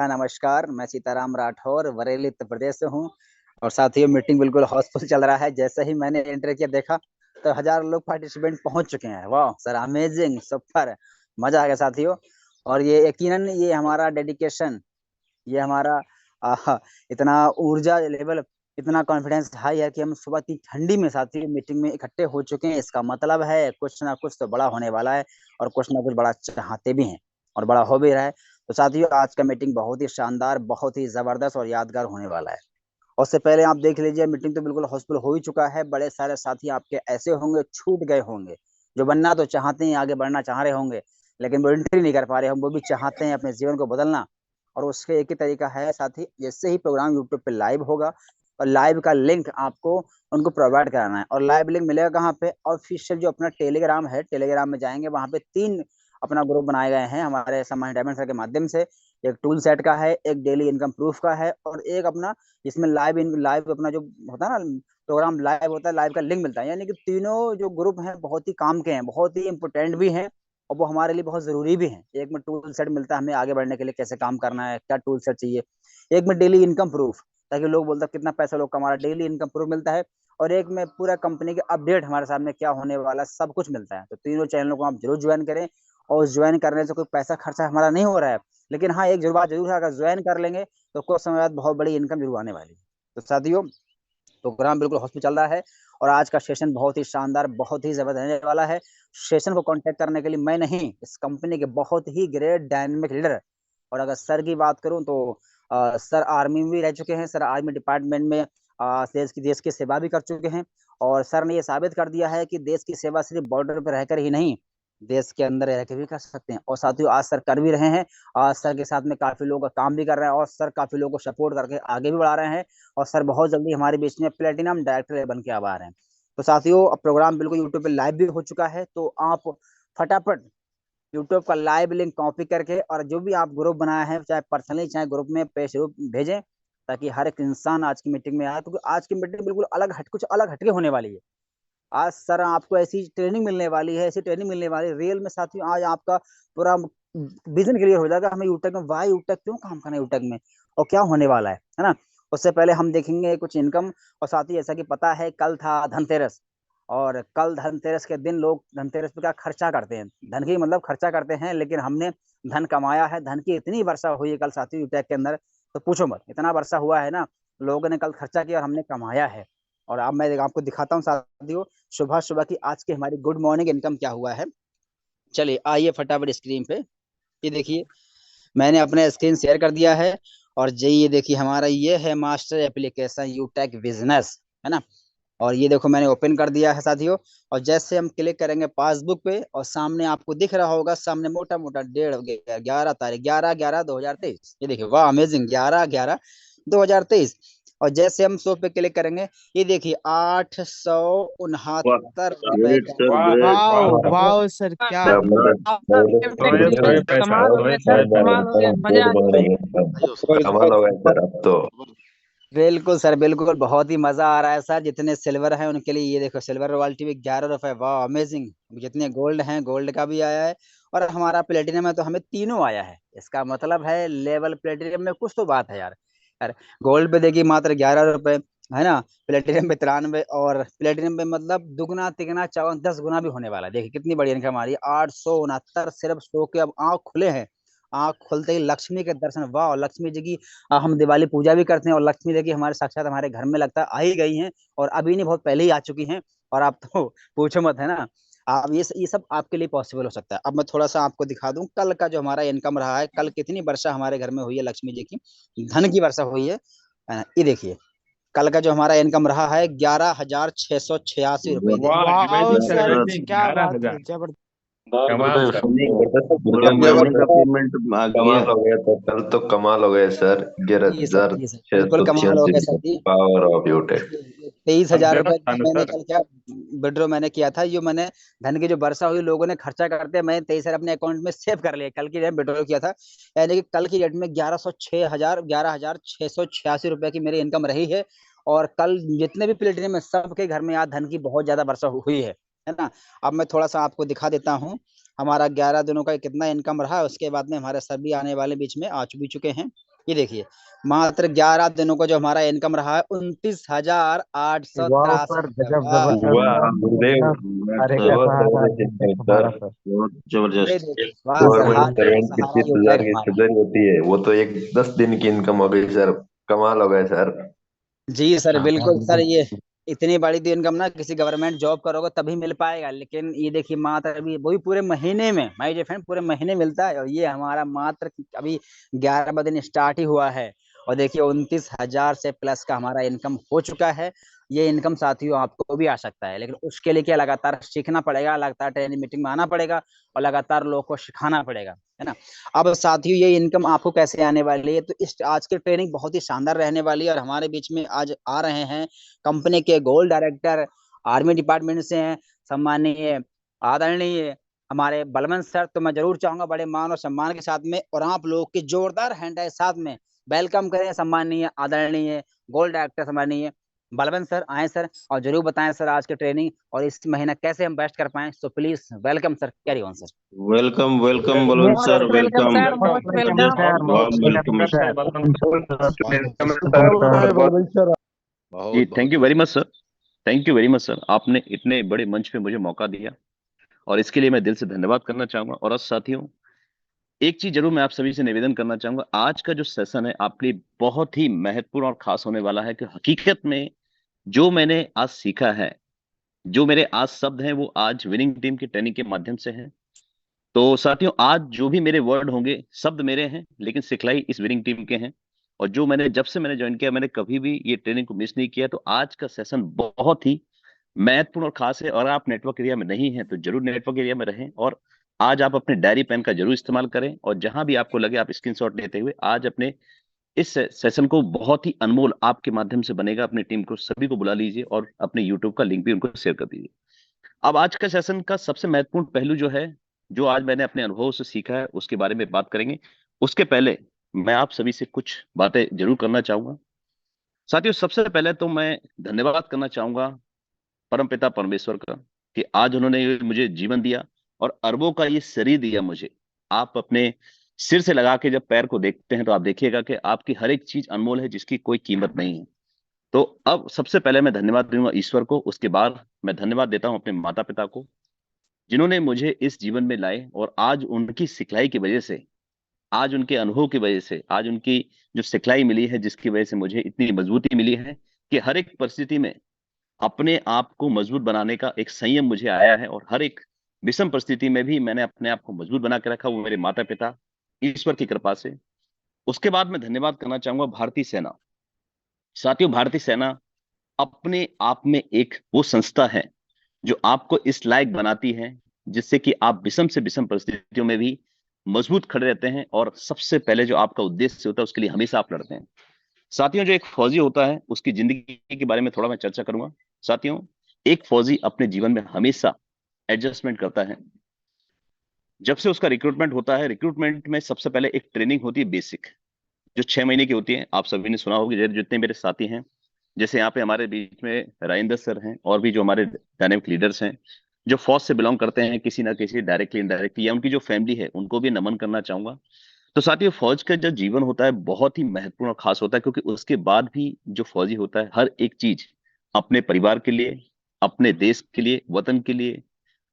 नमस्कार, मैं सीताराम राठौर बरेली उत्तर प्रदेश से हूँ। और साथियों, मीटिंग बिल्कुल हाउसफुल चल रहा है। जैसे ही मैंने एंटर किया देखा तो हजार लोग पार्टिसिपेंट पहुंच चुके हैं। वाह सर, अमेजिंग, सुपर, मजा आ गया साथियों। और ये यकीनन ये हमारा डेडिकेशन, ये हमारा आह, इतना ऊर्जा लेवल, इतना कॉन्फिडेंस हाई है कि हम सुबह की ठंडी में साथियों मीटिंग में इकट्ठे हो चुके हैं। इसका मतलब है कुछ ना कुछ तो बड़ा होने वाला है, और कुछ ना कुछ बड़ा चाहते भी हैं, और बड़ा हो भी रहा है। तो साथियों, आज का मीटिंग बहुत ही शानदार, बहुत ही जबरदस्त और यादगार होने वाला है। और उससे पहले आप देख लीजिए, मीटिंग तो बिल्कुल हाउसफुल हो ही चुका है। बड़े सारे साथी आपके ऐसे होंगे छूट गए होंगे, जो बनना तो चाहते हैं, आगे बढ़ना चाह रहे होंगे, लेकिन वो एंट्री नहीं कर पा रहे। हम वो भी चाहते हैं अपने जीवन को बदलना। और उसके एक ही तरीका है साथी, जैसे ही प्रोग्राम यूट्यूब पे लाइव होगा, और लाइव का लिंक आपको उनको प्रोवाइड कराना है। और लाइव लिंक मिलेगा कहाँ पे? ऑफिशियल जो अपना टेलीग्राम है, टेलीग्राम में जाएंगे, वहां पे 3 अपना ग्रुप बनाए गए हैं हमारे सम्मान डायमंड सर के माध्यम से। एक टूल सेट का है, एक डेली इनकम प्रूफ का है, और एक अपना जिसमें लाइव अपना जो होता है ना, प्रोग्राम लाइव होता है, लाइव का लिंक मिलता है। यानी कि तीनों जो ग्रुप हैं बहुत ही काम के हैं, बहुत ही इंपोर्टेंट भी हैं, और वो हमारे लिए बहुत जरूरी भी है। एक में टूल सेट मिलता है हमें आगे बढ़ने के लिए, कैसे काम करना है, क्या टूल सेट चाहिए। एक में डेली इनकम प्रूफ, ताकि लोग बोलते हैं कितना पैसा लोग कमा रहा है, डेली इनकम प्रूफ मिलता है। और एक में पूरा कंपनी के अपडेट, हमारे सामने क्या होने वाला है, सब कुछ मिलता है। तो तीनों चैनलों को आप जरूर ज्वाइन करें। और ज्वाइन करने से कोई पैसा खर्चा हमारा नहीं हो रहा है, लेकिन हाँ, एक बात जरूर है, अगर ज्वाइन कर लेंगे तो कुछ समय बाद बहुत बड़ी इनकम जरूर आने वाली है। तो साथियों, प्रोग्राम बिल्कुल हॉस्पिटल चल रहा है, और आज का सेशन बहुत ही शानदार, बहुत ही जबरदस्त रहने वाला है। सेशन को कांटेक्ट करने के लिए मैं नहीं, इस कंपनी के बहुत ही ग्रेट डायनेमिक लीडर। और अगर सर की बात करूं तो सर आर्मी में भी रह चुके हैं। सर आर्मी डिपार्टमेंट में देश की सेवा भी कर चुके हैं। और सर ने ये साबित कर दिया है कि देश की सेवा सिर्फ बॉर्डर पर रहकर ही नहीं, देश के अंदर रह के भी कर सकते हैं। और साथियों, आज सर कर भी रहे हैं। आज सर के साथ में काफी लोगों का काम भी कर रहे हैं, और सर काफी लोगों को सपोर्ट करके आगे भी बढ़ा रहे हैं। और सर बहुत जल्दी हमारे बीच में प्लेटिनम डायरेक्टर बन के अब आ रहे हैं। तो साथियों, अब प्रोग्राम बिल्कुल यूट्यूब पे लाइव भी हो चुका है, तो आप फटाफट यूट्यूब का लाइव लिंक कॉपी करके, और जो भी आप ग्रुप बनाए हैं, चाहे पर्सनली चाहे ग्रुप में पेज भेजें, ताकि हर एक इंसान आज की मीटिंग में आए। क्योंकि आज की मीटिंग बिल्कुल कुछ अलग हटके होने वाली है। आज सर आपको ऐसी ट्रेनिंग मिलने वाली है, ऐसी ट्रेनिंग मिलने वाली है रियल में साथियों। आज आपका पूरा विजन क्लियर हो जाएगा, हमें यूटेक में, वाई यूटेक क्यों काम करना है यूटेक में, और क्या होने वाला है ना। उससे पहले हम देखेंगे कुछ इनकम। और साथ ही जैसा कि पता है, कल था धनतेरस, और कल धनतेरस के दिन लोग धनतेरस पे क्या खर्चा करते हैं, धन की मतलब खर्चा करते हैं। लेकिन हमने धन कमाया है, धन की इतनी वर्षा हुई है कल साथियों यूटेक के अंदर, तो पूछो मत, इतना वर्षा हुआ है ना। लोगों ने कल खर्चा किया और हमने कमाया है। और अब मैं आपको दिखाता हूँ साथियों, सुबह सुबह की आज की हमारी गुड मॉर्निंग इनकम क्या हुआ है। चलिए आइए फटाफट स्क्रीन पे, ये देखिए, मैंने अपना स्क्रीन शेयर कर दिया है। और जी ये देखिए, हमारा ये है मास्टर एप्लीकेशन यूटेक बिजनेस, है ना। और ये देखो मैंने ओपन कर दिया है साथियों। और जैसे हम क्लिक करेंगे पासबुक पे, और सामने आपको दिख रहा होगा, सामने मोटा मोटा डेढ़ 11 तारीख, 11/11/2023। ये देखिए, वाह अमेजिंग, 11/11/2023। और जैसे हम शो पे क्लिक करेंगे, ये देखिए 869 रुपए ग्रेट का। सर, वाह ग्रेट। वाह वाह वाह वाह सर, क्या रोहित रोहित पैसा कमाल हो गया सर, कमाल हो गया, मजा आ गया। कमाल हो गया सर अब तो। बिल्कुल सर, बिल्कुल, बहुत ही मजा आ रहा है सर। जितने सिल्वर हैं उनके लिए ये देखो, सिल्वर रॉयल्टी भी 11 रुपए, वाह अमेजिंग। जितने गोल्ड हैं, गोल्ड का भी आया है। और हमारा प्लेटिनम है तो हमें तीनों आया है। इसका मतलब है लेवल प्लेटिनम में कुछ तो बात है यार। यार, गोल्ड पे देखिए मात्र 11 रुपए, है ना। प्लेटिनम पे 93, और प्लेटिनम पे मतलब दुगना तिगना चौगुना 10 गुना भी होने वाला है। देखिए कितनी बड़ी इनकम हमारी, 869 सिर्फ सो के अब आंख खुले हैं। आंख खुलते ही लक्ष्मी के दर्शन, वाह लक्ष्मी जी की। हम दिवाली पूजा भी करते हैं, और लक्ष्मी देवी हमारे साक्षात हमारे घर में लगता है आ ही गई हैं। और अभी नहीं, बहुत पहले ही आ चुकी हैं। और आप तो पूछो मत, है ना। आप ये सब आपके लिए पॉसिबल हो सकता है। अब मैं थोड़ा सा आपको दिखा दूं कल का जो हमारा इनकम रहा है, कल कितनी वर्षा हमारे घर में हुई है, लक्ष्मी जी की धन की वर्षा हुई है ना? ये देखिए, कल का जो हमारा इनकम रहा है 11,686 रुपए। देखिए वाह वाह अमेजिंग सर, अमेजिंग, क्या ग्यारह बात है, हजार जबरदस्त। कमाल सर। पूरा महीने का पेमेंट आ गया। कमाल हो गया तो कल तो कमाल हो गया सर, ग्यारह जी सर, हजार जी सर, छह बिल्कुल सौ कमाल हो छियासी गया सर जी। Power of यूटेक। 23,000 अब रुपए देखो मैंने सर, कल क्या विड्रॉ मैंने किया था, जो मैंने धन की जो वर्षा हुई, लोगों ने खर्चा करते, मैंने 23,000 अपने अकाउंट में सेव कर लिया, कल की डेट विड्रॉ किया था। यानी कि कल की डेट में 11,686 रुपए की मेरी इनकम रही है। और कल जितने भी प्लेटिनियम है, सबके घर में आज धन की बहुत ज्यादा वर्षा हुई है ना। अब मैं थोड़ा सा आपको दिखा देता हूँ हमारा 11 दिनों का कितना इनकम रहा है। उसके बाद में हमारे सभी आने वाले बीच में आ भी चुके हैं। ये देखिए, मात्र 11 दिनों का जो हमारा इनकम रहा है 29,863 सर रुपए। गजब वाह वाह जबरदस्त गुरुदेव, अरे बहुत कैसा जबरदस्त है इनकम तुम्हारा सर। सर। बहुत अरे जबरदस्त। देखिए, वाह सर, गवर्नमेंट हाथ जोड़े सर्वेंट की सहारा 30,000 यूटेक की हमारा। सैलरी होती है, वो तो एक 10 दिन की इनकम हो गई सर। कमाल हो गए सर। जी सर, हाँ हाँ बिल्कुल सर। बिल्कुल। ये इतनी बड़ी तो इनकम ना किसी गवर्नमेंट जॉब करोगे तभी मिल पाएगा, लेकिन ये देखिए मात्र अभी वही पूरे महीने में, माय डियर फ्रेंड, पूरे महीने मिलता है, और ये हमारा मात्र अभी 11वां दिन स्टार्ट ही हुआ है। और देखिए 29,000 से प्लस का हमारा इनकम हो चुका है। ये इनकम साथियों आपको भी आ सकता है, लेकिन उसके लिए क्या, लगातार सीखना पड़ेगा, लगातार ट्रेनिंग मीटिंग में आना पड़ेगा, और लगातार लोगों को सिखाना पड़ेगा, है ना। अब साथियों ये इनकम आपको कैसे आने वाली है, तो इस आज की ट्रेनिंग बहुत ही शानदार रहने वाली है, और हमारे बीच में आज आ रहे हैं कंपनी के गोल्ड डायरेक्टर, आर्मी डिपार्टमेंट से हैं, सम्माननीय आदरणीय हमारे बलवंत सर। तो मैं जरूर चाहूंगा बड़े मान और सम्मान के साथ में, और आप लोग के जोरदार हैंड के साथ में वेलकम करें सम्माननीय आदरणीय गोल्ड डायरेक्टर सम्माननीय बलवंत सर। आए सर, और जरूर बताएं सर आज की ट्रेनिंग और इस महीना कैसे हम बेस्ट कर पाए। So please welcome sir, carry on sir. Welcome welcome Balwant sir, most welcome welcome. Sir, most welcome जबरदस्त, सर, बहुत वार्म मोस्ट बहुत वेलकम। वेलकम स्वागत है सर। बलवंत सर, वेलकम है सर, वेलकम है बहुत बलवंत सर। जी बहुत थैंक बहुत यू वेरी धन्यवाद। Much sir. Thank you very much sir, आपने इतने बड़े मंच पे मुझे मौका दिया और इसके लिए मैं दिल से धन्यवाद करना चाहूंगा। और अब साथियों, एक चीज जरूर मैं आप सभी से निवेदन करना चाहूंगा, आज का जो सेशन है आपके लिए बहुत ही महत्वपूर्ण और खास होने वाला है कि हकीकत में जो मैंने आज सीखा है, जो मेरे आज शब्द हैं, वो आज विनिंग टीम की ट्रेनिंग के माध्यम से हैं। तो साथियों, आज जो भी मेरे वर्ड होंगे, शब्द मेरे हैं, लेकिन सिखलाई इस विनिंग टीम के हैं। और जो मैंने जब से मैंने ज्वाइन किया, मैंने कभी भी ये ट्रेनिंग को मिस नहीं किया। तो आज का सेशन बहुत ही महत्वपूर्ण और खास है। और आप नेटवर्क एरिया में नहीं हैं तो जरूर नेटवर्क एरिया में रहें, और आज आप अपने डायरी पेन का जरूर इस्तेमाल करें, और जहां भी आपको लगे आप स्क्रीनशॉट लेते हुए आज अपने इस सेशन को, बहुत ही अनमोल आपके माध्यम से बनेगा, अपनी टीम को सभी को बुला लीजिए और अपने यूट्यूब का लिंक भी उनको शेयर कर दीजिए। अब आज का सेशन का सबसे महत्वपूर्ण पहलू जो है, जो आज मैंने अपने अनुभव से सीखा है, उसके बारे में बात करेंगे। उसके पहले मैं आप सभी से कुछ बातें जरूर करना चाहूंगा। साथियों, सबसे पहले तो मैं धन्यवाद करना चाहूंगा परमपिता परमेश्वर का, कि आज उन्होंने ये मुझे जीवन दिया और अरबों का ये शरीर दिया मुझे। आप अपने सिर से लगा के जब पैर को देखते हैं तो आप देखिएगा कि आपकी हर एक चीज अनमोल है, जिसकी कोई कीमत नहीं है। तो अब सबसे पहले मैं धन्यवाद दूंगा ईश्वर को, उसके बाद मैं धन्यवाद देता हूं अपने माता पिता को, जिन्होंने मुझे इस जीवन में लाए, और आज उनकी सिखलाई की वजह से, आज उनके अनुभव की वजह से, आज उनकी जो सिखलाई मिली है, जिसकी वजह से मुझे इतनी मजबूती मिली है कि हर एक परिस्थिति में अपने आप को मजबूत बनाने का एक संयम मुझे आया है, और हर एक विषम परिस्थिति में भी मैंने अपने आप को मजबूत बना के रखा, वो मेरे माता पिता, ईश्वर की कृपा से। उसके बाद मैं धन्यवाद करना चाहूंगा भारतीय सेना। साथियों, भारतीय सेना अपने आप में एक वो संस्था है जो आपको इस लायक बनाती है, जिससे कि आप विषम से विषम परिस्थितियों में भी मजबूत खड़े रहते हैं, और सबसे पहले जो आपका उद्देश्य होता है उसके लिए हमेशा आप लड़ते हैं। साथियों, जो एक फौजी होता है उसकी जिंदगी के बारे में थोड़ा मैं चर्चा करूंगा। साथियों, एक फौजी अपने जीवन में हमेशा एडजस्टमेंट करता है। जब से उसका रिक्रूटमेंट होता है, रिक्रूटमेंट में सबसे पहले एक ट्रेनिंग होती है बेसिक, जो 6 महीने की होती है। आप सभी ने सुना होगा, जितने मेरे साथी हैं, जैसे यहाँ पे हमारे बीच में राजेंद्र सर हैं, और भी जो हमारे डायनेमिक लीडर्स हैं, जो फौज से बिलोंग करते हैं, किसी ना किसी डायरेक्टली इनडायरेक्टली, या उनकी जो फैमिली है उनको भी नमन करना चाहूंगा। तो साथियों, फौज का जो जीवन होता है बहुत ही महत्वपूर्ण और खास होता है, क्योंकि उसके बाद भी जो फौजी होता है हर एक चीज अपने परिवार के लिए, अपने देश के लिए, वतन के लिए,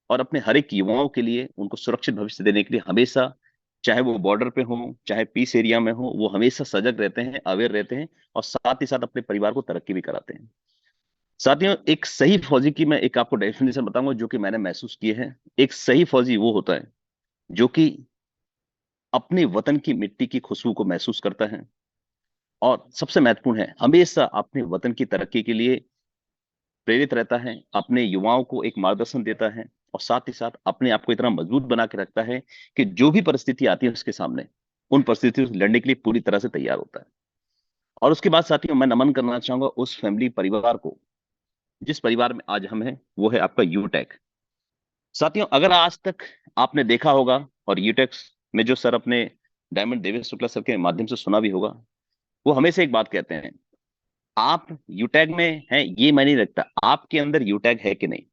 और अपने हर एक युवाओं के लिए, उनको सुरक्षित भविष्य देने के लिए हमेशा, चाहे वो बॉर्डर पे हो चाहे पीस एरिया में हो, वो हमेशा सजग रहते हैं, अवेयर रहते हैं, और साथ ही साथ अपने परिवार को तरक्की भी कराते हैं। साथियों, एक सही फौजी की मैं एक आपको डेफिनेशन बताऊंगा जो कि मैंने महसूस किए हैं। एक सही फौजी वो होता है जो कि अपने वतन की मिट्टी की खुशबू को महसूस करता है, और सबसे महत्वपूर्ण है, हमेशा अपने वतन की तरक्की के लिए प्रेरित रहता है, अपने युवाओं को एक मार्गदर्शन देता है, और साथ ही साथ अपने आप को इतना मजबूत बना के रखता है कि जो भी परिस्थिति आती है उसके सामने, उन परिस्थितियों से लड़ने के लिए पूरी तरह से तैयार होता है। और उसके बाद साथियों, मैं नमन करना चाहूंगा उस फैमिली परिवार को जिस परिवार में आज हम हैं, वो है आपका यूटेक। साथियों, अगर आज तक आपने देखा होगा, और यूटेक में जो सर अपने डायमंड देवेश शुक्ला सर के माध्यम से सुना भी होगा, वो हमेशा एक बात कहते हैं, आप यूटैग में हैं ये मैं नहीं रखता, आपके अंदर यूटैग है कि नहीं।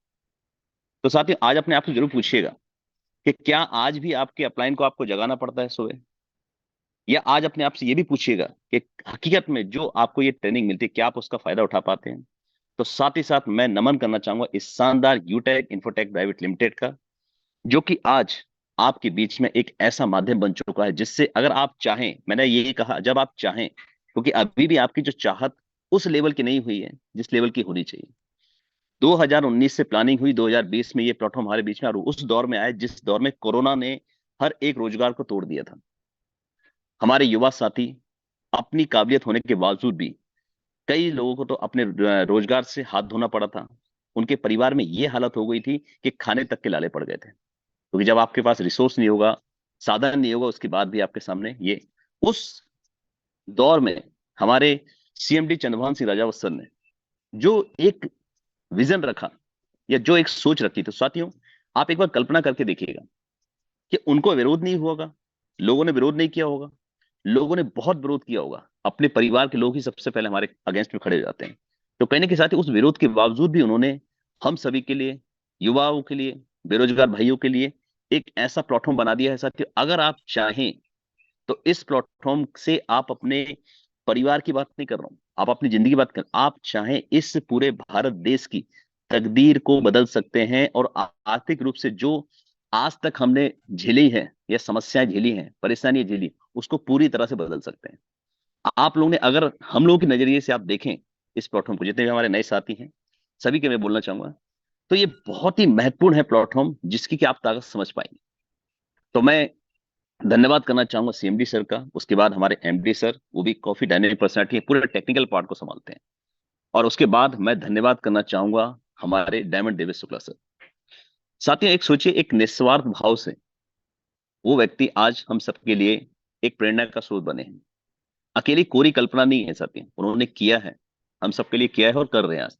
तो साथियों, आज अपने आप से जरूर पूछिएगा कि क्या आज भी आपके अपलाइन को आपको जगाना पड़ता है सुबह? या आज अपने आप से ये भी पूछिएगा कि हकीकत में जो आपको ये ट्रेनिंग मिलती है क्या आप उसका फायदा उठा पाते हैं। तो साथ ही साथ मैं नमन करना चाहूंगा इस शानदार यूटेक इन्फोटेक प्राइवेट लिमिटेड का, जो कि आज आपके बीच में एक ऐसा माध्यम बन चुका है जिससे अगर आप चाहें, मैंने यही कहा जब आप चाहें, क्योंकि अभी भी आपकी जो चाहत उस लेवल की नहीं हुई है जिस लेवल की होनी चाहिए। 2019 से प्लानिंग हुई, 2020 में ये प्लेटफॉर्म हमारे बीच में, और उस दौर में आए जिस दौर में कोरोना ने हर एक रोजगार को तोड़ दिया था। हमारे युवा साथी अपनी काबिलियत होने के बावजूद भी कई लोगों को तो अपने रोजगार से हाथ धोना पड़ा था। उनके परिवार में ये हालत हो गई थी कि खाने तक के लाले पड़ गए थे, क्योंकि जब आपके पास रिसोर्स नहीं होगा, साधन नहीं होगा, उसके बाद भी आपके सामने ये, उस दौर में हमारे सीएमडी चंद्रभान सिंह राजावत ने जो एक विजन रखा या जो एक सोच रखी, तो साथियों आप एक बार कल्पना करके देखिएगा कि उनको विरोध नहीं हुआ होगा, लोगों ने विरोध नहीं किया होगा, लोगों ने बहुत विरोध किया होगा। अपने परिवार के लोग ही सबसे पहले हमारे अगेंस्ट में खड़े हो जाते हैं। तो कहने के साथ ही उस विरोध के बावजूद भी उन्होंने हम सभी के लिए, युवाओं के लिए, बेरोजगार भाइयों के लिए एक ऐसा प्लेटफॉर्म बना दिया है साथियों। अगर आप चाहें तो इस प्लेटफॉर्म से आप अपने परिवार की बात नहीं कर रहा हूं, आप अपनी जिंदगी की बात कर, आप चाहें इस पूरे भारत देश की तकदीर को बदल सकते हैं, और आर्थिक रूप से जो आज तक हमने झेली है या समस्याएं झेली हैं, परेशानियां झेली, उसको पूरी तरह से बदल सकते हैं। आप लोगों ने, अगर हम लोगों के नजरिए से आप देखें इस प्लेटफॉर्म को, जितने भी हमारे नए साथी हैं सभी के मैं बोलना चाहूंगा, तो ये बहुत ही महत्वपूर्ण है प्लेटफॉर्म, जिसकी कि आप ताकत समझ पाएंगे। तो मैं धन्यवाद करना चाहूंगा सीएमडी सर का, उसके बाद हमारे एमडी सर, वो भी काफी डायनेमिक पर्सनालिटी है, पूरे टेक्निकल पार्ट को संभालते हैं, और उसके बाद मैं धन्यवाद करना चाहूंगा हमारे डायमंड देवेश शुक्ला सर। साथियों एक सोचिए, एक निस्वार्थ भाव से वो व्यक्ति आज हम सबके लिए एक प्रेरणा का स्रोत बने हैं। अकेली कोरी कल्पना नहीं है साथियों, उन्होंने किया है, हम सबके लिए किया है और कर रहे हैं आज।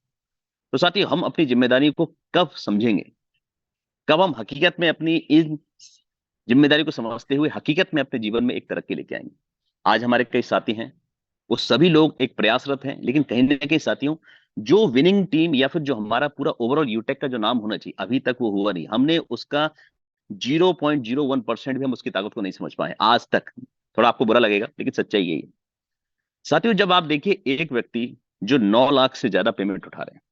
तो साथियों हम अपनी जिम्मेदारी को कब समझेंगे, कब हम हकीकत में अपनी इन जिम्मेदारी को समझते हुए हकीकत में अपने जीवन में एक तरक्की लेके आएंगे। आज हमारे कई साथी हैं, वो सभी लोग एक प्रयासरत हैं, लेकिन कहीं ना कहीं साथियों जो विनिंग टीम या फिर जो हमारा पूरा ओवरऑल यूटेक का जो नाम होना चाहिए अभी तक वो हुआ नहीं। हमने उसका 0.01% भी हम उसकी ताकत को नहीं समझ पाए आज तक। थोड़ा आपको बुरा लगेगा लेकिन सच्चाई यही है साथियों। जब आप देखिए एक व्यक्ति जो 9 लाख से ज्यादा पेमेंट उठा रहे हैं,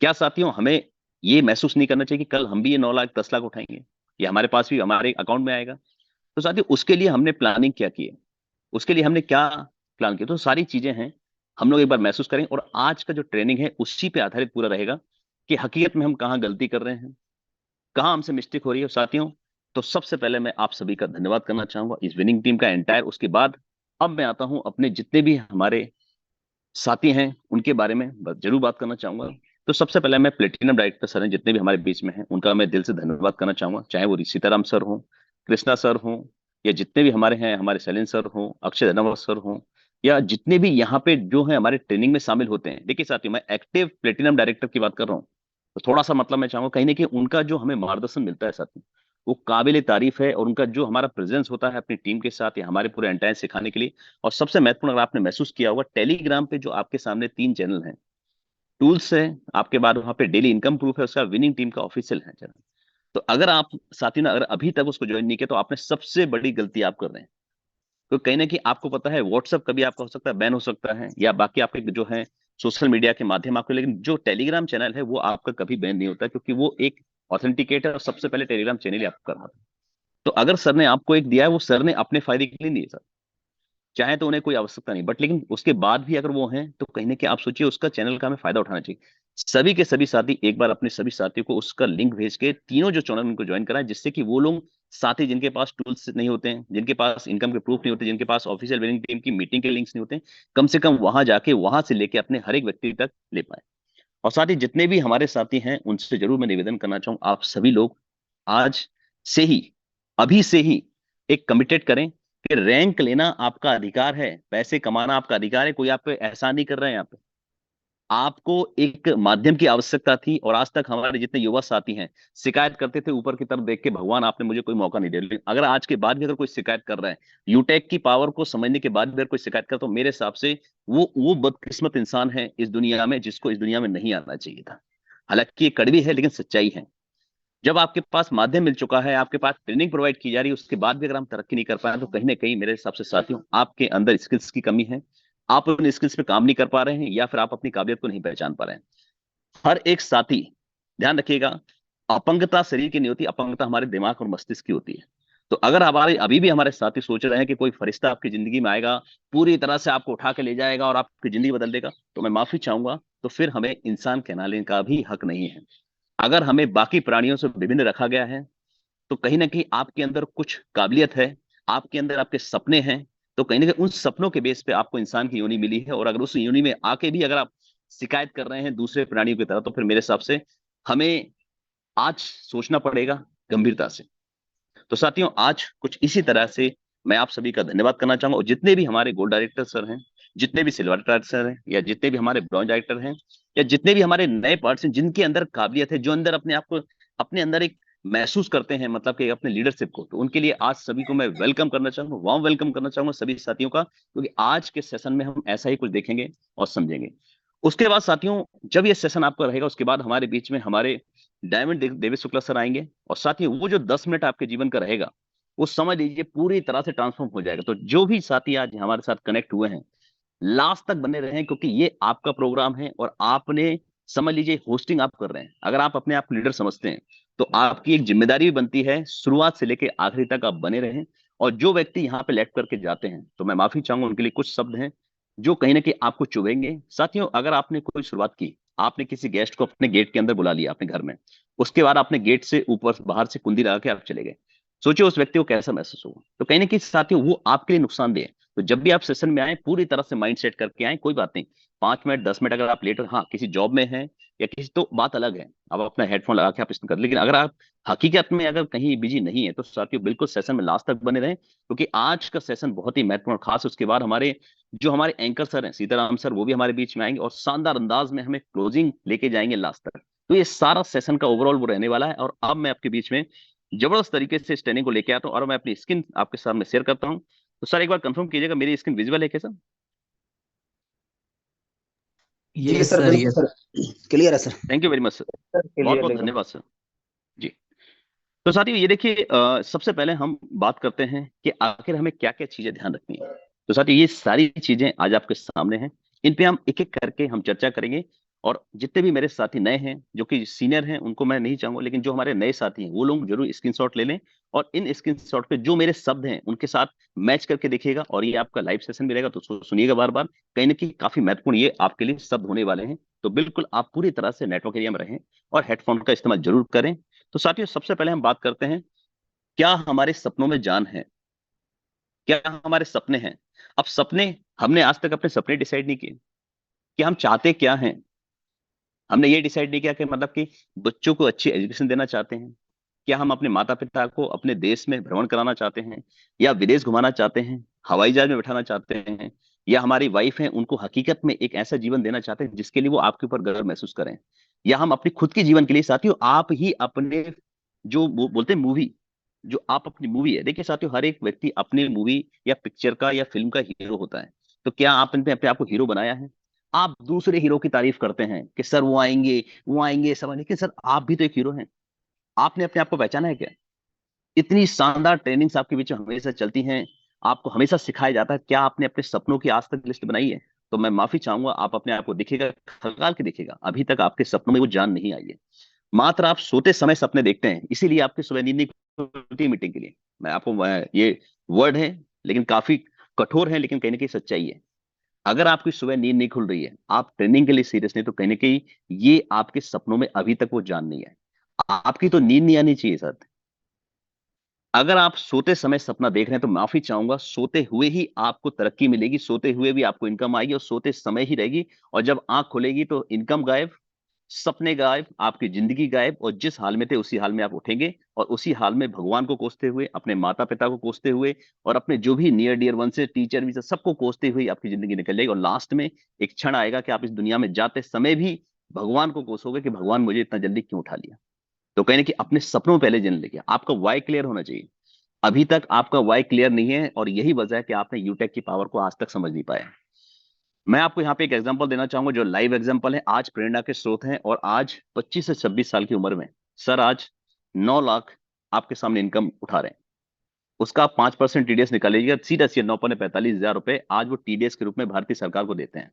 क्या साथियों हमें ये महसूस नहीं करना चाहिए कि कल हम भी ये 9 लाख 10 लाख उठाएंगे, ये हमारे पास भी हमारे अकाउंट में आएगा। तो साथियों उसके लिए हमने प्लानिंग क्या की है, उसके लिए हमने क्या प्लान किया, तो सारी चीजें हैं, हम लोग एक बार महसूस करें। और आज का जो ट्रेनिंग है उसी पे आधारित पूरा रहेगा कि हकीकत में हम कहाँ गलती कर रहे हैं, कहाँ हमसे मिस्टेक हो रही है साथियों। तो सबसे पहले मैं आप सभी का धन्यवाद करना चाहूंगा, इस विनिंग टीम का एंटायर। उसके बाद अब मैं आता हूं अपने जितने भी हमारे साथी हैं उनके बारे में जरूर बात करना चाहूंगा। तो सबसे पहले मैं प्लेटिनम डायरेक्टर सर हैं जितने भी हमारे बीच में हैं, उनका मैं दिल से धन्यवाद करना चाहूंगा, चाहे वो सीताराम सर हों, कृष्णा सर हों, या जितने भी हमारे हैं, हमारे शैलेन सर हों, अक्षय धनवत सर हों, या जितने भी यहाँ पे जो है हमारे ट्रेनिंग में शामिल होते हैं। देखिए साथियों मैं एक्टिव प्लेटिनम डायरेक्टर की बात कर रहा हूँ, तो थोड़ा सा मतलब मैं चाहूंगा कहीं ना कहीं उनका जो हमें मार्गदर्शन मिलता है साथियों वो काबिल तारीफ है, और उनका जो हमारा प्रेजेंस होता है अपनी टीम के साथ या हमारे पूरे एंटायर सिखाने के लिए। और सबसे महत्वपूर्ण, अगर आपने महसूस किया होगा, टेलीग्राम पे जो आपके सामने 3 चैनल हैं, टूल्स है आपके बाद, वहां पे डेली इनकम प्रूफ है, उसका विनिंग टीम का ऑफिशियल है चैनल। तो अगर आप साथी ना अगर अभी तक उसको ज्वाइन नहीं किया तो आपने सबसे बड़ी गलती आप कर रहे हैं। तो कहीं ना कहीं आपको पता है व्हाट्सएप कभी आपका हो सकता है बैन हो सकता है, या बाकी आपके जो है सोशल मीडिया के माध्यम आपको, लेकिन जो टेलीग्राम चैनल है वो आपका कभी बैन नहीं होता, क्योंकि वो एक ऑथेंटिकेट है और सबसे पहले टेलीग्राम चैनल ही आपका रहा था। तो अगर सर ने आपको एक दिया है, वो सर ने अपने फायदे के लिए नहीं है सर, चाहे तो उन्हें कोई आवश्यकता नहीं, बट लेकिन उसके बाद भी अगर वो हैं तो कहीं ना कहीं आप सोचिए उसका चैनल का हमें फायदा उठाना चाहिए। सभी के सभी साथी एक बार अपने सभी साथियों को उसका लिंक भेज के तीनों जो चैनल उनको ज्वाइन कराएं, जिससे कि वो लोग साथी जिनके पास टूल्स नहीं होते हैं, जिनके पास इनकम के प्रूफ नहीं होते, जिनके पास ऑफिशियल विनिंग टीम की मीटिंग के लिंक्स नहीं होते, कम से कम वहां जाके वहां से लेके अपने हर एक व्यक्ति तक ले पाए। और साथ ही जितने भी हमारे साथी हैं उनसे जरूर मैं निवेदन करना चाहूँ, आप सभी लोग आज से ही, अभी से ही एक कमिटेड करें कि रैंक लेना आपका अधिकार है, पैसे कमाना आपका अधिकार है, कोई आप पे एहसान नहीं कर रहे हैं। यहाँ पे आपको एक माध्यम की आवश्यकता थी, और आज तक हमारे जितने युवा साथी हैं शिकायत करते थे ऊपर की तरफ देख के, भगवान आपने मुझे कोई मौका नहीं दिया, लेकिन अगर आज के बाद भी अगर कोई शिकायत कर रहा है, यूटेक की पावर को समझने के बाद भी अगर कोई शिकायत कर, तो मेरे हिसाब से वो बदकिस्मत इंसान है इस दुनिया में, जिसको इस दुनिया में नहीं आना चाहिए था। हालांकि ये कड़वी है लेकिन सच्चाई है। जब आपके पास माध्यम मिल चुका है, आपके पास ट्रेनिंग प्रोवाइड की जा रही है, उसके बाद भी अगर हम तरक्की नहीं कर पाए तो कहीं ना कहीं मेरे हिसाब से साथियों आपके अंदर स्किल्स की कमी है, आप उन स्किल्स पे काम नहीं कर पा रहे हैं, या फिर आप अपनी काबिलियत को नहीं पहचान पा रहे हैं। हर एक साथी, ध्यान रखिएगा, अपंगता शरीर की नहीं होती, अपंगता हमारे दिमाग और मस्तिष्क की होती है। तो अगर हमारे अभी भी हमारे साथी सोच रहे हैं कि कोई फरिश्ता आपकी जिंदगी में आएगा, पूरी तरह से आपको उठा के ले जाएगा और आपकी जिंदगी बदल देगा, तो मैं माफी चाहूंगा, तो फिर हमें इंसान कहलाने का भी हक नहीं है। अगर हमें बाकी प्राणियों से विभिन्न रखा गया है, तो कहीं ना कहीं आपके अंदर कुछ काबिलियत है, आपके अंदर आपके सपने हैं, तो कहीं ना कहीं उन सपनों के बेस पे आपको इंसान की योनि मिली है। और अगर उस योनि में आके भी अगर आप शिकायत कर रहे हैं दूसरे प्राणियों की तरह, तो फिर मेरे हिसाब से हमें आज सोचना पड़ेगा गंभीरता से। तो साथियों, आज कुछ इसी तरह से मैं आप सभी का धन्यवाद करना चाहूंगा, और जितने भी हमारे गोल्ड डायरेक्टर सर हैं, जितने भी सिल्वर डायरेक्टर सर हैं, या जितने भी हमारे ब्रॉन्ज डायरेक्टर हैं, या जितने भी हमारे नए पार्ट्स हैं जिनके अंदर काबिलियत है, जो अंदर अपने आप को अपने अंदर एक महसूस करते हैं, मतलब कि अपने लीडरशिप को, तो उनके लिए आज सभी को मैं वेलकम करना चाहूंगा, वार्म वेलकम करना चाहूंगा सभी साथियों का, क्योंकि आज के सेशन में हम ऐसा ही कुछ देखेंगे और समझेंगे। उसके बाद साथियों, जब ये सेशन आपका रहेगा, उसके बाद हमारे बीच में हमारे डायमंड देवी शुक्ला सर आएंगे, और साथियों वो जो 10 मिनट आपके जीवन का रहेगा, वो समझ लीजिए पूरी तरह से ट्रांसफॉर्म हो जाएगा। तो जो भी साथी आज हमारे साथ कनेक्ट हुए हैं, लास्ट तक बने रहें, क्योंकि ये आपका प्रोग्राम है और आपने, समझ लीजिए, होस्टिंग आप कर रहे हैं। अगर आप अपने आप को लीडर समझते हैं, तो आपकी एक जिम्मेदारी भी बनती है, शुरुआत से लेकर आखिरी तक आप बने रहें। और जो व्यक्ति यहाँ पे लेट करके जाते हैं, तो मैं माफी चाहूंगा, उनके लिए कुछ शब्द हैं जो कहीं ना कहीं आपको चुभेंगे। साथियों, अगर आपने कोई शुरुआत की, आपने किसी गेस्ट को अपने गेट के अंदर बुला लिया अपने घर में, उसके बाद आपने गेट से ऊपर बाहर से कुंडी लगा के आप चले गए, सोचिए उस व्यक्ति को कैसा महसूस होगा। तो कहीं ना कहीं साथियों वो आपके लिए नुकसानदेह है। तो जब भी आप सेशन में आए, पूरी तरह से माइंड सेट करके आए, कोई बात नहीं, 5 मिनट 10 मिनट अगर आप लेट, हाँ किसी जॉब में हैं या किसी, तो बात अलग है, अब अपना हेडफोन लगा के आप इसमें कर, लेकिन अगर आप हकीकत में अगर कहीं बिजी नहीं है, तो साथियों बिल्कुल सेशन में लास्ट तक बने रहें, क्योंकि आज का सेशन बहुत ही महत्वपूर्ण, खास उसके बाद हमारे जो हमारे एंकर सर हैं सीताराम सर, वो भी हमारे बीच में आएंगे और शानदार अंदाज में हमें क्लोजिंग लेके जाएंगे लास्ट तक। तो ये सारा सेशन का ओवरऑल वो रहने वाला है। और अब मैं आपके बीच में जबरदस्त तरीके से इस ट्रेनिंग को लेके आता हूँ, और मैं अपनी स्क्रीन आपके सामने शेयर करता हूँ। तो सर एक बार कंफर्म कीजिएगा, मेरी स्क्रीन विजुअल है क्या सर? जी सर, बिल्कुल सर, क्लियर है sir. Thank you very much sir, बहुत बहुत धन्यवाद सर जी। तो साथियों ये देखिए, सबसे पहले हम बात करते हैं कि आखिर हमें क्या क्या चीजें ध्यान रखनी है। तो साथियों ये सारी चीजें आज आपके सामने हैं, इन पे हम एक एक करके हम चर्चा करेंगे। और जितने भी मेरे साथी नए हैं, जो कि सीनियर हैं, उनको मैं नहीं चाहूंगा, लेकिन जो हमारे नए साथी हैं वो लोग जरूर स्क्रीनशॉट ले लें, और इन स्क्रीनशॉट पे जो मेरे शब्द हैं उनके साथ मैच करके देखिएगा। और ये आपका लाइव सेशन भी रहेगा, तो सुनिएगा बार बार, कहीं ना कहीं काफी महत्वपूर्ण ये आपके लिए शब्द होने वाले हैं। तो बिल्कुल आप पूरी तरह से नेटवर्क एरिया में रहें और हेडफोन का इस्तेमाल जरूर करें। तो साथियों सबसे पहले हम बात करते हैं, क्या हमारे सपनों में जान है? क्या हमारे सपने हैं? अब सपने, हमने आज तक अपने सपने डिसाइड नहीं किए कि हम चाहते क्या हैं। हमने ये डिसाइड नहीं किया कि मतलब कि बच्चों को अच्छी एजुकेशन देना चाहते हैं, क्या हम अपने माता पिता को अपने देश में भ्रमण कराना चाहते हैं, या विदेश घुमाना चाहते हैं, हवाई जहाज में बैठाना चाहते हैं, या हमारी वाइफ है उनको हकीकत में एक ऐसा जीवन देना चाहते हैं जिसके लिए वो आपके ऊपर गर्व महसूस करें, या हम अपनी खुद के जीवन के लिए। साथियों आप ही अपने, जो बोलते हैं मूवी, जो आप अपनी मूवी है, देखिए साथियों हर एक व्यक्ति अपनी मूवी या पिक्चर का या फिल्म का हीरो होता है। तो क्या आपने अपने आप को हीरो बनाया है? आप दूसरे हीरो की तारीफ करते हैं कि सर वो आएंगे सब, लेकिन सर आप भी तो एक हीरो हैं। आपने अपने आप को पहचाना है क्या? इतनी शानदार ट्रेनिंग्स आपके बीच में हमेशा चलती हैं, आपको हमेशा सिखाया जाता है, क्या आपने अपने सपनों की आज तक लिस्ट बनाई है? तो मैं माफी चाहूंगा, आप अपने आप को देखिएगा, खंगाल के देखिएगा, अभी तक आपके सपनों में वो जान नहीं आई है। मात्र आप सोते समय सपने देखते हैं, इसीलिए आपकी सुबह नींद नहीं खुलती है मीटिंग के लिए। ये वर्ड है लेकिन काफी कठोर है, लेकिन कहीं ना कहीं सच्चाई है। अगर आपकी सुबह नींद नहीं खुल रही है, आप ट्रेनिंग के लिए सीरियस नहीं, तो कहीं ना कहीं ये आपके सपनों में अभी तक वो जान नहीं है। आपकी तो नींद नहीं आनी चाहिए सर। अगर आप सोते समय सपना देख रहे हैं, तो माफी चाहूंगा, सोते हुए ही आपको तरक्की मिलेगी, सोते हुए भी आपको इनकम आएगी, और सोते समय ही रहेगी। और जब आंख खुलेगी तो इनकम गायब, सपने गायब, आपकी जिंदगी गायब, और जिस हाल में थे उसी हाल में आप उठेंगे, और उसी हाल में भगवान को कोसते हुए, अपने माता पिता को कोसते हुए, और अपने जो भी नियर डियर वन से टीचर भी से सबको कोसते हुए आपकी जिंदगी निकल जाएगी। और लास्ट में एक क्षण आएगा कि आप इस दुनिया में जाते समय भी भगवान को कोसोगे कि भगवान मुझे इतना जल्दी क्यों उठा लिया। तो कहने कि अपने सपनों पहले जन लेके आपका वाई क्लियर होना चाहिए। अभी तक आपका वाई क्लियर नहीं है, और यही वजह है कि आपने यूटेक की पावर को आज तक समझ नहीं पाया। मैं आपको यहाँ पे एक एग्जांपल देना चाहूंगा, जो लाइव एग्जांपल है, आज प्रेरणा के स्रोत हैं, और आज 25 से 26 साल की उम्र में सर आज 9 लाख आपके सामने इनकम उठा रहे हैं, उसका 5% टीडीएस निकालिएगा, सीधा सीधा 9,45,000 रुपए आज वो टीडीएस के रूप में भारतीय सरकार को देते हैं।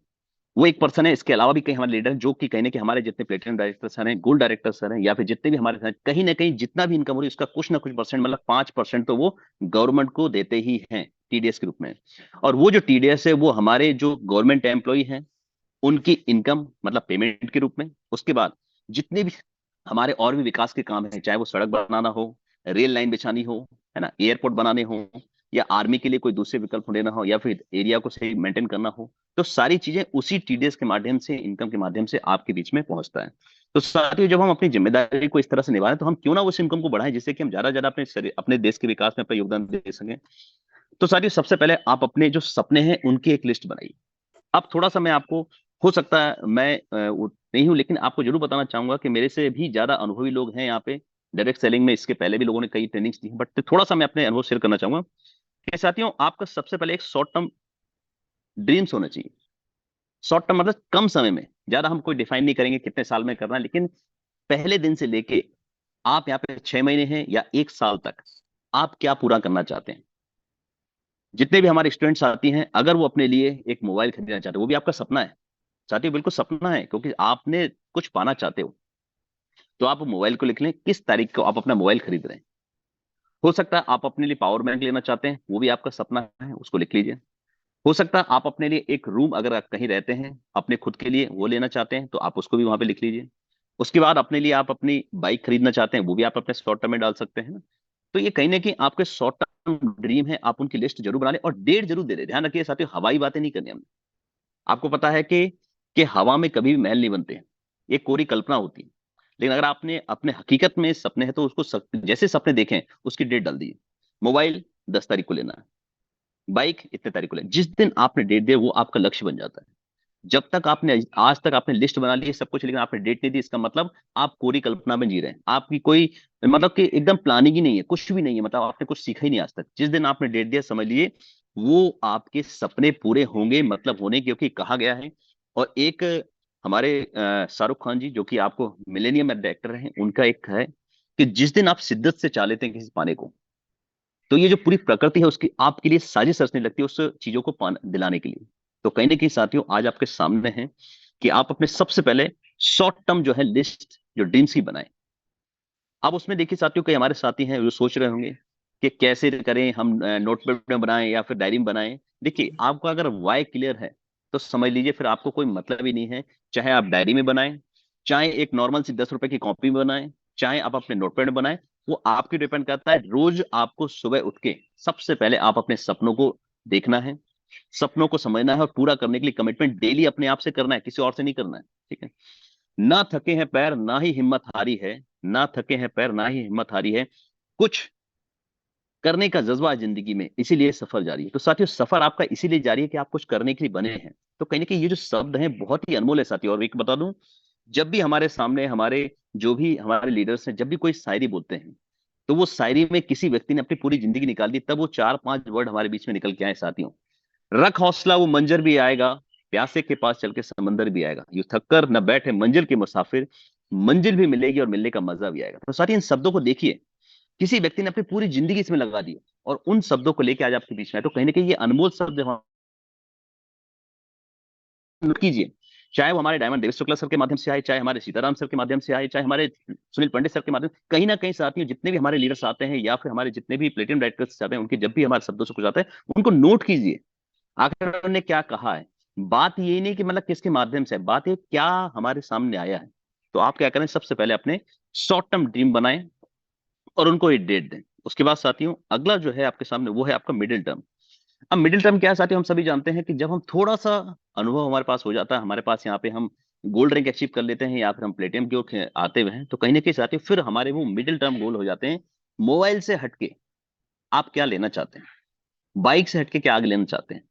वो एक पर्सन है। इसके अलावा भी कई हमारे लीडर हैं जो कि कहीं ना कहीं हमारे जितने प्लेटिनम डायरेक्टर सर हैं, गोल्ड डायरेक्टर सर हैं, या फिर जितने भी हमारे साथ कहीं ना कहीं जितना भी इनकम हो रही है उसका कुछ ना कुछ परसेंट, मतलब 5% तो वो गवर्नमेंट को देते ही हैं टीडीएस के रूप में। और वो जो टीडीएस है वो हमारे जो गवर्नमेंट एम्प्लॉय हैं उनकी इनकम मतलब पेमेंट के रूप में। उसके बाद जितने भी हमारे और भी विकास के काम हैं, चाहे वो सड़क बनाना हो, रेल लाइन बिछानी हो, है ना, एयरपोर्ट बनाने हो, या आर्मी के लिए कोई दूसरे विकल्प लेना हो, या फिर एरिया को सही मेंटेन करना हो, तो सारी चीजें उसी टीडीएस के माध्यम से, इनकम के माध्यम से आपके बीच में पहुंचता है। तो साथियों, जब हम अपनी जिम्मेदारी को इस तरह से निभा रहे हैं तो हम क्यों ना उस इनकम को बढ़ाएं जिससे कि हम ज्यादा ज्यादा अपने देश के विकास में अपना योगदान दे सकें। तो साथियों, सबसे पहले आप अपने जो सपने हैं उनकी एक लिस्ट बनाइए। अब थोड़ा सा मैं आपको, हो सकता है मैं नहीं हूं, लेकिन आपको जरूर बताना चाहूंगा कि मेरे से भी ज्यादा अनुभवी लोग हैं यहाँ पे डायरेक्ट सेलिंग में। इसके पहले भी लोगों ने कई ट्रेनिंग्स दी हैं, बट थोड़ा सा मैं अपने अनुभव शेयर करना चाहूंगा कि साथियों, आपका सबसे पहले एक शॉर्ट टर्म ड्रीम्स होना चाहिए। शॉर्ट टर्म मतलब कम समय में, ज्यादा हम कोई डिफाइन नहीं करेंगे कितने साल में करना है, लेकिन पहले दिन से लेके आप यहाँ पे 6 महीने हैं या 1 साल तक आप क्या पूरा करना चाहते हैं। जितने भी हमारे स्टूडेंट्स आती हैं, अगर वो अपने लिए एक मोबाइल खरीदना चाहते हैं, वो भी आपका सपना है साथियों, बिल्कुल सपना है, क्योंकि आपने कुछ पाना चाहते हो, तो आप मोबाइल को लिख लें किस तारीख को आप अपना मोबाइल खरीद रहे हैं। हो सकता है आप अपने लिए पावर बैंक लेना चाहते हैं, वो भी आपका सपना है, उसको लिख लीजिए। हो सकता है आप अपने लिए एक रूम, अगर आप कहीं रहते हैं अपने खुद के लिए, वो लेना चाहते हैं, तो आप उसको भी वहां पे लिख लीजिए। उसके बाद अपने लिए आप अपनी बाइक खरीदना चाहते हैं, वो भी आप अपने शॉर्ट टर्म में डाल सकते हैं ना। तो ये कहीं ना कहीं आपके शॉर्ट टर्म ड्रीम है, आप उनकी लिस्ट जरूर बना लें और डेट जरूर दे दें। ध्यान रखिए साथियों, हवाई बातें नहीं करनी हमने। आपको पता है कि हवा में कभी भी महल नहीं बनते हैं, ये कोरी कल्पना होती है। लेकिन अगर आपने अपने हकीकत में सपने हैं तो उसको जैसे सपने देखें उसकी डेट डाल दीजिए। मोबाइल 10 तारीख को लेना है, बाइक इतने तारीख को लेना। जिस दिन आपने डेट दी वो आपका लक्ष्य बन जाता है। जब तक आपने आज तक आपने लिस्ट बना ली है सब कुछ, लेकिन आपने डेट नहीं दी, इसका मतलब आप कोरी कल्पना में जी रहे हैं। आपकी कोई मतलब कि एकदम प्लानिंग ही नहीं है, कुछ भी नहीं है, मतलब आपने कुछ सीखा ही नहीं आज तक। जिस दिन आपने डेट दिया समझ लिए वो आपके सपने पूरे होंगे, मतलब होने, क्योंकि कहा गया है। और एक हमारे शाहरुख खान जी जो कि आपको मिलेनियम डायरेक्टर हैं, उनका एक है कि जिस दिन आप शिद्दत से चाह लेते हैं किसी पाने को, तो ये जो पूरी प्रकृति है उसकी आपके लिए साजिश रचने लगती है उस चीजों को दिलाने के लिए। तो कहीं ना कहीं साथियों, आज आपके सामने है कि आप अपने सबसे पहले शॉर्ट टर्म जो है लिस्ट, जो ड्रीम्स की बनाएं। अब उसमें देखिए साथियों, कई हमारे साथी हैं जो सोच रहे होंगे कि कैसे करें, हम नोटपैड में बनाएं या फिर डायरी में बनाएं। देखिए, आपका अगर वाई क्लियर है तो समझ लीजिए फिर आपको कोई मतलब ही नहीं है। चाहे आप डायरी में बनाएं, चाहे एक नॉर्मल सी 10 रुपए की कॉपी में बनाएं, चाहे आप अपने नोटपैड में बनाएं, वो आपके डिपेंड करता है। रोज आपको सुबह उठ के सबसे पहले आप अपने सपनों को देखना है, सपनों को समझना है और पूरा करने के लिए कमिटमेंट डेली अपने आप से करना है, किसी और से नहीं करना है। ठीक है। ना थके हैं पैर ना ही हिम्मत हारी है, ना थके हैं पैर ना ही हिम्मत हारी है, कुछ करने का जज्बा है जिंदगी में, इसीलिए सफर जारी है। तो साथियों, सफर आपका इसीलिए जारी है कि आप कुछ करने के लिए बने हैं। तो कहीं ना कहीं ये जो शब्द हैं बहुत ही अनमोल है साथियों। और एक बता दूं, जब भी हमारे सामने हमारे जो भी हमारे लीडर्स हैं, जब भी कोई शायरी बोलते हैं तो वो शायरी में किसी व्यक्ति ने अपनी पूरी जिंदगी निकाल दी, तब वो 4-5 वर्ड हमारे बीच में निकल के आए साथियों। रख हौसला वो मंजर भी आएगा, प्यासे के पास चल के समंदर भी आएगा, यूं थक कर न बैठे मंजिल के मुसाफिर, मंजिल भी मिलेगी और मिलने का मजा भी आएगा। तो साथियों, इन शब्दों को देखिए, किसी व्यक्ति ने अपनी पूरी जिंदगी इसमें लगा दी और उन शब्दों को लेके आज आपके बीच में है। तो कहीं ना कहीं ये अनमोल शब्द जब नोट कीजिए, चाहे वो हमारे डायमंड देवेश शुक्ला सर के माध्यम से आए, चाहे हमारे सीताराम सर के माध्यम से आए, चाहे हमारे सुनील पंडित सर के माध्यम से, कहीं ना कहीं साथियों जितने भी हमारे लीडर्स आते हैं या फिर हमारे जितने भी प्लेटिनम डायरेक्टर्स आते हैं, उनके जब भी हमारे शब्दों से कुछ आता है उनको नोट कीजिए, आखिर उन्होंने क्या कहा है। बात यही नहीं कि मतलब किसके माध्यम से, बात है क्या हमारे सामने आया है। तो आप क्या करें, सबसे पहले अपने शॉर्ट टर्म ड्रीम बनाएं और उनको एक डेट दें। उसके बाद साथियों, अगला जो है आपके सामने वो है आपका मिडिल टर्म। अब मिडिल टर्म क्या है साथियों, हम सभी जानते हैं कि जब हम थोड़ा सा अनुभव हमारे पास हो जाता है, हमारे पास यहाँ पे हम गोल्ड रैंक अचीव कर लेते हैं या फिर हम प्लेटिनम की ओर आते हुए हैं, तो कहीं ना कहीं साथियों फिर हमारे वो मिडिल टर्म गोल हो जाते हैं। मोबाइल से हटके आप क्या लेना चाहते हैं, बाइक से हटके क्या आगे लेना चाहते हैं,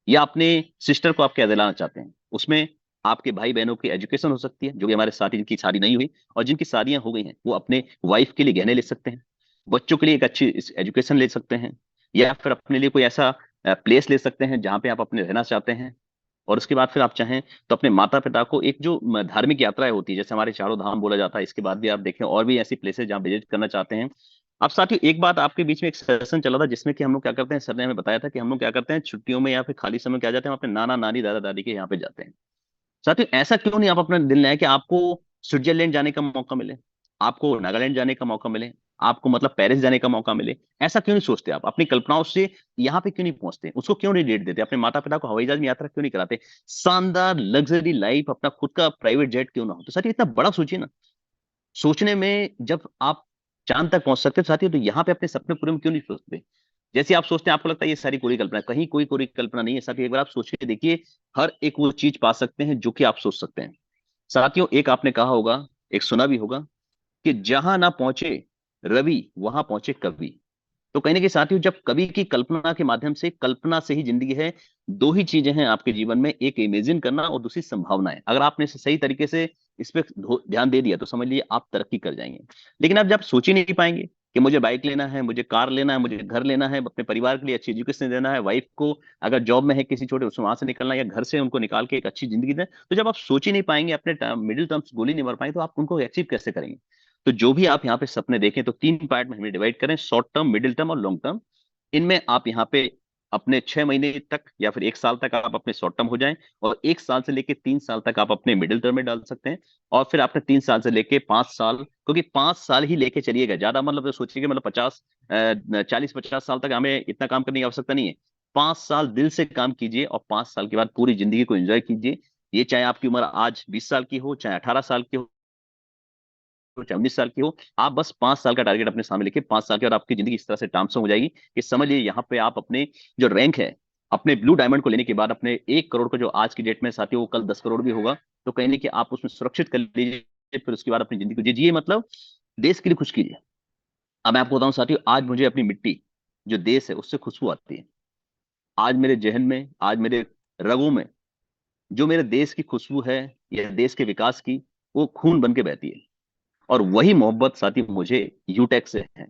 या अपने सिस्टर को आप क्या दिलाना चाहते हैं। उसमें आपके भाई बहनों की एजुकेशन हो सकती है, जो कि हमारे साथी जिनकी शादी नहीं हुई और जिनकी शादियां हो गई हैं, वो अपने वाइफ के लिए गहने ले सकते हैं, बच्चों के लिए एक अच्छी एजुकेशन ले सकते हैं, या फिर अपने लिए कोई ऐसा प्लेस ले सकते हैं जहां पे आप अपने रहना चाहते हैं। और उसके बाद फिर आप चाहें तो अपने माता पिता को एक जो धार्मिक यात्राएं होती है, जैसे हमारे चारों धाम बोला जाता है, इसके बाद भी आप देखें और भी ऐसी प्लेसेस जहाँ विजिट करना चाहते हैं। अब साथियों एक बात, आपके बीच में एक सेशन चला था जिसमें कि हम लोग क्या करते हैं, सर ने हमें बताया था कि हम लोग क्या करते हैं छुट्टियों में या फिर खाली समय में क्या जाते हैं, हम अपने नाना नानी दादा दादी के यहाँ पे जाते हैं। साथियों ऐसा क्यों नहीं आप अपना दिल लाए कि आपको स्विट्जरलैंड जाने का मौका मिले, आपको नागालैंड जाने का मौका मिले, आपको मतलब पेरिस जाने का मौका मिले? ऐसा क्यों नहीं सोचते आप? अपनी कल्पनाओं से यहाँ पे क्यों नहीं पहुंचते? उसको क्यों नहीं डेट देते? अपने माता पिता को हवाई जहाज में यात्रा क्यों नहीं कराते? शानदार लग्जरी लाइफ, अपना खुद का प्राइवेट जेट क्यों ना हो? तो साथियों इतना बड़ा सोचिए ना। सोचने में जब आप चांद तक पहुंच सकते हो साथियों, तो यहाँ पे अपने सपने पूरे में क्यों नहीं सोचते? जैसे आप सोचते हैं आपको लगता है ये सारी कोरी कल्पना है, कहीं कोई कोरी कल्पना नहीं है साथियों। एक बार आप सोच के देखिए, हर एक वो चीज पा सकते हैं जो कि आप सोच सकते हैं। साथियों एक आपने कहा होगा, एक सुना भी होगा कि जहां ना पहुंचे रवि वहां पहुंचे कवि। तो कहीं ना कहीं साथियों जब कवि की कल्पना के माध्यम से, कल्पना से ही जिंदगी है। दो ही चीजें हैं आपके जीवन में, एक इमेजिन करना और दूसरी संभावनाएं। अगर आपने इसे सही तरीके से इस पे ध्यान दे दिया तो समझ लीजिए आप तरक्की कर जाएंगे। लेकिन आप जब सोच ही नहीं पाएंगे कि मुझे बाइक लेना है, मुझे कार लेना है, मुझे घर लेना है, अपने परिवार के लिए अच्छी एजुकेशन देना है, वाइफ को अगर जॉब में है किसी छोटे उसमें वहां से निकलना है, या घर से उनको निकाल के एक अच्छी जिंदगी दें, तो जब आप सोच ही नहीं पाएंगे, अपने मिडिल टर्म्स गोल ही नहीं बढ़ पाएंगे, तो आप उनको अचीव कैसे करेंगे? तो जो भी आप यहाँ पे सपने देखें तो तीन पार्ट में हमें डिवाइड करें, शॉर्ट टर्म, मिडिल टर्म और लॉन्ग टर्म। इनमें आप यहाँ पे अपने 6 महीने तक या फिर 1 साल तक आप अपने शॉर्ट टर्म हो जाएं, और 1 साल से लेके 3 साल तक आप अपने मिडिल टर्म में डाल सकते हैं, और फिर आपने 3 साल से लेके 5 साल, क्योंकि 5 साल ही लेके चलिएगा, ज्यादा मतलब तो सोचिए मतलब 40-50 साल तक हमें इतना काम करने की आवश्यकता नहीं है। 5 साल दिल से काम कीजिए और 5 साल के बाद पूरी जिंदगी को एंजॉय कीजिए। ये चाहे आपकी उम्र आज 20 साल की हो, चाहे 18 साल की हो, चाहे 19 साल की हो, आप बस 5 साल का टारगेट अपने सामने लेके 5 साल के, और आपकी जिंदगी इस तरह से ट्रांसफॉर्म हो जाएगी कि समझ लीजिए यहाँ पे आप अपने जो रैंक है, अपने ब्लू डायमंड को लेने के बाद अपने 1 करोड़ को, जो आज की डेट में साथियों वो कल 10 करोड़ भी होगा, तो कहीं नहीं कि आप उसमें सुरक्षित कर लीजिए, फिर उसके बाद अपनी जिंदगी को जिए, मतलब देश के लिए कुछ कीजिए। अब मैं आपको बताऊं साथियों, आज मुझे अपनी मिट्टी जो देश है उससे खुशबू आती है। आज मेरे जहन में, आज मेरे रगों में जो मेरे देश की खुशबू है या देश के विकास की, वो खून बन के बहती है। और वही मोहब्बत साथी मुझे यूटेक से है।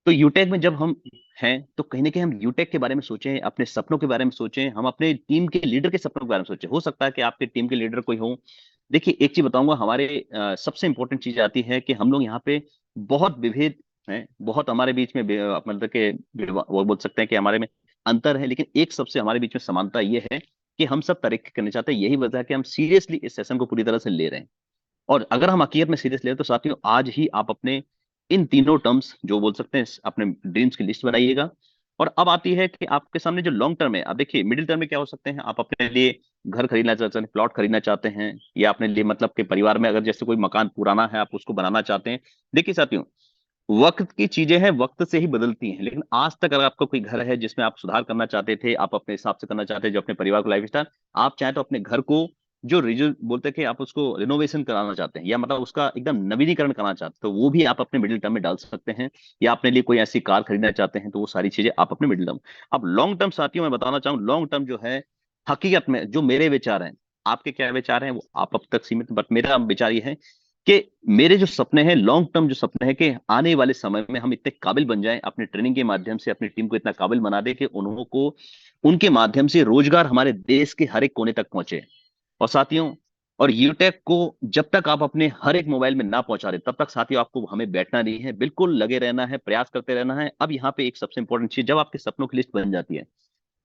तो यूटेक में जब हम हैं तो कहीं ना कहीं हम यूटेक के बारे में सोचें, अपने सपनों के बारे में सोचें, हम अपने टीम के लीडर के सपनों के बारे में सोचें। हो सकता है कि आपके टीम के लीडर कोई हो। देखिए एक चीज बताऊंगा, हमारे सबसे इंपॉर्टेंट चीज आती है कि हम लोग यहाँ पे बहुत विभेद हैं, बहुत हमारे बीच में मतलब के वो बोल सकते हैं कि हमारे में अंतर है, लेकिन एक सबसे हमारे बीच में समानता ये है कि हम सब तरक्की करना चाहते हैं। यही वजह है कि हम सीरियसली इस सेशन को पूरी तरह से ले रहे हैं। और अगर हम हकीकत में सीरियस ले तो साथियों आज ही आप अपने इन तीनों टर्म्स जो बोल सकते हैं अपने ड्रीम्स की लिस्ट बनाइएगा। और अब आती है कि आपके सामने जो लॉन्ग टर्म है, अब देखिए मिडिल टर्म में क्या हो सकते हैं, आप अपने लिए घर खरीदना चाहते हैं, प्लॉट खरीदना चाहते हैं, या अपने लिए मतलब कि परिवार में अगर जैसे कोई मकान पुराना है आप उसको बनाना चाहते हैं। देखिए साथियों वक्त की चीजें हैं, वक्त से ही बदलती हैं, लेकिन आज तक अगर आपका कोई घर है जिसमें आप सुधार करना चाहते थे, आप अपने हिसाब से करना चाहते हैं, जो अपने परिवार को लाइफ स्टाइल, आप चाहें तो अपने घर को जो रिजो बोलते हैं कि आप उसको रिनोवेशन कराना चाहते हैं, या मतलब उसका एकदम नवीनीकरण कराना चाहते हैं, तो वो भी आप अपने मिडिल टर्म में डाल सकते हैं। या अपने लिए कोई ऐसी कार खरीदना चाहते हैं तो वो सारी चीजें आप अपने मिडिल टर्म। अब लॉन्ग टर्म साथियों मैं बताना चाहूँ, लॉन्ग टर्म जो है हकीकत में जो मेरे विचार हैं, आपके क्या विचार हैं वो आप अब तक सीमित, बट मेरा विचार ये है कि मेरे जो सपने हैं, लॉन्ग टर्म जो सपने हैं, कि आने वाले समय में हम इतने काबिल बन जाएं, अपने ट्रेनिंग के माध्यम से अपनी टीम को इतना काबिल बना दे कि उन्हों को उनके माध्यम से रोजगार हमारे देश के हर एक कोने तक पहुंचे। और साथियों और यूटेक को जब तक आप अपने हर एक मोबाइल में ना पहुंचा रहे तब तक साथियों आपको हमें बैठना नहीं है, बिल्कुल लगे रहना है, प्रयास करते रहना है। अब यहाँ पे एक सबसे इंपॉर्टेंट चीज, जब आपके सपनों की लिस्ट बन जाती है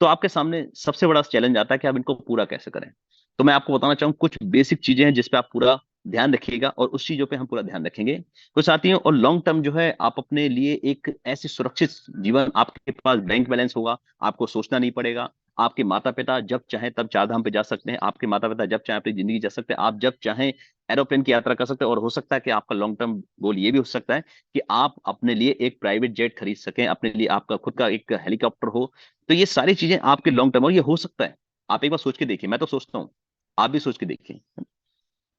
तो आपके सामने सबसे बड़ा चैलेंज आता है कि आप इनको पूरा कैसे करें। तो मैं आपको बताना चाहूँ कुछ बेसिक चीजें हैं जिस पे आप पूरा ध्यान रखिएगा, और उस चीजों पे हम पूरा ध्यान रखेंगे। तो साथियों और लॉन्ग टर्म जो है, आप अपने लिए एक ऐसी सुरक्षित जीवन, आपके पास बैंक बैलेंस होगा, आपको सोचना नहीं पड़ेगा। आपके माता पिता जब चाहें तब चार धाम पे जा सकते हैं, आपके माता पिता जब चाहें अपनी जिंदगी जा सकते हैं, आप जब चाहें एरोप्लेन की यात्रा कर सकते हैं। और हो सकता है कि आपका लॉन्ग टर्म गोल ये भी हो सकता है कि आप अपने लिए एक प्राइवेट जेट खरीद सकें, अपने लिए आपका खुद का एक हेलीकॉप्टर हो। तो ये सारी चीजें आपके लॉन्ग टर्म, और ये हो सकता है। आप एक बार सोच के देखिए, मैं तो सोचता हूँ, आप भी सोच के देखिए।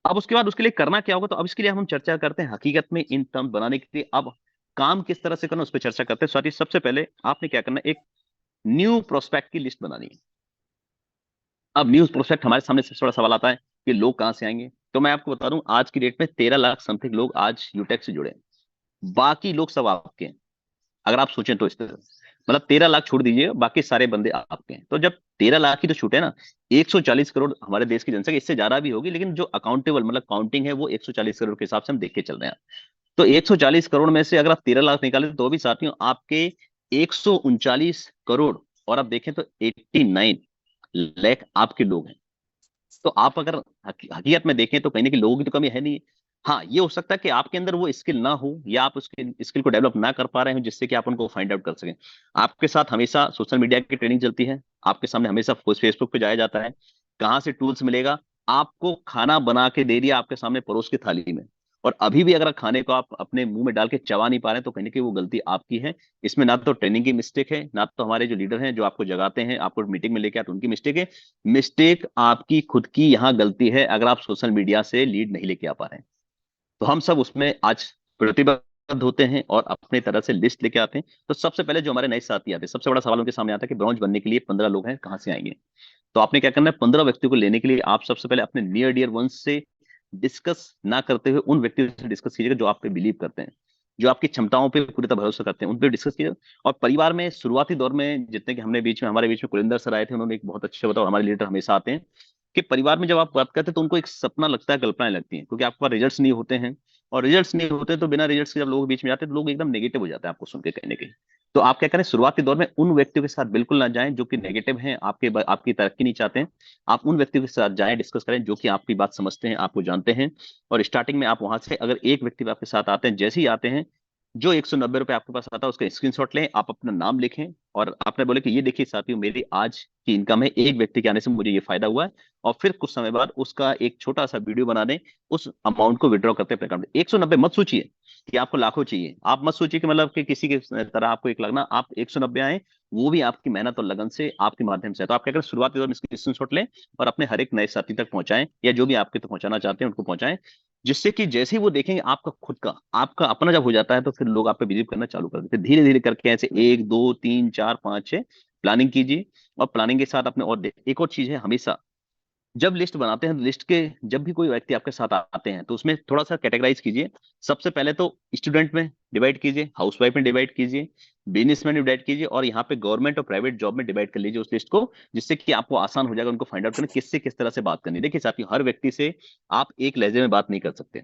अब उसके बाद उसके लिए करना क्या होगा, तो अब इसके लिए हम चर्चा करते हैं हकीकत में इन टर्म बनाने के लिए अब काम किस तरह से करना उस पर चर्चा करते हैं। साथ ही सबसे पहले आपने क्या करना है, एक न्यू प्रोस्पेक्ट की लिस्ट बनानी है। अब न्यू प्रोस्पेक्ट हमारे सामने सबसे बड़ा सवाल आता है कि लोग कहां से आएंगे। तो मैं आपको बता दूं आज की डेट में 13 लाख समथिंग लोग आज यूटेक से जुड़े हैं, बाकी लोग सब आपके हैं। अगर आप सोचें तो इस तरह मतलब 13 लाख छोड़ दीजिए, बाकी सारे बंदे आपके हैं। तो जब 13 लाख की तो छूट है ना, 140 करोड़ हमारे देश की जनसंख्या, इससे ज्यादा भी होगी, लेकिन जो अकाउंटेबल मतलब काउंटिंग है वो 140 करोड़ के हिसाब से हम देख के चल रहे हैं। तो 140 करोड़ में से अगर आप 13 लाख निकालें तो भी साथियों आपके 139 करोड़, और आप देखें तो 89 लाख आपके लोग हैं। तो आप अगर हकीकत में देखें तो कहीं ना कहीं लोगों की तो कमी है नहीं। हाँ, ये हो सकता है कि आपके अंदर वो स्किल ना हो, या आप उसके स्किल को डेवलप ना कर पा रहे हो, जिससे कि आप उनको फाइंड आउट कर सकें। आपके साथ हमेशा सोशल मीडिया की ट्रेनिंग चलती है, आपके सामने हमेशा फेसबुक पे जाया जाता है, कहाँ से टूल्स मिलेगा, आपको खाना बना के दे दिया आपके सामने परोस के थाली में, और अभी भी अगर खाने को आप अपने मुंह में डाल के चबा नहीं पा रहे हैं, तो कहीं ना कहीं वो गलती आपकी है। इसमें ना तो ट्रेनिंग की मिस्टेक है, ना तो हमारे जो लीडर हैं जो आपको जगाते हैं, आपको मीटिंग में लेके आते हैं, उनकी मिस्टेक है। मिस्टेक आपकी खुद की यहाँ गलती है, अगर आप सोशल मीडिया से लीड नहीं लेके आ पा रहे हैं। तो हम सब उसमें आज प्रतिबद्ध होते हैं और अपने तरह से लिस्ट लेके आते हैं। तो सबसे पहले जो हमारे नए साथी आते हैं, सबसे बड़ा सवाल उनके सामने आता है कि ब्रॉन्ज बनने के लिए 15 लोग हैं, कहाँ से आएंगे। तो आपने क्या करना है, 15 व्यक्तियों को लेने के लिए आप सबसे पहले अपने नियर डियर वंस से डिस्कस ना करते हुए उन व्यक्तियों से डिस्कस कीजिएगा जो आप पे बिलीव करते हैं, जो आपकी क्षमताओं पे पूरी तरह भरोसा करते हैं, उन पे डिस्कस कीजिए। और परिवार में शुरुआती दौर में जितने कि हमारे बीच में कुलिंदर सर आए थे, उन्होंने एक बहुत अच्छे बताया, हमारे लीडर हमेशा आते हैं कि परिवार में जब आप बात करते हैं तो उनको एक सपना लगता है, कल्पनाएं लगती हैं, क्योंकि आपके पास रिजल्ट्स नहीं होते हैं। और रिजल्ट्स नहीं होते तो बिना रिजल्ट्स के जब लोग बीच में जाते हैं तो लोग एकदम नेगेटिव हो जाते हैं आपको सुन के कहीं ना कहीं। तो आप क्या करें, शुरुआती दौर में उन व्यक्तियों के साथ बिल्कुल ना जाएं जो कि नेगेटिव हैं, आपकी तरक्की नहीं चाहते हैं। आप उन व्यक्तियों के साथ जाएं, डिस्कस करें जो कि आपकी बात समझते हैं, आपको जानते हैं। और स्टार्टिंग में आप वहां से अगर एक व्यक्ति भी आपके साथ आते हैं, जैसे ही आते हैं, जो 190 रुपए आपके पास आता है उसका स्क्रीनशॉट लें, आप अपना नाम लिखें, और आपने बोले कि ये देखिए साथियों, मेरी आज की इनकम है, एक व्यक्ति के आने से मुझे ये फायदा हुआ है। और फिर कुछ समय बाद उसका एक छोटा सा वीडियो बना दें, उस अमाउंट को विड्रॉ करते हैं अपने अकाउंट में। 190 मत सोचिए कि आपको लाखों चाहिए, आप मत सोचिए कि मतलब कि किसी के तरह आपको एक लगना, आप 190 आए, वो भी आपकी मेहनत और लगन से आपके माध्यम से है। तो आप क्या करें, शुरुआती दौर में इसकी स्क्रीनशॉट लें और अपने हर एक नए साथी तक पहुंचाएं, या जो भी आपके तक पहुंचाना चाहते हैं उनको पहुंचाएं, जिससे कि जैसे ही वो देखेंगे आपका खुद का, आपका अपना जब हो जाता है, तो फिर लोग आप पे बिलीव करना चालू कर देते हैं। धीरे धीरे करके ऐसे 1 2 3 4 5 6 प्लानिंग कीजिए। और प्लानिंग के साथ अपने एक और चीज है, हमेशा जब लिस्ट बनाते हैं, लिस्ट के जब भी कोई व्यक्ति आपके साथ आते हैं तो उसमें थोड़ा सा कैटेगराइज कीजिए। सबसे पहले तो स्टूडेंट में डिवाइड कीजिए, हाउसवाइफ में डिवाइड कीजिए, बिजनेसमैन में डिवाइड कीजिए, और यहाँ पे गवर्नमेंट और प्राइवेट जॉब में डिवाइड कर लीजिए उस लिस्ट को, जिससे कि आपको आसान हो जाएगा उनको फाइंड आउट करना किससे किस तरह से बात करनी है। देखिए साथियों, हर व्यक्ति से आप एक लहजे में बात नहीं कर सकते।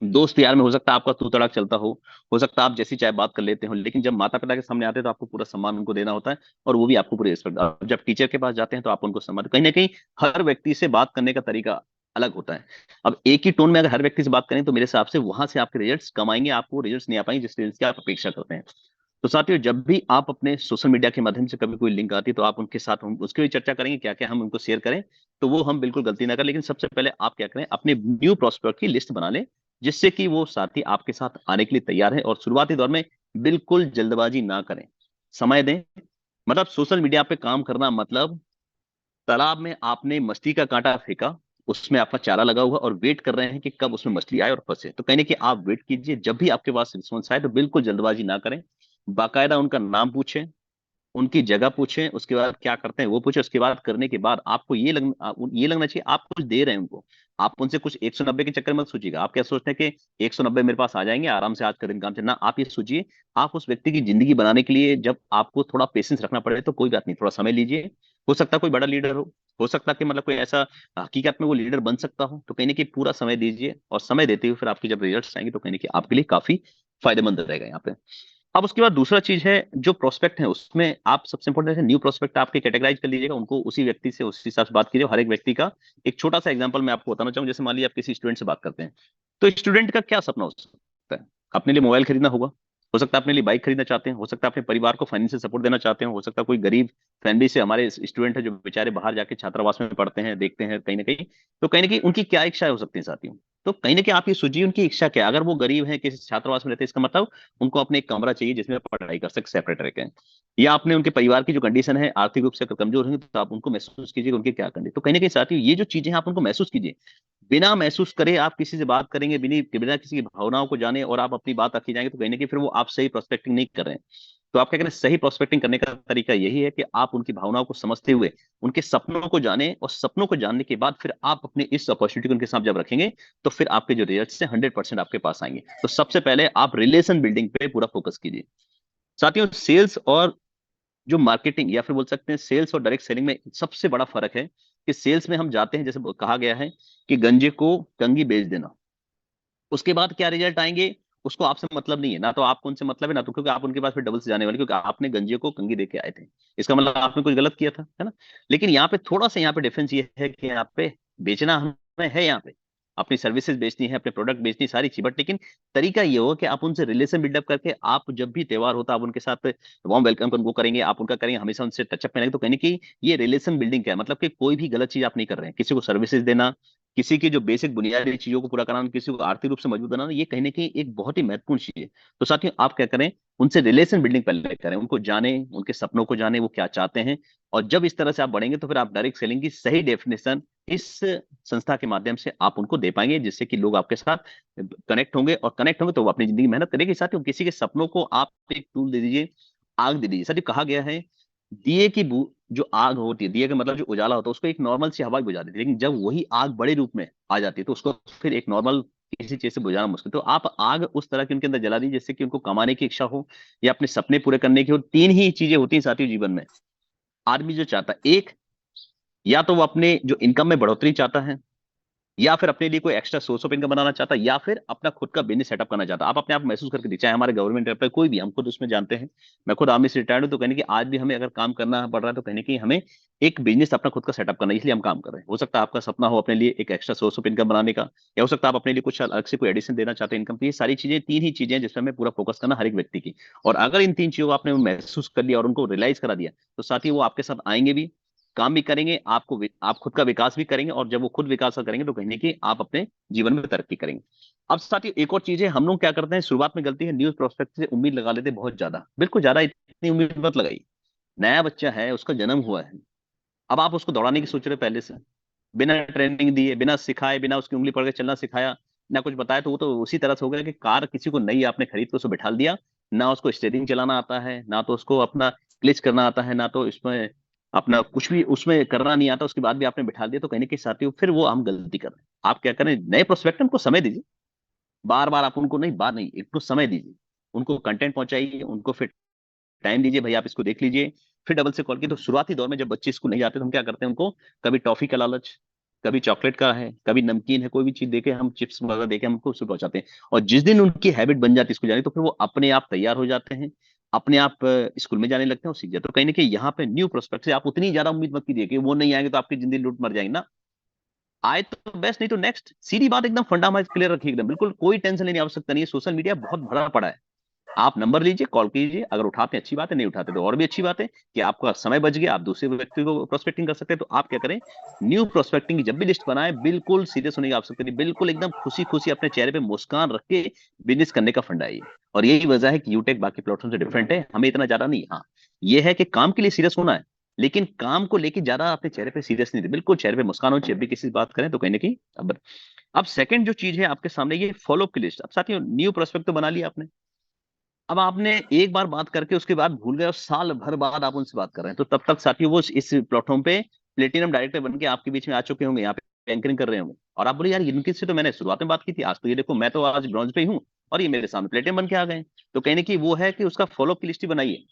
दोस्त यार में हो सकता है आपका तू तड़ाक चलता हो सकता है आप जैसी चाहे बात कर लेते हो, लेकिन जब माता पिता के सामने आते हैं तो आपको पूरा सम्मान उनको देना होता है, और वो भी आपको पूरी रिस्पेक्ट। जब टीचर के पास जाते हैं तो आप उनको सम्मान, कहीं ना कहीं हर व्यक्ति से बात करने का तरीका अलग होता है। अब एक ही टोन में अगर हर व्यक्ति से बात करें तो मेरे हिसाब से वहां से आपके रिजल्ट्स कम आएंगे, आपको रिजल्ट्स नहीं आ पाएंगे जिस रिजल्ट्स की आप अपेक्षा करते हैं। तो साथियों, जब भी आप अपने सोशल मीडिया के माध्यम से कभी कोई लिंक आती है तो आप उनके साथ, हम उसकी भी चर्चा करेंगे क्या क्या हम उनको शेयर करें, तो वो हम बिल्कुल गलती ना करें। लेकिन सबसे पहले आप क्या करें, अपने न्यू प्रोस्पेक्ट की लिस्ट बना लें, जिससे कि वो साथी आपके साथ आने के लिए तैयार है। और शुरुआती दौर में बिल्कुल जल्दबाजी ना करें, समय दें। मतलब सोशल मीडिया पे काम करना मतलब तालाब में आपने मछली का कांटा फेंका, उसमें आपका चारा लगा हुआ और वेट कर रहे हैं कि कब उसमें मछली आए और फंसे। तो कहने कि आप वेट कीजिए, जब भी आपके पास रिस्पॉन्स आए तो बिल्कुल जल्दबाजी ना करें, बाकायदा उनका नाम पूछें, उनकी जगह पूछें, उसके बाद क्या करते हैं वो पूछें, उसके बाद करने के बाद आपको ये लगना चाहिए आप कुछ दे रहे हैं उनको। आप उनसे कुछ 190 के चक्कर में मत सोचिएगा, आप क्या सोचते हैं कि 190 मेरे पास आ जाएंगे आराम से, आज का दिन काम चलना। आप ये सोचिए, आप उस व्यक्ति की जिंदगी बनाने के लिए जब आपको थोड़ा पेशेंस रखना पड़े तो कोई बात नहीं, थोड़ा समय लीजिए। हो सकता है कोई बड़ा लीडर हो सकता है कि मतलब कोई ऐसा हकीकत में वो लीडर बन सकता हो, तो कहीं ना कहीं पूरा समय दीजिए, और समय देते हुए फिर आपकी जब रिजल्ट्स आएंगे तो कहीं ना कहीं आपके लिए काफी फायदेमंद रहेगा यहाँ पे। अब उसके बाद दूसरा चीज है, जो प्रोस्पेक्ट है उसमें आप सबसे इंपॉर्टेंट है न्यू प्रोस्पेक्ट आपके कैटेगराइज कर लीजिएगा, उनको उसी व्यक्ति से उसी हिसाब से बात कीजिए। हर एक व्यक्ति का एक छोटा सा एग्जांपल मैं आपको बताना चाहूँ। जैसे मान लीजिए आप किसी स्टूडेंट से बात करते हैं, तो स्टूडेंट का क्या सपना हो सकता है, अपने लिए मोबाइल खरीदना होगा, हो सकता है अपने लिए बाइक खरीदना चाहते हैं, हो सकता है अपने परिवार को फाइनेंशियल सपोर्ट देना चाहते हैं, हो सकता है कोई गरीब फैमिली से हमारे स्टूडेंट है जो बेचारे बाहर जाके छात्रावास में पढ़ते हैं, देखते हैं कहीं ना कहीं, तो कहीं ना कहीं उनकी क्या इच्छाएं हो सकती हैं साथियों। तो कहीं ना कहीं आप ये सोचिए उनकी इच्छा क्या है। अगर वो गरीब है, किसी छात्रावास में रहते हैं, इसका मतलब उनको अपने एक कमरा चाहिए जिसमें पढ़ाई कर सके, सेपरेट रह के। या आपने उनके परिवार की जो कंडीशन है, आर्थिक रूप से अगर कमजोर होंगे तो आप उनको महसूस कीजिए उनके क्या कंडीशन। तो कहीं ना कहीं साथियों, ये जो चीजें हैं आप उनको महसूस कीजिए। बिना महसूस करे आप किसी से बात करेंगे, बिना किसी की भावनाओं को जाने और आप अपनी बात रखी जाएंगे, तो कहीं ना कहीं फिर वो आप सही प्रोस्पेक्टिंग नहीं कर रहे हैं। तो आप क्या करें, सही प्रोस्पेक्टिंग करने का तरीका यही है कि आप उनकी भावनाओं को समझते हुए उनके सपनों को जाने, और सपनों को जानने के बाद फिर आप अपने इस अपॉर्चुनिटी को उनके साथ जब रखेंगे तो फिर आपके जो रिजल्ट है 100% आपके पास आएंगे। तो सबसे पहले आप रिलेशन बिल्डिंग पे पूरा फोकस कीजिए साथियों। सेल्स और जो मार्केटिंग या फिर बोल सकते हैं सेल्स और डायरेक्ट सेलिंग में सबसे बड़ा फर्क है कि सेल्स में हम जाते हैं, जैसे कहा गया है कि गंजे को कंघी बेच देना, उसके बाद क्या रिजल्ट आएंगे उसको आपसे मतलब नहीं है, ना तो आपको उनसे मतलब है, ना तो क्योंकि आप उनके पास फिर डबल से जाने वाले, क्योंकि आपने गंजे को कंघी दे के आए थे, इसका मतलब आपने कुछ गलत किया था, है ना। लेकिन यहाँ पे थोड़ा सा यहाँ पे डिफरेंस ये है कि यहाँ पे बेचना हमें है, यहाँ पे अपनी सर्विसेज बेचनी है, अपने प्रोडक्ट बेचनी, सारी चीज, बट लेकिन तरीका ये हो कि आप उनसे रिलेशन बिल्डअप करके, आप जब भी त्योहार होता है आप उनके साथ वार्म वेलकम उनको करेंगे, आप उनका करेंगे, हमेशा उनसे टचअप में रहेंगे, तो कहने की ये रिलेशन बिल्डिंग क्या है, मतलब कि कोई भी गलत चीज आप नहीं कर रहे हैं, किसी को सर्विसेज देना, किसी की जो बेसिक बुनियादी चीजों को पूरा कराना, किसी को आर्थिक रूप से मजबूत बनाना, ये कहीं ना कहीं एक बहुत ही महत्वपूर्ण चीज है। तो साथियों आप क्या करें, उनसे रिलेशन बिल्डिंग पहले करें, उनको जाने, उनके सपनों को जाने, वो क्या चाहते हैं, और जब इस तरह से आप बढ़ेंगे तो फिर आप डायरेक्ट सेलिंग की सही डेफिनेशन इस संस्था के माध्यम से आप उनको दे पाएंगे, जिससे कि लोग आपके साथ कनेक्ट होंगे, और कनेक्ट होंगे तो वो अपनी जिंदगी में मेहनत करेंगे। साथियों किसी के सपनों को आप एक टूल दे दीजिए, आग दे दीजिए। साथियों कहा गया है दिए की जो आग होती है, दिए का मतलब जो उजाला होता है, उसको एक नॉर्मल सी हवा बुझा देती है, लेकिन जब वही आग बड़े रूप में आ जाती है तो उसको फिर एक नॉर्मल किसी चीज से बुझाना मुश्किल। तो आप आग उस तरह की उनके अंदर जला दी जिससे कि उनको कमाने की इच्छा हो या अपने सपने पूरे करने की हो। तीन ही चीजें होती हैं साथियों जीवन में, आदमी जो चाहता है, एक, या तो वो अपने जो इनकम में बढ़ोतरी चाहता है, या फिर अपने लिए कोई एक्स्ट्रा सोर्स ऑफ इनकम बनाना चाहता है, या फिर अपना खुद का बिजनेस सेटअप करना चाहता है। आप अपने आप महसूस करके देखिए, चाहे हमारे गवर्नमेंट एम्प्लॉय कोई भी, हम खुद उसमें जानते हैं, मैं खुद आर्मी से रिटायर्ड हूं, तो कहने की आज भी हमें अगर काम करना पड़ रहा है तो कहने की हमें एक बिजनेस अपना खुद का सेटअप करना है, इसलिए हम काम कर रहे हैं। हो सकता है आपका सपना हो अपने लिए एक एक्स्ट्रा सोर्स ऑफ इनकम बनाने का, या हो सकता है आप अपने लिए कुछ अलग से कोई एडिशन देना चाहते हैं इनकम। तो ये सारी चीजें, तीन ही चीजें हैं जिसमें हमें पूरा फोकस करना हर एक व्यक्ति की, और अगर इन तीन चीजों को आपने महसूस कर लिया और उनको रियलाइज करा दिया, तो साथ ही वो आपके साथ आएंगे भी, काम भी करेंगे, आपको आप खुद का विकास भी करेंगे, और जब वो खुद विकास करेंगे तो कहीं कि आप अपने जीवन में तरक्की करेंगे। अब साथियों एक और चीज है, हम लोग क्या करते हैं, शुरुआत में गलती है, न्यूज प्रोस्पेक्ट से उम्मीद लगा लेते हैं बहुत ज्यादा, बिल्कुल ज्यादा इतनी उम्मीद मत लगाइए। नया बच्चा है, उसका जन्म हुआ है, अब आप उसको दौड़ाने की सोच रहे हो पहले से, बिना ट्रेनिंग दिए, बिना सिखाए, बिना उसकी उंगली पकड़ के चलना सिखाया, ना कुछ बताया, तो वो तो उसी तरह से हो गया कि कार किसी को नई आपने खरीद के उसको बैठा दिया, ना उसको स्टीयरिंग चलाना आता है, ना तो उसको अपना क्लिच करना आता है, ना तो इसमें अपना कुछ भी उसमें करना नहीं आता, उसके बाद भी आपने बैठा दिया, तो कहने के साथियों फिर वो हम गलती कर रहे हैं। आप क्या करें, नए प्रोस्पेक्ट को समय दीजिए, बार बार आप उनको नहीं, बार नहीं, एक समय दीजिए, उनको कंटेंट पहुंचाइए, उनको फिर टाइम दीजिए, भाई आप इसको देख लीजिए, फिर डबल से कॉल की। तो शुरुआती दौर में जब बच्चे स्कूल नहीं जाते तो हम क्या करते हैं, उनको कभी टॉफी का लालच, कभी चॉकलेट का है, कभी नमकीन है, कोई भी चीज देके, हम चिप्स वगैरह देके हम उनको उसको पहुंचाते हैं, और जिस दिन उनकी हैबिट बन जाती है स्कूल जाने की, तो फिर वो अपने आप तैयार हो जाते हैं, अपने आप स्कूल में जाने लगते हैं और सीख जाते हैं। तो कहीं ना कहीं यहाँ पे न्यू प्रोस्पेक्ट से आप उतनी ज्यादा उम्मीद मत कीजिए कि वो नहीं आएंगे तो आपकी जिंदगी लूट मर जाएगी ना, आए तो बेस्ट, नहीं तो नेक्स्ट, सीधी बात, एकदम फंडामेंटल क्लियर रखिए, एकदम बिल्कुल कोई टेंशन लेने की आवश्यकता नहीं है। सोशल मीडिया बहुत भरा पड़ा है, आप नंबर लीजिए, कॉल कीजिए, अगर उठाते हैं अच्छी बात है, नहीं उठाते तो और भी अच्छी बात है कि आपका समय बच गया, आप दूसरे व्यक्ति को प्रोस्पेक्टिंग कर सकते हैं। तो आप क्या करें, न्यू प्रोस्पेक्टिंग की जब भी लिस्ट बनाए, बिल्कुल सीरियस होने की आवश्यकता नहीं, बिल्कुल एकदम खुशी खुशी अपने चेहरे पे मुस्कान रख के बिजनेस करने का फंडा है ये। और यही वजह है कि यूटेक बाकी प्लेटफॉर्म से डिफरेंट है, हमें इतना ज्यादा नहीं, हाँ ये है कि काम के लिए सीरियस होना है, लेकिन काम को लेके ज्यादा अपने चेहरे पे सीरियस नहीं थे, बिल्कुल चेहरे पे मुस्कान हो, जब भी किसी से बात करें तो कहीं ना कहीं। अब सेकंड जो चीज है आपके सामने, ये फॉलोअप की लिस्ट। अब साथियों न्यू प्रोस्पेक्ट तो बना लिया आपने, अब आपने एक बार बात करके उसके बाद भूल गए और साल भर बाद आप उनसे बात कर रहे हैं, तो तब तक साथियों वो इस प्लेटफॉर्म पे प्लेटिनम डायरेक्टर बन के आपके बीच में आ चुके होंगे, यहाँ पे एंकरिंग कर रहे होंगे, और आप बोले यार इनके से तो मैंने शुरुआत में बात की थी, आज तो ये देखो मैं तो आज ब्रॉन्ज पे ही हूँ और ये मेरे सामने प्लेटिनम बन के आ गए। तो कहने की वो है कि उसका फॉलोअप की लिस्ट ही बनाइए।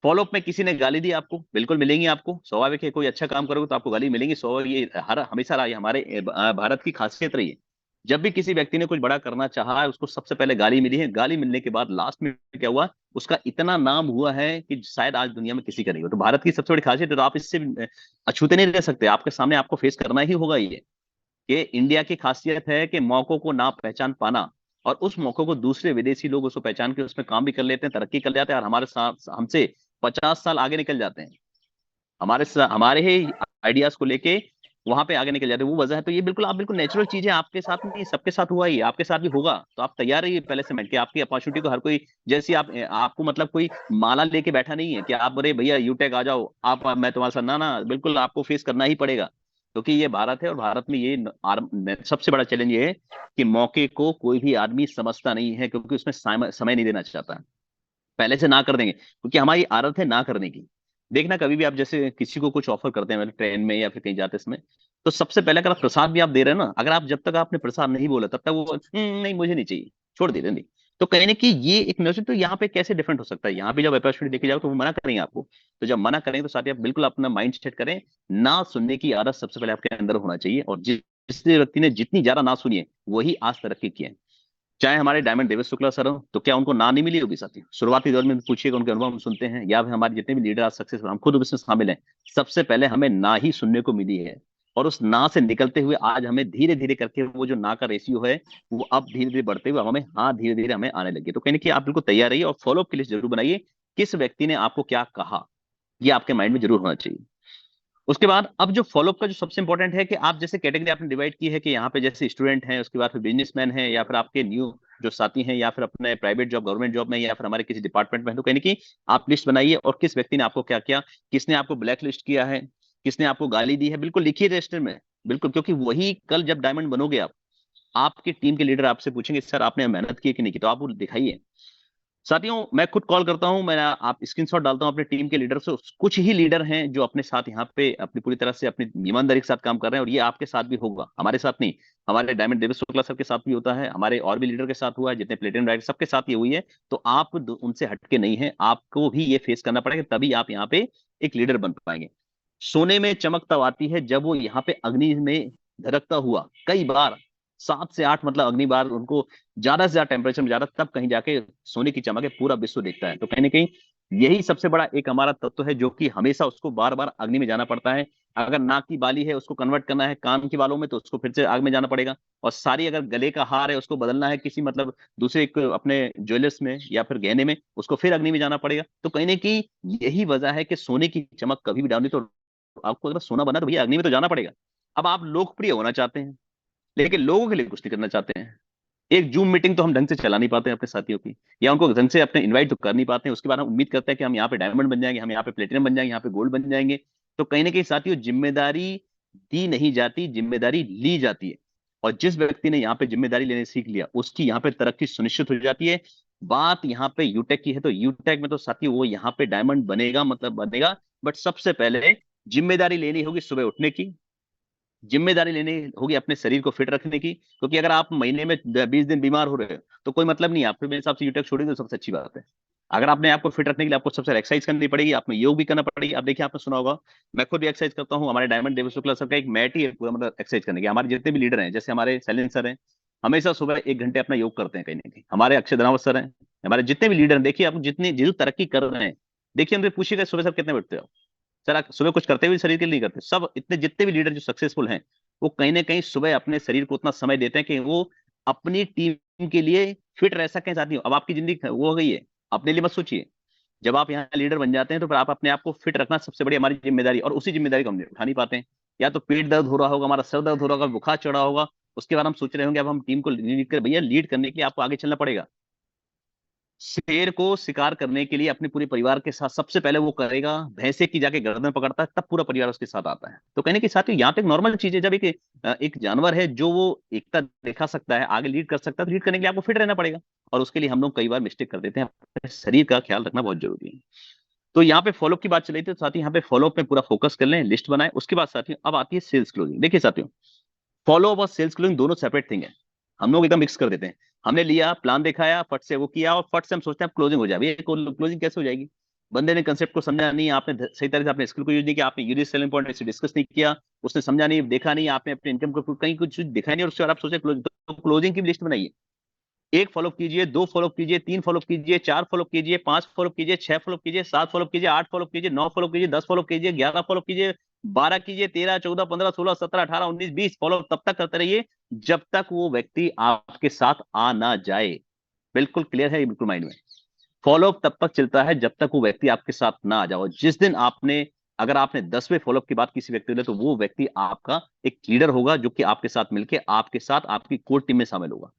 फॉलोअप में किसी ने गाली दी आपको, बिल्कुल मिलेंगी आपको, स्वाभाविक है, कोई अच्छा काम करोगे तो आपको गाली मिलेंगी, ये हर हमेशा रहा है, हमारे भारत की खासियत रही है। जब भी किसी व्यक्ति ने कुछ बड़ा करना चाहा है, उसको सबसे पहले गाली मिली है, गाली मिलने के बाद लास्ट में क्या हुआ, उसका इतना नाम हुआ है कि शायद आज दुनिया में किसी का नहीं हो। तो भारत की सबसे बड़ी खासियत है, तो आप इससे अछूते नहीं रह सकते, आपके सामने आपको फेस करना ही होगा ये, कि इंडिया की खासियत है कि मौकों को ना पहचान पाना, और उस मौकों को दूसरे विदेशी लोग उसको पहचान के उसमें काम भी कर लेते हैं, तरक्की कर जाते हैं, और हमारे साथ हमसे 50 साल आगे निकल जाते हैं, हमारे ही आइडियाज को लेके वहां पे आगे निकल जाते हैं, वो वजह है। तो ये बिल्कुल आप बिल्कुल नेचुरल चीज है, आपके साथ नहीं, सबके साथ हुआ ही, आपके साथ भी होगा, तो आप तैयार रहिए पहले से मिल के, आपकी अपॉर्चुनिटी को हर कोई, जैसी आप आपको मतलब कोई माला लेके बैठा नहीं है कि आप बोले भैया यूटेक आ जाओ, आप मैं तुम्हारे साथ, ना ना, बिल्कुल आपको फेस करना ही पड़ेगा, क्योंकि ये भारत है, और भारत में ये सबसे बड़ा चैलेंज ये है कि मौके को कोई भी आदमी समझता नहीं है, क्योंकि उसमें समय नहीं देना चाहता, पहले से ना कर देंगे, क्योंकि हमारी आदत है ना करने की। देखना कभी भी आप जैसे किसी को कुछ ऑफर करते हैं, मतलब ट्रेन में या फिर कहीं जाते समय, तो सबसे पहले अगर आप प्रसाद भी आप दे रहे हैं ना, अगर आप जब तक आपने प्रसाद नहीं बोला तब तक वो नहीं मुझे नहीं चाहिए, छोड़ दे नहीं, तो कहीं ना कि ये एक नर्सरी, तो यहाँ पे कैसे डिफरेंट हो सकता है? यहाँ पे जब अपॉर्चुनिटी देखी जाओ तो वो मना करेंगे आपको। तो जब मना करेंगे तो साथ ही आप बिल्कुल अपना माइंड सेट करें, ना सुनने की आदत सबसे पहले आपके अंदर होना चाहिए। और जिस व्यक्ति ने जितनी ज्यादा ना सुनी है वही आज तरक्की की है। चाहे हमारे डायमंड देवेश शुक्ला सर हो, तो क्या उनको ना नहीं मिली होगी साथी? शुरुआती दौर में पूछिएगा, उनके अनुभव हम सुनते हैं, या फिर हमारे जितने भी लीडर आज सक्सेसफुल, हम खुद उसमें शामिल हैं, सबसे पहले हमें ना ही सुनने को मिली है। और उस ना से निकलते हुए आज हमें धीरे धीरे करके वो जो ना का रेशियो है वो अब धीरे धीरे बढ़ते हुए हमें हाँ धीरे धीरे हमें आने लगे। तो कहीं ना कहीं आप बिल्कुल तैयार रहिए और फॉलोअप की लिस्ट जरूर बनाइए, किस व्यक्ति ने आपको क्या कहा, ये आपके माइंड में जरूर होना चाहिए। उसके बाद अब जो फॉलोअप का जो सबसे इंपॉर्टेंट है कि आप जैसे कैटेगरी आपने डिवाइड की है कि यहाँ पे जैसे स्टूडेंट हैं, उसके बाद फिर बिजनेसमैन है, या फिर आपके न्यू जो साथी हैं, या फिर अपने प्राइवेट जॉब गवर्नमेंट जॉब में, या फिर हमारे किसी डिपार्टमेंट में है, तो कहीं कि आप लिस्ट बनाइए और किस व्यक्ति ने आपको क्या किया, किसने आपको ब्लैक लिस्ट किया है, किसने आपको गाली दी है, बिल्कुल लिखिए रजिस्टर में। बिल्कुल, क्योंकि वही कल जब डायमंड बनोगे आप, आपके टीम के लीडर आपसे पूछेंगे सर आपने मेहनत की कि नहीं की, तो आप वो दिखाइए। साथियों मैं खुद कॉल करता हूं, मैं आप स्क्रीनशॉट डालता हूं अपने टीम के लीडर से। कुछ ही लीडर हैं जो अपने साथ यहाँ पे अपनी पूरी तरह से अपनी ईमानदारी के साथ काम कर रहे हैं, और ये आपके साथ भी होगा, हमारे साथ नहीं। हमारे डायमंड देवेश शुक्ला सर के साथ भी होता है, हमारे और भी लीडर के साथ हुआ है, जितने प्लेटिनम राइडर सबके साथ ये हुई है। तो आप उनसे हटके नहीं है, आपको भी ये फेस करना पड़ेगा, तभी आप यहाँ पे एक लीडर बन पाएंगे। सोने में चमक तब आती है जब वो यहाँ पे अग्नि में धड़कता हुआ कई बार 7 से 8 मतलब अग्नि बार उनको ज्यादा से ज्यादा टेम्परेचर में ज्यादा, तब कहीं जाके सोने की चमक है पूरा विश्व देखता है। तो कहीं ना कहीं यही सबसे बड़ा एक हमारा तत्व है, जो कि हमेशा उसको बार बार अग्नि में जाना पड़ता है। अगर नाक की बाली है उसको कन्वर्ट करना है कान की बालों में, तो उसको फिर से आग में जाना पड़ेगा। और सारी अगर गले का हार है उसको बदलना है किसी मतलब दूसरे एक अपने ज्वेलर्स में या फिर गहने में, उसको फिर अग्नि में जाना पड़ेगा। तो कहीं ना कहीं यही वजह है कि सोने की चमक कभी भी डालनी, तो आपको अगर सोना बना तो भैया अग्नि में तो जाना पड़ेगा। अब आप लोकप्रिय होना चाहते हैं लेकिन लोगों के लिए कुछ नहीं करना चाहते हैं। एक जूम मीटिंग तो हम ढंग से चला नहीं पाते अपने साथियों की, या उनको ढंग से अपने इनवाइट तो कर नहीं पाते हैं। उसके बाद हम उम्मीद करते हैं कि हम यहाँ पे डायमंड बन जाएंगे, हम यहाँ पे प्लेटिनम बन जाएंगे, यहाँ पे गोल्ड बन जाएंगे। तो कहीं ना कहीं साथियों जिम्मेदारी दी नहीं जाती, जिम्मेदारी ली जाती है। और जिस व्यक्ति ने यहाँ पे जिम्मेदारी लेने सीख लिया उसकी यहाँ पे तरक्की सुनिश्चित हो जाती है। बात यहाँ पे यूटेक की है, तो यूटेक में तो साथी वो यहाँ पे डायमंड बनेगा मतलब बनेगा। बट सबसे पहले जिम्मेदारी लेनी होगी सुबह उठने की, जिम्मेदारी लेनी होगी अपने शरीर को फिट रखने की। क्योंकि अगर आप महीने में 20 दिन बीमार हो रहे हो तो कोई मतलब नहीं है, आप फिर मेरे हिसाब से यूटेक छोड़ेंगे तो सबसे अच्छी बात है। अगर आपने आपको फिट रखने के लिए आपको सबसे एक्सरसाइज करनी पड़ेगी, आपको योग भी करना पड़ेगी। आप देखिए आपने सुना होगा, मैं खुद भी एक्सरसाइज करता हूँ, हमारे डायमंड देवेश शुक्ला सर का एक मैट ही है पूरा मतलब एक्सरसाइज करने के। हमारे जितने भी लीडर हैं, जैसे हमारे सैलेंस सर हैं, हमेशा सुबह 1 घंटे अपना योग करते हैं कहीं ना कहीं। हमारे अक्षय धनावत सर हैं, हमारे जितने भी लीडर हैं, देखिए आप जितनी जितनी तरक्की कर रहे हैं, देखिए उनसे पूछिएगा सुबह सर कितने बैठते हो। सर आप सुबह कुछ करते हुए शरीर के लिए नहीं करते। सब इतने जितने भी लीडर जो सक्सेसफुल हैं वो कहीं ना कहीं सुबह अपने शरीर को उतना समय देते हैं कि वो अपनी टीम के लिए फिट रह सकें। साथियों अब आपकी जिंदगी वो हो गई है, अपने लिए मत सोचिए। जब आप यहाँ लीडर बन जाते हैं तो फिर आप अपने आप को फिट रखना सबसे बड़ी हमारी जिम्मेदारी, और उसी जिम्मेदारी को हम उठा नहीं पाते हैं। या तो पेट दर्द हो रहा होगा, हमारा सर दर्द हो रहा होगा, बुखार चढ़ा होगा, उसके बाद हम सोच रहे होंगे अब हम टीम को लीड कर, भैया लीड करने के लिए आपको आगे चलना पड़ेगा। शेर को शिकार करने के लिए अपने पूरे परिवार के साथ सबसे पहले वो करेगा, भैंसे की जाके गर्दन पकड़ता है, तब पूरा परिवार उसके साथ आता है। तो कहने के साथ ही यहाँ पे एक नॉर्मल चीज है, जब एक जानवर है जो वो एकता दिखा सकता है, आगे लीड कर सकता है, तो लीड करने के लिए आपको फिट रहना पड़ेगा। और उसके लिए हम लोग कई बार मिस्टेक कर देते हैं, अपने शरीर का ख्याल रखना बहुत जरूरी है। तो यहाँ पे फॉलोअप की बात चल रही थी, तो साथी यहाँ पे फॉलोअप में पूरा फोकस कर लें, लिस्ट बनाए। उसके बाद साथियों अब आती है सेल्स क्लोजिंग। देखिए साथियों, फॉलोअप और सेल्स क्लोजिंग दोनों सेपरेट थिंग है, हम लोग एकदम मिक्स कर देते हैं। हमने लिया प्लान दिखाया, फट से वो किया, और फट से हम सोचते हैं क्लोजिंग हो जाए। क्लोजिंग कैसे हो जाएगी? बंदे ने कंसेप्ट को समझा नहीं, आपने सही तरह से अपने स्किल को यूज नहीं किया, आपने यूनिक सेलिंग पॉइंट से डिस्कस नहीं किया, उसने समझा नहीं, देखा नहीं, आपने अपने इनकम को कहीं कुछ दिखाई नहीं, और उसके बाद आप सोचे क्लोजिंग। तो क्लोजिंग की लिस्ट बनाइए, 1 फॉलोअप कीजिए, 2 फॉलोअप कीजिए, 3 फॉलोअप कीजिए, 4 फॉलोअप कीजिए, 5 फॉलोअप कीजिए, 6 फॉलोअप कीजिए, 7 फॉलोअप कीजिए, 8 फॉलोअप कीजिए, 9 फॉलोअप कीजिए, 10 फॉलोअप कीजिए, 11 फॉलोअप कीजिए, 12 कीजिए, 13, 14, 15, 16, 17, 18, 19, 20 फॉलोअप तब तक करते रहिए जब तक वो व्यक्ति आपके साथ आ ना जाए। बिल्कुल क्लियर है ये, बिल्कुल माइंड में। फॉलोअप तब तक चलता है जब तक वो व्यक्ति आपके साथ ना आ जाओ। जिस दिन आपने अगर आपने 10वें फॉलोअप की बात किसी व्यक्ति को, तो वो व्यक्ति आपका एक लीडर होगा जो कि आपके साथ मिलकर आपके साथ आपकी कोर टीम में शामिल होगा।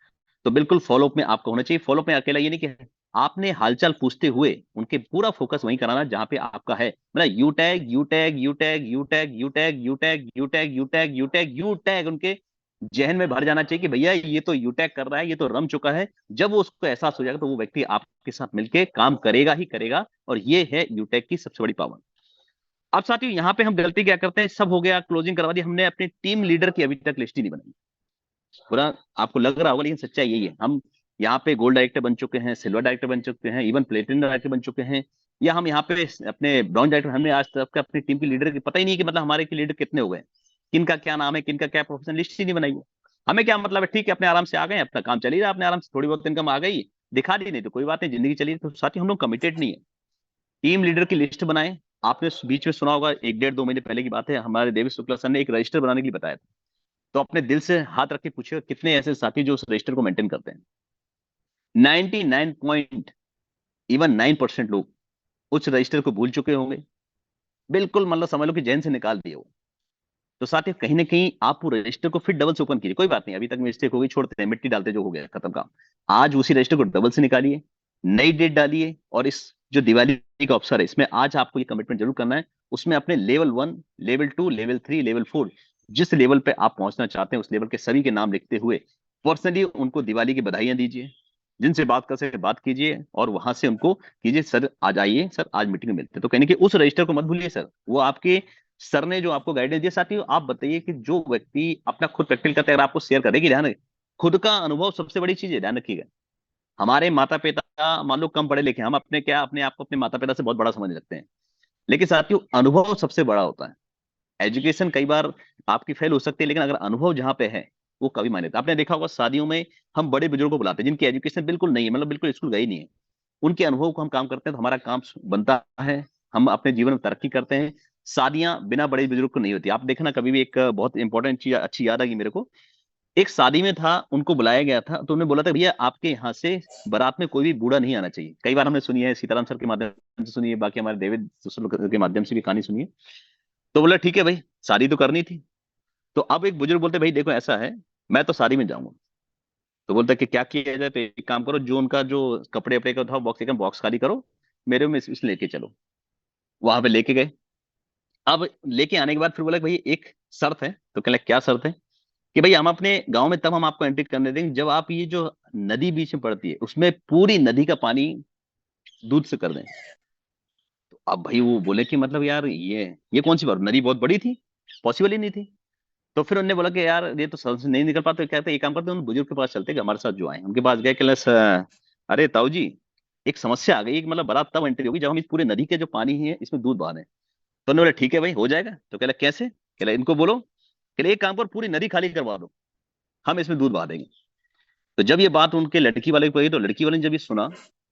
तो बिल्कुल फॉलोअप में आपका होना चाहिए। फॉलोअप में अकेला ये नहीं कि आपने हालचाल पूछते हुए उनके पूरा फोकस वहीं कराना जहां पे आपका है, मतलब you tag you tag you tag you tag you tag you tag you tag you tag you tag you tag उनके जहन में भर जाना चाहिए कि भैया ये तो यू टैग कर रहा है, ये तो रम चुका है। जब वो उसको एहसास हो जाएगा तो वो व्यक्ति आपके साथ मिलकर काम करेगा ही करेगा, और ये है यू टैग की सबसे बड़ी पावर। अब साथियों यहाँ पे हम गलती क्या करते हैं, सब हो गया, क्लोजिंग करवा दी, हमने अपनी टीम लीडर की अभी तक लिस्ट ही नहीं बनाई। बुरा आपको लग रहा होगा लेकिन सच्चाई यही है, हम यहाँ पे गोल्ड डायरेक्टर बन चुके हैं, सिल्वर डायरेक्टर बन चुके हैं, इवन प्लेटिनम डायरेक्टर बन चुके हैं, या हम यहाँ पे अपने ब्रॉन्ज डायरेक्टर, हमने आज तक अपनी टीम की लीडर की पता ही नहीं कि मतलब हमारे की लीडर कितने हो गए, किनका क्या नाम है, किनका क्या प्रोफेशन, लिस्ट ही नहीं बनाई है। हमें क्या मतलब है, ठीक है अपने आराम से आ गए, अपना काम चल ही रहा, अपने आराम से थोड़ी बहुत इनकम आ गई, दिखा दी, नहीं तो कोई बात नहीं, जिंदगी चली। तो साथ ही हम लोग कमिटेड नहीं है। टीम लीडर की लिस्ट बनाए। आपने बीच में सुना होगा, 1 डेढ़ 2 महीने पहले की बात है, हमारे देवी शुक्ला सर ने एक रजिस्टर बनाने के लिए बताया था। तो अपने दिल से हाथ रख के पूछिए कितने ऐसे साथी जो उस रजिस्टर को मेंटेन करते हैं। 99 पॉइंट इवन 9% लोग उस रजिस्टर को भूल चुके होंगे, बिल्कुल मतलब समझ लो कि जहन से निकाल दिए वो। तो साथ ही कहीं ना कहीं आप वो रजिस्टर को फिर डबल से ओपन कीजिए, कोई बात नहीं, अभी तक मिस्टेक हो गई, छोड़ते हैं, मिट्टी डालते, जो हो गया खत्म काम। आज उसी रजिस्टर को डबल से निकालिए, नई डेट डालिए, और इस जो दिवाली का अवसर है, इसमें आज आपको ये कमिटमेंट जरूर करना है। उसमें अपने लेवल 1, लेवल 2, लेवल 3, लेवल 4, जिस लेवल पे आप पहुंचना चाहते हैं उस लेवल के सभी के नाम लिखते हुए पर्सनली उनको दिवाली की बधाइयां दीजिए। जिनसे बात कर सके बात कीजिए, और वहां से उनको कीजिए, सर आज आइए, सर आज मीटिंग में मिलते हैं। तो कहने कि उस रजिस्टर को मत भूलिए सर, वो आपके सर ने जो आपको गाइडेंस दिया। साथियों आप बताइए कि जो व्यक्ति अपना खुद प्रैक्टिकल करता है, अगर आपको शेयर करेगी, ध्यान रखिए, खुद का अनुभव सबसे बड़ी चीज है, ध्यान रखिएगा। हमारे माता पिता मान लो कम पढ़े लिखे, हम अपने क्या अपने आप को अपने माता पिता से बहुत बड़ा समझ लगते हैं, लेकिन साथियों अनुभव सबसे बड़ा होता है। एजुकेशन कई बार आपकी फेल हो सकती है, लेकिन अगर अनुभव जहां पे है वो कभी मायने देता है। आपने देखा होगा शादियों में हम बड़े बुजुर्गों को बुलाते हैं जिनकी एजुकेशन बिल्कुल नहीं है, मतलब बिल्कुल स्कूल गई नहीं है, उनके अनुभव को हम काम करते हैं तो हमारा काम बनता है, हम अपने जीवन में तरक्की करते हैं। शादियां बिना बड़े बुजुर्ग को नहीं होती। आप देखना कभी भी, एक बहुत इंपॉर्टेंट चीज अच्छी याद आ गई मेरे को। एक शादी में था, उनको बुलाया गया था, तो उन्होंने बोला था भैया आपके यहाँ से बारात में कोई भी बूढ़ा नहीं आना चाहिए। कई बार हमने सुनी है, सीताराम सर के माध्यम से सुनी है, बाकी हमारे देवेंद्र सर के माध्यम से भी कहानी सुनी है। तो बोला ठीक है भाई, शादी तो करनी थी। तो अब एक बुजुर्ग बोलते भाई देखो ऐसा है, मैं तो शादी में जाऊंगा। तो बोलता कि क्या किया जाए, तो एक काम करो, जो उनका जो कपड़े वपड़े का था बॉक्स, एक बॉक्स खाली करो, मेरे में इस लेके चलो। वहां पे लेके गए। अब लेके आने के बाद फिर बोला कि भाई एक शर्त है। तो कहला क्या शर्त है, कि भाई हम अपने गांव में तब हम आपको एंट्री करने देंगे जब आप ये जो नदी बीच में पड़ती है उसमें पूरी नदी का पानी दूध से कर दें। तो अब भाई वो बोले कि मतलब यार ये कौन सी बात, नदी बहुत बड़ी थी, पॉसिबल ही नहीं थी। तो फिर उन्होंने बोला कि यार ये तो सर से नहीं निकल पाते, कहते एक काम करते हैं, उन बुजुर्ग के पास चलते हैं हमारे साथ जो आए, उनके पास गए, अरे ताऊ जी एक समस्या आ गई, एक मतलब बारात तब एंट्री होगी जब हम इस पूरे नदी के जो पानी है इसमें दूध बहा दें। तो उन्होंने बोला ठीक है भाई हो जाएगा। तो कहला कैसे, कहला इनको बोलो, कहला एक काम कर पूरी नदी खाली करवा दो, हम इसमें दूध बहा देंगे। तो जब ये बात उनके लड़की वाले को कही, तो लड़की वाले ने जब ये सुना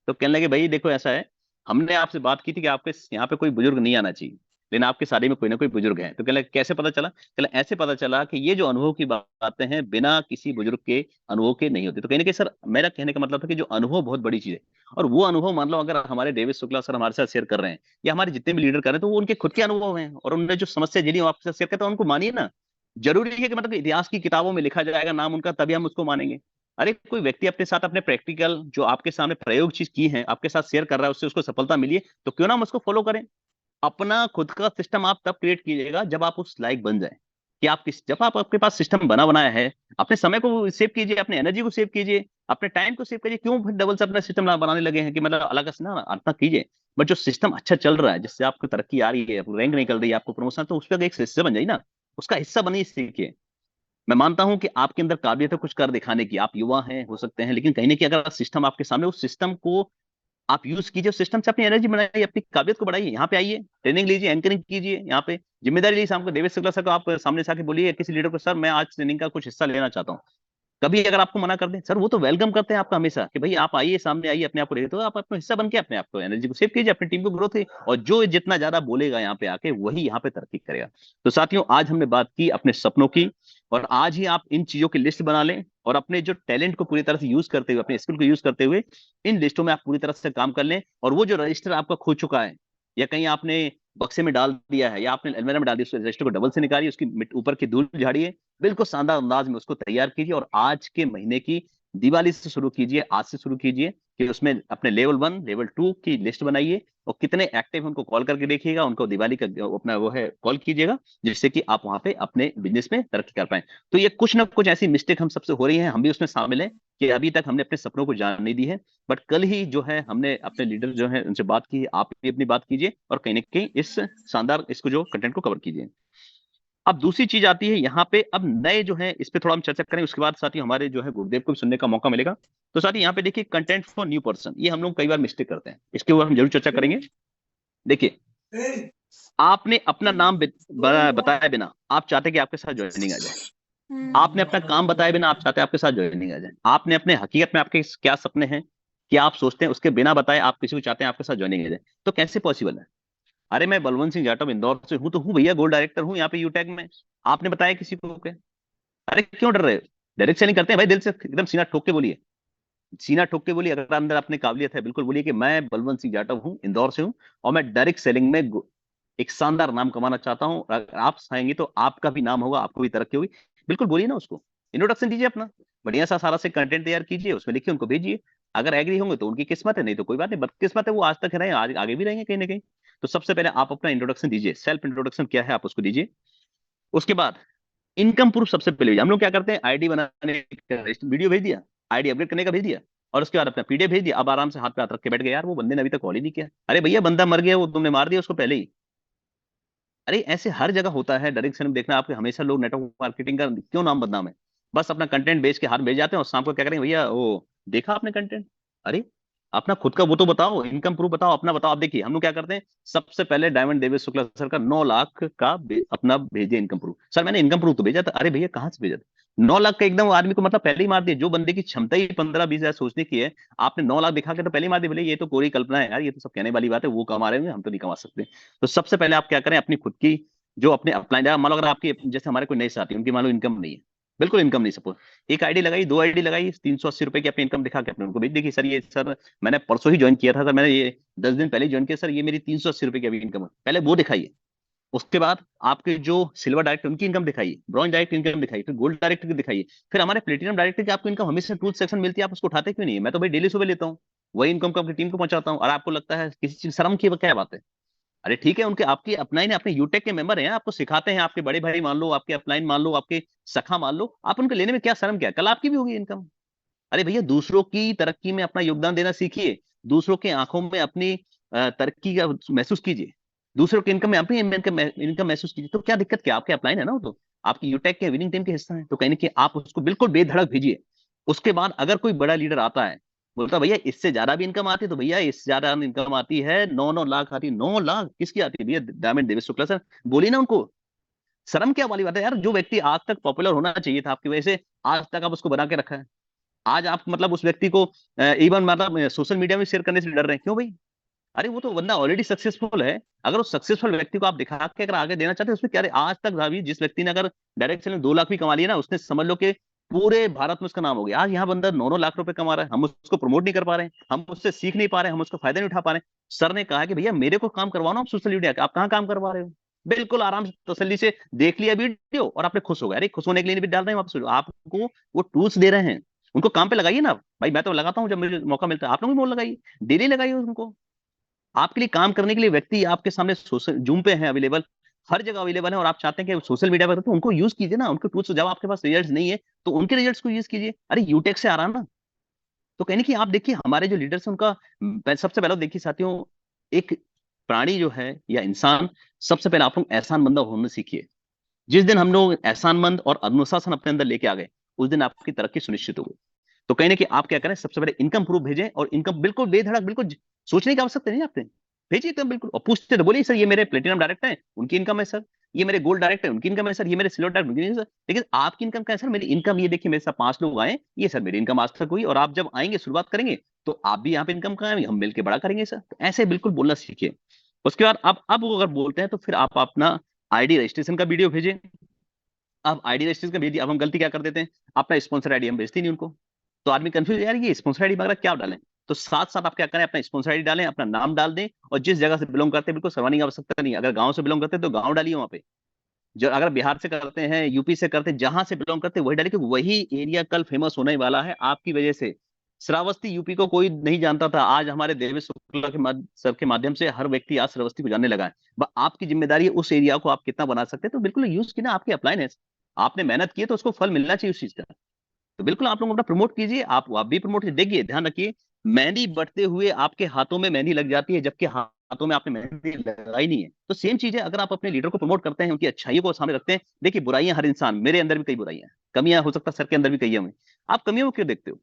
तो कहने लगे भाई देखो ऐसा है, हमने आपसे बात की थी कि आपके यहाँ पे कोई बुजुर्ग नहीं आना चाहिए, लेकिन आपकी शादी में कोई ना कोई बुजुर्ग है। तो कहने लगे कैसे पता चला, कहला ऐसे पता चला कि ये जो अनुभव की बातें हैं बिना किसी बुजुर्ग के अनुभव के नहीं होती। तो कहने के सर मेरा कहने का मतलब था कि जो अनुभव बहुत बड़ी चीज है, और वो अनुभव मान लो अगर हमारे डेविड शुक्ला सर हमारे साथ शेयर कर रहे हैं, या हमारे जितने भी लीडर कर रहे हैं, तो वो उनके खुद के अनुभव हैं, और उन्होंने जो समस्या झेली वो आपके साथ शेयर करते हैं, उनको मानिए ना। जरूरी है कि मतलब इतिहास की किताबों में लिखा जाएगा नाम उनका तभी हम उसको मानेंगे। अरे कोई व्यक्ति अपने साथ अपने प्रैक्टिकल जो आपके सामने प्रयोग चीज की है आपके साथ शेयर कर रहा है, उससे उसको सफलता मिली है, तो क्यों ना हम उसको फॉलो करें। अपना खुद का सिस्टम आप तब क्रिएट कीजिएगा जब आप उस लायक बन जाए, कि आप किस, जब आप आपके पास सिस्टम बना बनाया है, अपने समय को सेव कीजिए, अपने एनर्जी को सेव कीजिए, अपने टाइम को सेव कीजिए। क्यों फिर डबल से अपना सिस्टम बनाने लगे हैं कि मतलब अलग से ना अपना कीजिए। बट जो सिस्टम अच्छा चल रहा है, जिससे आपको तरक्की आ रही है, रैंक निकल रही है, आपको प्रमोशन, तो उस पर एक हिस्सा बन जाइए ना, उसका हिस्सा बनिए, सीखिए। मैं मानता हूं कि आपके अंदर काबिलियत है कुछ कर दिखाने की, आप युवा हैं हो सकते हैं, लेकिन कहीं ना कहीं अगर सिस्टम आपके सामने, उस सिस्टम को आप यूज कीजिए, उस सिस्टम से अपनी एनर्जी बनाइए, अपनी काबिलियत को बढ़ाइए। यहाँ पे आइए, ट्रेनिंग लीजिए, एंकरिंग कीजिए, यहाँ पे जिम्मेदारी लीजिए। शाम को देवेश शुक्ला सर को आप सामने से आके बोलिए किसी लीडर को, सर मैं आज ट्रेनिंग का कुछ हिस्सा लेना चाहता हूँ। कभी अगर आपको मना कर दें, सर वो तो वेलकम करते हैं आपका हमेशा, कि भाई आप आइए, सामने आइए, अपने आप को तो आप अपना हिस्सा बन के अपने आप को एनर्जी को सेव कीजिए, अपनी टीम को ग्रोथ है, और जो जितना ज्यादा बोलेगा यहाँ पे आके वही यहाँ पे तरक्की करेगा। तो साथियों आज हमने बात की अपने सपनों की, और आज ही आप इन चीजों की लिस्ट बना लें, और अपने जो टैलेंट को पूरी तरह से यूज करते हुए, अपने स्किल को यूज करते हुए इन लिस्टों में आप पूरी तरह से काम कर लें। और वो जो रजिस्टर आपका खो चुका है, या कहीं आपने बक्से में डाल दिया है, या आपने अलमीरा में डाल दिया, उस रजिस्टर को डबल से निकालिए, उसकी ऊपर की धूल झाड़िए, बिल्कुल शानदार अंदाज में उसको तैयार कीजिए, और आज के महीने की दिवाली से शुरू कीजिए, आज से शुरू कीजिए, कि उसमें अपने लेवल 1 लेवल 2 की लिस्ट बनाइए, और कितने एक्टिव हैं उनको कॉल करके देखिएगा, उनको दिवाली का अपना वो है कॉल कीजिएगा, जिससे कि आप वहां पे अपने बिजनेस में तरक्की कर पाए। तो ये कुछ ना कुछ ऐसी मिस्टेक हम सबसे हो रही है, हम भी उसमें शामिल हैं, कि अभी तक हमने अपने सपनों को जान नहीं दी है। बट कल ही जो है हमने अपने लीडर जो है उनसे बात की, आप भी अपनी बात कीजिए, और कहीं ना कहीं इस शानदार इसको जो कंटेंट को कवर कीजिए। अब दूसरी चीज आती है यहाँ पे, अब नए जो है इस पे थोड़ा हम चर्चा करें, उसके बाद साथ ही हमारे जो है गुरुदेव को भी सुनने का मौका मिलेगा। तो साथ ही यहाँ पे देखिए कंटेंट फॉर न्यू पर्सन, ये हम लोग कई बार मिस्टेक करते हैं, इसके ऊपर हम जरूर चर्चा करेंगे। देखिए, आपने अपना नाम बताए बिना आप चाहते कि आपके साथ ज्वाइनिंग आ जाए, आपने अपना काम बताए बिना आप चाहते आपके साथ ज्वाइनिंग आ जाए, आपने अपने हकीकत में आपके क्या सपने हैं, क्या आप सोचते हैं, उसके बिना बताए आप किसी को चाहते हैं आपके साथ ज्वाइनिंग आ जाए, तो कैसे पॉसिबल है? अरे मैं बलवंत सिंह जाटव इंदौर से हूं, तो हूँ भैया, गोल्ड डायरेक्टर हूँ यहाँ पे यूटैग में, आपने बताया किसी को क्या? अरे क्यों डर रहे हो? डायरेक्ट से नहीं करते हैं भाई, दिल से एकदम सीना ठोक के बोलिए, सीना ठोक के बोलिए, अगर अंदर अपने काबिलियत है बिल्कुल बोलिए कि मैं बलवंत सिंह जाटव हूँ, इंदौर से हूँ, और मैं डायरेक्ट सेलिंग में एक शानदार नाम कमाना चाहता हूँ। अगर आप चाहेंगे तो आपका भी नाम होगा, आपको भी तरक्की होगी। बिल्कुल बोलिए ना उसको, इंट्रोडक्शन दीजिए अपना, बढ़िया सा सारा से कंटेंट तैयार कीजिए, उसमें लिखिए, उनको भेजिए। अगर एग्री होंगे तो उनकी किस्मत है, नहीं तो कोई बात नहीं, बदकिस्मत है वो आज तक रहे, आगे भी रहेंगे कहीं ना कहीं। तो सबसे पहले आप अपना इंट्रोडक्शन दीजिए, सेल्फ इंट्रोडक्शन क्या है आप उसको दीजिए। उसके बाद इनकम प्रूफ सबसे पहले हम लोग क्या करते हैं, आईडी बनाने का वीडियो भेज दिया, आईडी अपडेट करने का भेज दिया, और उसके बाद अपना पीडीएफ भेज दिया। अब आराम से हाथ पे हाथ रख के बैठ गए, यार वो बंदे ने अभी तक कॉल ही नहीं किया। अरे भैया बंदा मर गया, वो तुमने मार दिया उसको पहले ही। अरे ऐसे हर जगह होता है, डायरेक्शन में देखना आपके, हमेशा लोग नेटवर्क मार्केटिंग का क्यों नाम बदनाम है, बस अपना कंटेंट बेच के हाथ भेज जाते हैं, और शाम को क्या करेंगे, भैया वो देखा आपने कंटेंट? अरे अपना खुद का वो तो बताओ, इनकम प्रूफ बताओ, अपना बताओ। आप देखिए हम लोग क्या करते हैं, सबसे पहले डायमंड देवेश शुक्ला सर का 9 लाख का अपना भेजिए इनकम प्रूफ। सर मैंने इनकम प्रूफ तो भेजा था। अरे भैया कहाँ से भेजा था? 9 लाख का एकदम आदमी को मतलब पहले ही मार दिया, जो बंदे की क्षमता ही 15-20 हजार सोचने की है, आपने 9 लाख दिखा के तो पहले ही मार दिया। बोले ये तो कोरी कल्पना है यार, ये तो सब कहने वाली बात है, वो कमा रहे हैं हम तो नहीं कमा सकते। तो सबसे पहले आप क्या करें, अपनी खुद की जो अपने अपलाइन, मान लो अगर आपकी जैसे हमारे कोई नए साथी, उनकी मान लो इनकम नहीं है, बिल्कुल इनकम नहीं, सपोज एक आईडी लगाई, 2 आईडी लगाई, 380 रुपए की अपनी इनकम दिखा के अपने उनको भेज देखिए, सर ये सर मैंने परसों ही ज्वाइन किया था, सर मैंने ये 10 दिन पहले ज्वाइन किया, सर ये मेरी 380 रुपए की अभी इनकम है, पहले वो दिखाइए। उसके बाद आपके जो सिल्वर डायरेक्टर उनकी इनकम दिखाइए, ब्रॉन्ज डायरेक्टर इनकम दिखाइए, फिर गोल्ड डायरेक्टर की दिखाइए, फिर हमारे प्लेटिनम डायरेक्टर की आपको इनकम हमेशा टूल सेक्शन मिलती है, आप उसको उठाते क्यों नहीं है? मैं तो भाई डेली सुबह लेता हूँ, वही इनकम को अपनी टीम को पहुंचाता हूँ, और आपको लगता है किसी चीज शर्म की क्या बात है? अरे ठीक है, उनके आपकी अपलाइन है, अपने यूटेक के मेंबर हैं, आपको सिखाते हैं, आपके बड़े भाई मान लो, आपके अपलाइन मान लो, आपके सखा मान लो, आप उनको लेने में क्या शर्म, क्या कल आपकी भी होगी इनकम। अरे भैया दूसरों की तरक्की में अपना योगदान देना सीखिए, दूसरों के आंखों में अपनी तरक्की का महसूस कीजिए, दूसरों के इनकम में अपनी इनकम महसूस कीजिए। तो क्या दिक्कत, क्या आपके अपलाइन है ना, वो तो आपकी यूटेक के विनिंग टीम के हिस्सा है, तो कहीं ना कहीं आप उसको बिल्कुल बेधड़क भेजिए। उसके बाद अगर कोई बड़ा लीडर आता है, बोलता भैया इससे ज्यादा भी इनकम आती है, तो भैया इससे ज्यादा इनकम आती है, 9-9 लाख आती है। 9 लाख किसकी आती है भैया? Diamond Devesh Shukla sir. बोली ना उनको, शर्म क्या वाली बात है यार? जो व्यक्ति आज तक पॉपुलर होना चाहिए था आपकी वजह से, आज तक आप उसको बना के रखा है, आज आप मतलब उस व्यक्ति को इवन मतलब सोशल मीडिया में शेयर करने से डर रहे हैं, क्यों भाई? अरे वो तो बंदा ऑलरेडी सक्सेसफुल है, अगर उस सक्सेसफुल व्यक्ति को आप दिखा के अगर आगे देना चाहते हैं, उसमें क्या आज तक भाभी जिस व्यक्ति ने अगर डायरेक्ट सेलिंग 2 लाख भी कमा लिया ना, उसने समझ लो कि पूरे भारत में उसका नाम हो गया। आज यहाँ बंदा 9-9 लाख रुपए कमा रहा है, हम उसको प्रमोट नहीं कर पा रहे हैं, हम उससे सीख नहीं पा रहे हैं, हम उसका फायदा नहीं उठा पा रहे हैं। सर ने कहा कि भैया मेरे को काम करवाओ ना आप सोशल मीडिया, आप कहाँ काम करवा रहे हो? बिल्कुल आराम से तसल्ली से देख लिया वीडियो और आपने खुश हो गए। अरे खुश होने के लिए भी डाल रहे हैं वापस, आपको वो टूल्स दे रहे हैं, उनको काम पे लगाइए ना भाई। मैं तो लगाता हूँ जब मुझे मौका मिलता है, आप लोग भी मोल लगाइए, डेली लगाइए उनको। आपके लिए काम करने के लिए व्यक्ति आपके सामने सोशल जूम पे है अवेलेबल, हर जगह अवेलेबल है, और आप चाहते हैं कि सोशल मीडिया पर, तो उनको यूज कीजिए ना, उनके टूल्स। जब आपके पास रिजल्ट्स नहीं है तो उनके रिजल्ट्स को यूज कीजिए। अरे यूटेक से आ रहा ना, तो कहने की आप देखिए हमारे जो लीडर्स हैं उनका सबसे पहले देखिए साथियों, एक प्राणी जो है या इंसान, सबसे पहले आप लोग एहसान बंदा होना सीखिए। जिस दिन हम लोग एहसानमंद और अनुशासन अपने अंदर लेके आ गए, उस दिन आपकी तरक्की सुनिश्चित हो गई। तो कहीं ना कि आप क्या करें, सबसे पहले इनकम प्रूफ भेजें, और इनकम बिल्कुल बेधड़क, बिल्कुल सोचने की आवश्यकता नहीं आपने, भेजिए एकदम बिल्कुल, और पूछते तो बोलिए सर ये मेरे प्लेटिनम डायरेक्टर हैं उनकी इनकम है सर, ये मेरे गोल्ड डायरेक्टर है उनकी इनकम है सर, ये मेरे सिल्वर डायरेक्टर उनकी इनकम है सर, लेकिन आपकी इनकम क्या है सर? मेरी इनकम ये देखिए, मेरे साथ 5 लोग आए, ये सर मेरी इनकम आज तक हुई, और आप जब आएंगे शुरुआत करेंगे तो आप भी यहाँ पे इनकम कमाएंगे, हम मिलकर बड़ा करेंगे सर। तो ऐसे बिल्कुल बोलना सीखिए। उसके बाद अब वो अगर बोलते हैं तो फिर आप अपना आईडी रजिस्ट्रेशन का वीडियो भेजें। अब आईडी रजिस्ट्रेशन का भेज दिया, अब हम गलती क्या कर देते हैं, अपना स्पॉन्सर आईडी हम भेजते नहीं उनको, तो आदमी कंफ्यूज, यार ये स्पॉन्सर आईडी मांग रहा है, क्या डालें? तो साथ साथ आप क्या करें, अपना स्पॉन्सर आईडी डालें, अपना नाम डाल दें, और जिस जगह से बिलोंग करते हैं बिल्कुल शर्माने की आवश्यकता नहीं है। अगर गांव से बिलोंग करते हैं तो गांव डालिए वहां पे, जो अगर बिहार से करते हैं, यूपी से करते हैं, जहां से बिलोंग करते हैं वही डालिए, क्योंकि वही एरिया कल फेमस होने वाला है आपकी वजह से। श्रावस्ती यूपी को कोई नहीं जानता था, आज हमारे देवेश शुक्ला के सर के माध्यम से हर व्यक्ति आज श्रावस्ती को जानने लगा है। आपकी जिम्मेदारी है उस एरिया को आप कितना बना सकते हैं, तो बिल्कुल यूज की ना, आपकी अपलाइन है, आपने मेहनत की है तो उसको फल मिलना चाहिए उस चीज का। तो बिल्कुल आप लोग अपना प्रमोट कीजिए, आप भी प्रमोट कीजिए। देखिए ध्यान रखिए, मेहंदी बढ़ते हुए आपके हाथों में मेहंदी लग जाती है, जबकि बातों में आपने मेहनत लगाई नहीं है। तो सेम चीज है, अगर आप अपने लीडर को प्रमोट करते हैं, उनकी अच्छाइयों को सामने रखते हैं। देखिए बुराइयां हर इंसान, मेरे अंदर भी कई बुराइयां हैं, कमियां हो सकता है सर के अंदर भी कई हैं, आप कमियों को क्यों देखते हो?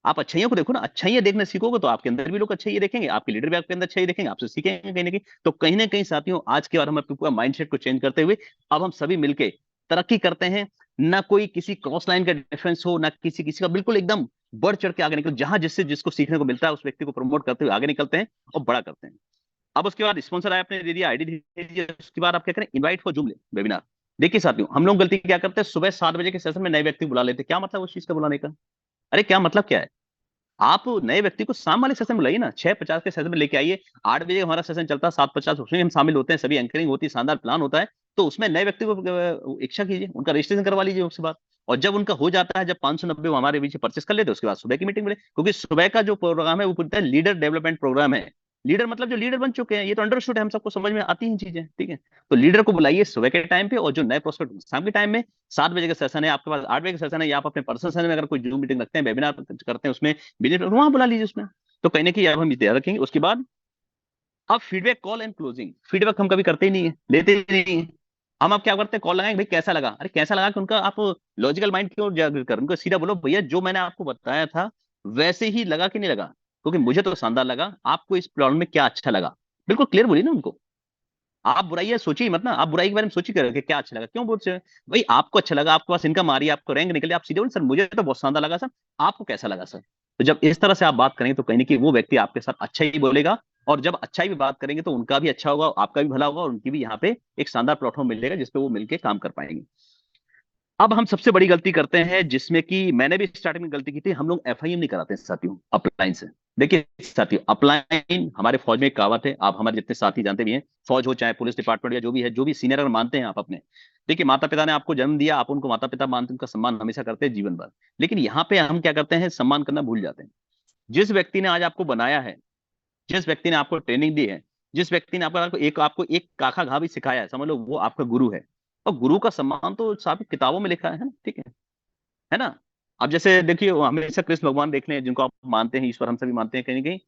आप अच्छाइयों को देखो ना, अच्छाइयां देखना सीखोगे तो आपके अंदर भी लोग अच्छाइयां देखेंगे, आपके लीडर भी आपके अंदर अच्छाई देखेंगे, आपसे सीखेंगे कहीं ना कहीं। तो कहीं ना कहीं साथियों, आज के बाद हम अपने पूरा माइंडसेट को चेंज करते हुए अब हम सभी मिलके तरक्की करते हैं। ना कोई किसी क्रॉस लाइन का डिफरेंस हो, ना किसी किसी का, बिल्कुल एकदम बढ़ चढ़ के आगे निकल, जहां जिससे जिसको सीखने को मिलता है उस व्यक्ति को प्रमोट करते हुए आगे निकलते हैं और बड़ा करते हैं। अब उसके बाद स्पॉन्सर आया, आपने दे दिया, आईडी दे दिया, उसके बाद आप क्या करें, इनवाइट फॉर जूम वेबिनार। देखिए साथियों, हम लोग गलती क्या करते हैं, सुबह 7 बजे के सेशन में नए व्यक्ति बुला लेते हैं। क्या मतलब उस चीज का बुलाने का? अरे क्या मतलब क्या है? आप नए व्यक्ति को शाम वाले सेशन में लाइए ना, 6:50 के सेशन में लेके आइए। 8 बजे हमारा सेशन चलता है, 7:50 उसमें हम शामिल होते हैं, सभी एंकरिंग होती है, शानदार प्लान होता है। तो उसमें नए व्यक्ति को इच्छा कीजिए, उनका रजिस्ट्रेशन करवा लीजिए उसके बाद। और जब उनका हो जाता है, जब 590 वो हमारे बीच परचेस कर लेते हैं, उसके बाद सुबह की मीटिंग मिले, क्योंकि सुबह का जो प्रोग्राम है वो पूरी लीडर डेवलपमेंट प्रोग्राम है। लीडर मतलब जो लीडर बन चुके हैं, ये तो अंडरस्टूड है, हम सबको समझ में आती हैं चीजें, ठीक है। तो लीडर को बुलाइए सुबह के टाइम पे, और जो नए प्रोस्पेक्ट शाम के टाइम में। 7 बजे का सेशन है आपके पास, 8 बजे का सेशन है, या आप अपने पर्सनल सेशन में अगर कोई जूम मीटिंग रखते हैं, वेबिनार करते हैं, उसमें बिजनेस वहां बुला लीजिए उसमें। तो कहीं ना कहीं अब हम ध्यान रखेंगे। उसके बाद अब feedback call and closing. Feedback हम कभी करते ही नहीं है, लेते ही नहीं है। हम अब क्या करते हैं, कॉल लगाएंगे, भाई कैसा लगा? अरे कैसा लगा कि उनका आप लॉजिकल माइंड की ओर जागृत कर, उनको सीधा बोलो, भैया जो मैंने आपको बताया था वैसे ही लगा कि नहीं लगा? क्योंकि मुझे तो शानदार लगा, आपको इस प्रॉब्लम में क्या अच्छा लगा? बिल्कुल क्लियर बोलिए ना उनको। आप बुराई सोचिए मत ना, आप बुराई के बारे में सोचिए कि क्या अच्छा लगा, क्यों बोलते हैं? भाई आपको अच्छा लगा, आपके पास इनकम आ रही है, आपको रैंक निकले, आप सीधे बोले सर मुझे तो बहुत शानदार लगा सर, आपको कैसा लगा सर? तो जब इस तरह से आप बात करेंगे तो कहीं ना कहीं वो व्यक्ति आपके साथ अच्छा ही बोलेगा। और जब अच्छा ही भी बात करेंगे तो उनका भी अच्छा होगा, आपका भी भला होगा, और उनकी भी यहाँ पे एक शानदार प्लेटफॉर्म मिलेगा जिसपे वो मिलकर काम कर पाएंगे। अब हम सबसे बड़ी गलती करते हैं, जिसमें कि मैंने भी स्टार्टिंग में गलती की थी, हम लोग एफआईएम नहीं कराते साथियों अपलाइन से। देखिए साथियों, अपलाइन हमारे फौज में एक कहावत है, आप हमारे जितने साथी जानते भी हैं, फौज हो चाहे पुलिस डिपार्टमेंट या जो भी है, जो भी सीनियर अगर मानते हैं आप अपने। देखिए माता पिता ने आपको जन्म दिया, आप उनको माता पिता मानते हैं, उनका सम्मान हमेशा करते हैं जीवन भर। लेकिन यहाँ पे हम क्या करते हैं, सम्मान करना भूल जाते हैं। जिस व्यक्ति ने आज आपको बनाया है, जिस व्यक्ति ने आपको ट्रेनिंग दी है, जिस व्यक्ति ने आपको एक काखा घा भी सिखाया है, समझ लो वो आपका गुरु है। और गुरु का सम्मान तो सारी किताबों में लिखा है ना, ठीक है ना। अब जैसे देखिए, वो हमेशा कृष्ण भगवान देख लें, जिनको आप मानते हैं ईश्वर, हम सभी मानते हैं कहीं ना कहीं।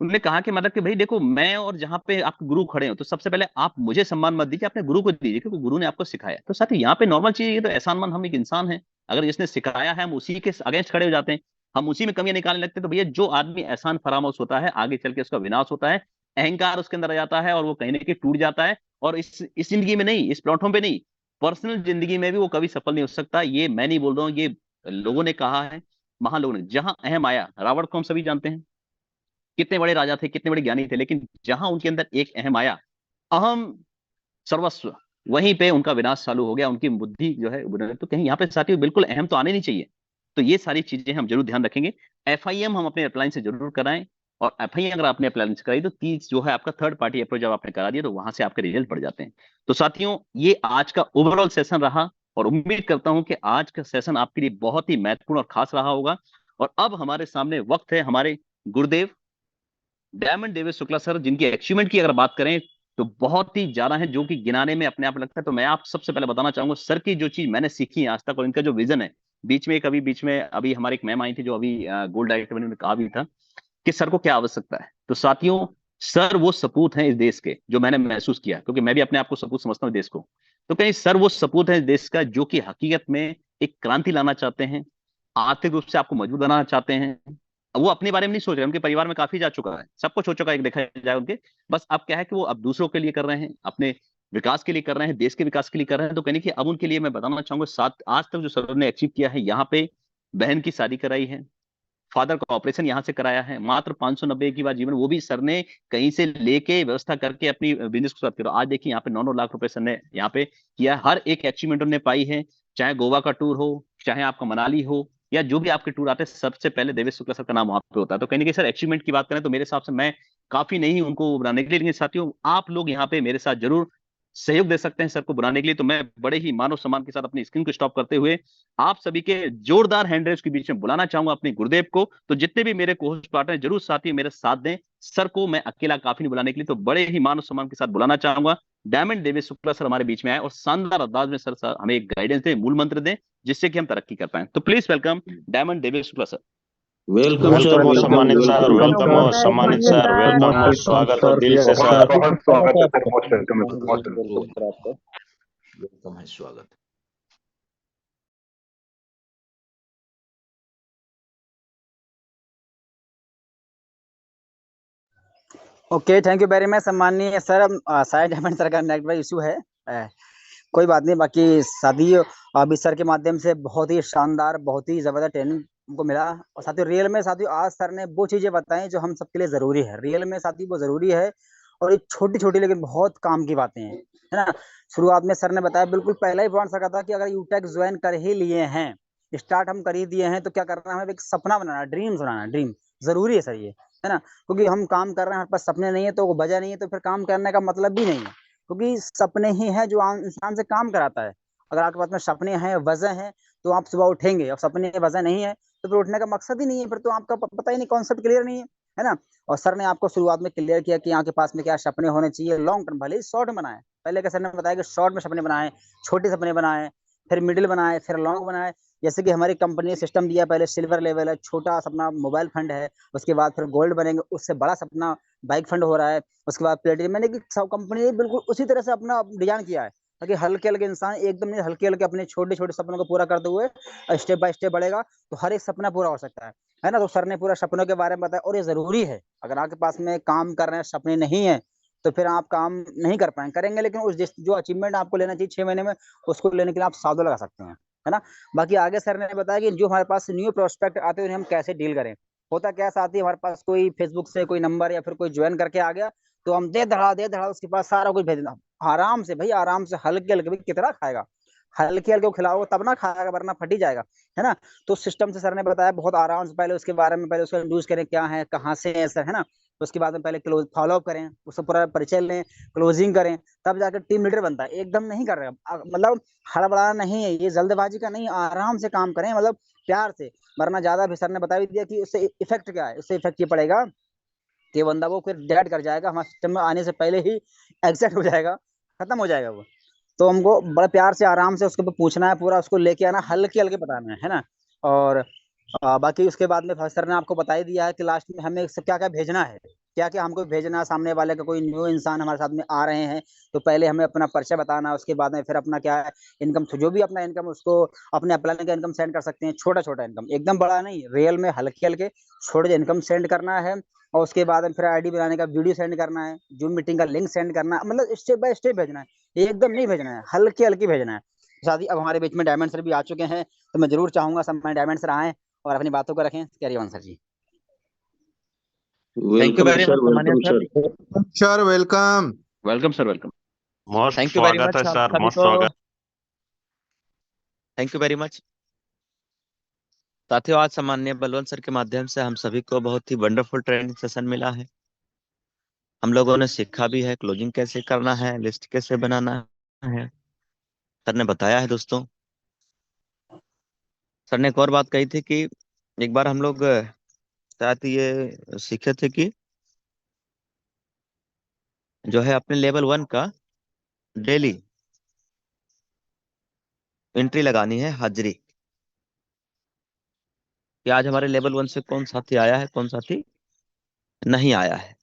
उन्होंने कहा कि मतलब कि भाई देखो, मैं और जहां पे आपके गुरु खड़े हो, तो सबसे पहले आप मुझे सम्मान मत दीजिए, अपने गुरु को दीजिए, क्योंकि गुरु ने आपको सिखाया। तो साथ ही यहाँ पे नॉर्मल चीज, ये तो एहसान मान, हम एक इंसान है, अगर जिसने सिखाया है हम उसी के अगेंस्ट खड़े हो जाते हैं, हम उसी में कमियां निकालने लगते हैं। तो भैया जो आदमी एहसान फरामोश होता है, आगे चल के उसका विनाश होता है, अहंकार उसके अंदर आ जाता है, और वो कहीं ना कहीं टूट जाता है। और इस जिंदगी में नहीं, इस प्लेटफॉर्म पे नहीं, पर्सनल जिंदगी में भी वो कभी सफल नहीं हो सकता। ये मैं नहीं बोल रहा हूँ, ये लोगों ने कहा है, महान लोगों ने। जहां अहम आया, रावण को हम सभी जानते हैं, कितने बड़े राजा थे, कितने बड़े ज्ञानी थे, लेकिन जहां उनके अंदर एक अहम आया, अहम सर्वस्व, वहीं पे उनका विनाश चालू हो गया, उनकी बुद्धि जो है। तो कहीं यहाँ पे साथियों बिल्कुल अहम तो आने नहीं चाहिए। तो ये सारी चीजें हम जरूर ध्यान रखेंगे। एफआईएम हम अपने अप्लायंस से जरूर कराएं। और एफआईएम अगर आपने अप्लायंस कराई तो 30 जो है आपका थर्ड पार्टी अप्रोच जब आपने करा दिया, तो वहां से आपके रिजल्ट बढ़ जाते हैं। तो साथियों, ये आज का ओवरऑल सेशन रहा, और उम्मीद करता हूं कि आज का सेशन आपके लिए बहुत ही महत्वपूर्ण और खास रहा होगा। और अब हमारे सामने वक्त है हमारे गुरुदेव डायमंड डेविस शुक्ला सर, जिनकी अचीवमेंट की अगर बात करें तो बहुत ही ज्यादा है, जो कि गिनाने में अपने आप लगता है। तो मैं आप सबसे पहले बताना चाहूंगा, सर की जो चीज मैंने सीखी है आज तक, और इनका जो विजन है, बीच में अभी हमारी एक मैम आई थी जो अभी गोल्ड डायरेक्टर बनी, उन्होंने कहा भी था कि सर को क्या आवश्यकता है। तो साथियों, सर वो सपूत हैं इस देश के, जो मैंने महसूस किया, क्योंकि मैं भी अपने आप को सपूत समझता हूँ देश को। तो कहीं सर वो सपूत है इस देश का, जो कि हकीकत में एक क्रांति लाना चाहते हैं, आर्थिक रूप से आपको मजबूत बनाना चाहते हैं। वो अपने बारे में नहीं सोच रहे, उनके परिवार में काफी जा चुका है, सब कुछ हो चुका है एक देखा जाए उनके। बस अब क्या है कि वो अब दूसरों के लिए कर रहे हैं, अपने विकास के लिए कर रहे हैं, देश के विकास के लिए कर रहे हैं। तो कहने की अब उनके लिए मैं बताना चाहूंगा, साथ आज तक जो सर ने अचीव किया है, यहाँ पे बहन की शादी कराई है, फादर का ऑपरेशन यहाँ से कराया है, मात्र 590 की बार जीवन, वो भी सर ने कहीं से लेके व्यवस्था करके अपनी बिजनेस को शुरुआत करो। आज देखिए यहाँ पे 9-9 लाख रुपए सर ने यहाँ पे किया, हर एक अचीवमेंट उन्होंने पाई है। चाहे गोवा का टूर हो, चाहे आपका मनाली हो, या जो भी आपके टूर आते हैं, सबसे पहले देवेश शुक्ला सर का नाम वहां पे होता है। तो कहीं ना कहीं सर अचीवमेंट की बात करें तो मेरे हिसाब से मैं काफी नहीं उनको बनाने के लिए, लेकिन साथियों आप लोग यहाँ पे मेरे साथ जरूर सहयोग दे सकते हैं सर को बनाने के लिए। तो मैं बड़े ही मानव सम्मान के साथ अपनी स्क्रीन को स्टॉप करते हुए आप सभी के जोरदार हैंड रेस के बीच में बुलाना चाहूंगा अपने गुरुदेव को। तो जितने भी मेरे कोहोस्ट पार्टनर जरूर साथी मेरे साथ दें, सर को मैं अकेला काफी नहीं बुलाने के लिए, तो बड़े ही मानव सम्मान के साथ बुलाना चाहूंगा। डायमंड डेविस शुक्ला सर हमारे बीच में आए और शानदार अंदाज में सर हमें एक गाइडेंस दें, मूल मंत्र दें, जिससे कि हम तरक्की कर पाए। तो please welcome diamond Davis Shukla sir. Welcome sir, welcome welcome सम्मानित सर, वेलकम वेलकम हो सम्मानित सर, वेलकम हो, स्वागत है दिल से सर। बहुत स्वागत है सर, मोस्ट वेलकम है, मोस्ट वेलकम। वेलकम है, स्वागत। Okay, thank you very much सम्मानीय सर। शायद हेमंत सर का नेटवर्क इशू है। कोई बात नहीं। बाकी साथी अभी सर के माध्यम से बहुत ही शानदार, बहुत ही जबरदस्त ट्रेनिंग हमको मिला। और साथियों रियल में साथियों आज सर ने वो चीजें बताई जो हम सबके लिए जरूरी है। रियल में साथियों वो जरूरी है। और ये छोटी छोटी लेकिन बहुत काम की बातें हैं, है ना। शुरुआत में सर ने बताया, बिल्कुल पहला ही पॉइंट सर का था कि अगर यूटेक ज्वाइन कर ही लिए हैं, स्टार्ट हम कर ही दिए हैं, तो क्या करना है, हमें एक सपना बनाना, ड्रीम्स बनाना। ड्रीम जरूरी है सर, ये है ना। क्योंकि हम काम कर रहे हैं, हमारे पास सपने नहीं है तो वो वजह नहीं है, तो फिर काम करने का मतलब भी नहीं है। क्योंकि सपने ही है जो इंसान से काम कराता है। अगर आपके पास में सपने हैं, वजह है, तो आप सुबह उठेंगे। और सपने वजह नहीं है तो फिर उठने का मकसद ही नहीं है, फिर तो आपका पता ही नहीं, कॉन्सेप्ट क्लियर नहीं है ना। और सर ने आपको शुरुआत में क्लियर किया कि आपके पास में क्या सपने होने चाहिए लॉन्ग टर्म, भले ही शॉर्ट में बनाए। पहले का सर ने बताया कि शॉर्ट में सपने बनाए, छोटे सपने बनाए, फिर मिडिल बनाए, फिर लॉन्ग बनाए। जैसे कि हमारी कंपनी ने सिस्टम दिया, पहले सिल्वर लेवल है, छोटा सपना मोबाइल फंड है, उसके बाद फिर गोल्ड बनेंगे, उससे बड़ा सपना बाइक फंड हो रहा है, उसके बाद प्लेटिनम। मैंने कि सब कंपनी ने बिल्कुल उसी तरह से अपना डिजाइन किया है, ताकि हल्के हल्के इंसान एकदम नहीं, हल्के हल्के अपने छोटे छोटे सपनों को पूरा करते हुए स्टेप बाय स्टेप बढ़ेगा, तो हर एक सपना पूरा हो सकता है ना। तो सर ने पूरा सपनों के बारे में बताया। और ये जरूरी है, अगर आपके पास में काम कर रहे हैं, सपने नहीं है, तो फिर आप काम नहीं कर पाएंगे। करेंगे लेकिन उस जो अचीवमेंट आपको लेना चाहिए 6 महीने में, उसको लेने के लिए आप सालों लगा सकते हैं, है ना। बाकी आगे सर ने बताया कि जो हमारे पास न्यू प्रोस्पेक्ट आते हैं उन्हें हम कैसे डील करें। होता क्या साथी, हमारे पास कोई फेसबुक से कोई नंबर या फिर कोई ज्वाइन करके आ गया, तो हम दे धड़ा उसके पास सारा कुछ भेज देना। आराम से भाई, आराम से, हल्के हल्के। भाई कितना खाएगा, हल्के हल्के खिलाओगे तब ना खाएगा, वरना फट ही जाएगा, है ना। तो सिस्टम से सर ने बताया बहुत आराम से, पहले उसके बारे में, पहले उसका यूज करें, क्या है, कहाँ से है सर, है ना। उसके बाद में पहले क्लोज फॉलो अप करें, उसका पूरा परिचय लें, क्लोजिंग करें, तब जाकर टीम लीडर बनता है। एकदम नहीं कर रहे, मतलब हड़बड़ाना नहीं है, ये जल्दबाजी का नहीं, आराम से काम करें, मतलब प्यार से। वरना ज्यादा भी सर ने बता भी दिया कि उससे इफेक्ट क्या है। उससे इफेक्ट ये पड़ेगा कि बंदा वो फिर डेड कर जाएगा, हमारे सिस्टम में आने से पहले ही एग्जिट हो जाएगा, खत्म हो जाएगा वो। तो हमको बड़ा प्यार से आराम से उसके ऊपर पूछना है, पूरा उसको लेके आना, हल्के हल्के बताना है ना। और बाकी उसके बाद में सर ने आपको बता ही दिया है कि लास्ट में हमें क्या क्या भेजना है, क्या क्या हमको भेजना है। सामने वाले का कोई न्यू इंसान हमारे साथ में आ रहे हैं, तो पहले हमें अपना परिचय बताना है, उसके बाद में फिर अपना क्या है इनकम, जो भी अपना इनकम, उसको अपने अप्लाई का इनकम सेंड कर सकते हैं। छोटा छोटा इनकम, एकदम बड़ा नहीं, रियल में हल्के हल्के छोटे इनकम सेंड करना है। और उसके बाद में फिर आईडी बनाने का वीडियो सेंड करना है, जूम मीटिंग का लिंक सेंड करना है, मतलब स्टेप बाय स्टेप भेजना है, एकदम नहीं भेजना है, हल्के हल्के भेजना है। साथ ही अब हमारे बीच में डायमंड सर भी आ चुके हैं, तो मैं जरूर चाहूंगा सब में डायमंड सर आए और अपनी बातों को रखें। Carry on sir ji. Thank you welcome very much sir, सम्मानित welcome sir. Sir. Sir welcome. Welcome sir, welcome. Most thank you very स्वागत है मच आप सर, सभी मोस्ट को। स्वागत। थैंक यू वेरी मच साथियों। आज सम्माननीय बलवंत सर के माध्यम से हम सभी को बहुत ही वंडरफुल ट्रेनिंग सेशन मिला है। हम लोगों ने सीखा भी है क्लोजिंग कैसे करना है, लिस्ट कैसे बनाना है, सर ने बताया है दोस्तों। सर ने एक और बात कही थी कि एक बार हम लोग शायद ये सीखे थे कि जो है अपने लेवल 1 का डेली एंट्री लगानी है, हाजिरी, कि आज हमारे लेवल 1 से कौन साथी आया है, कौन साथी नहीं आया है।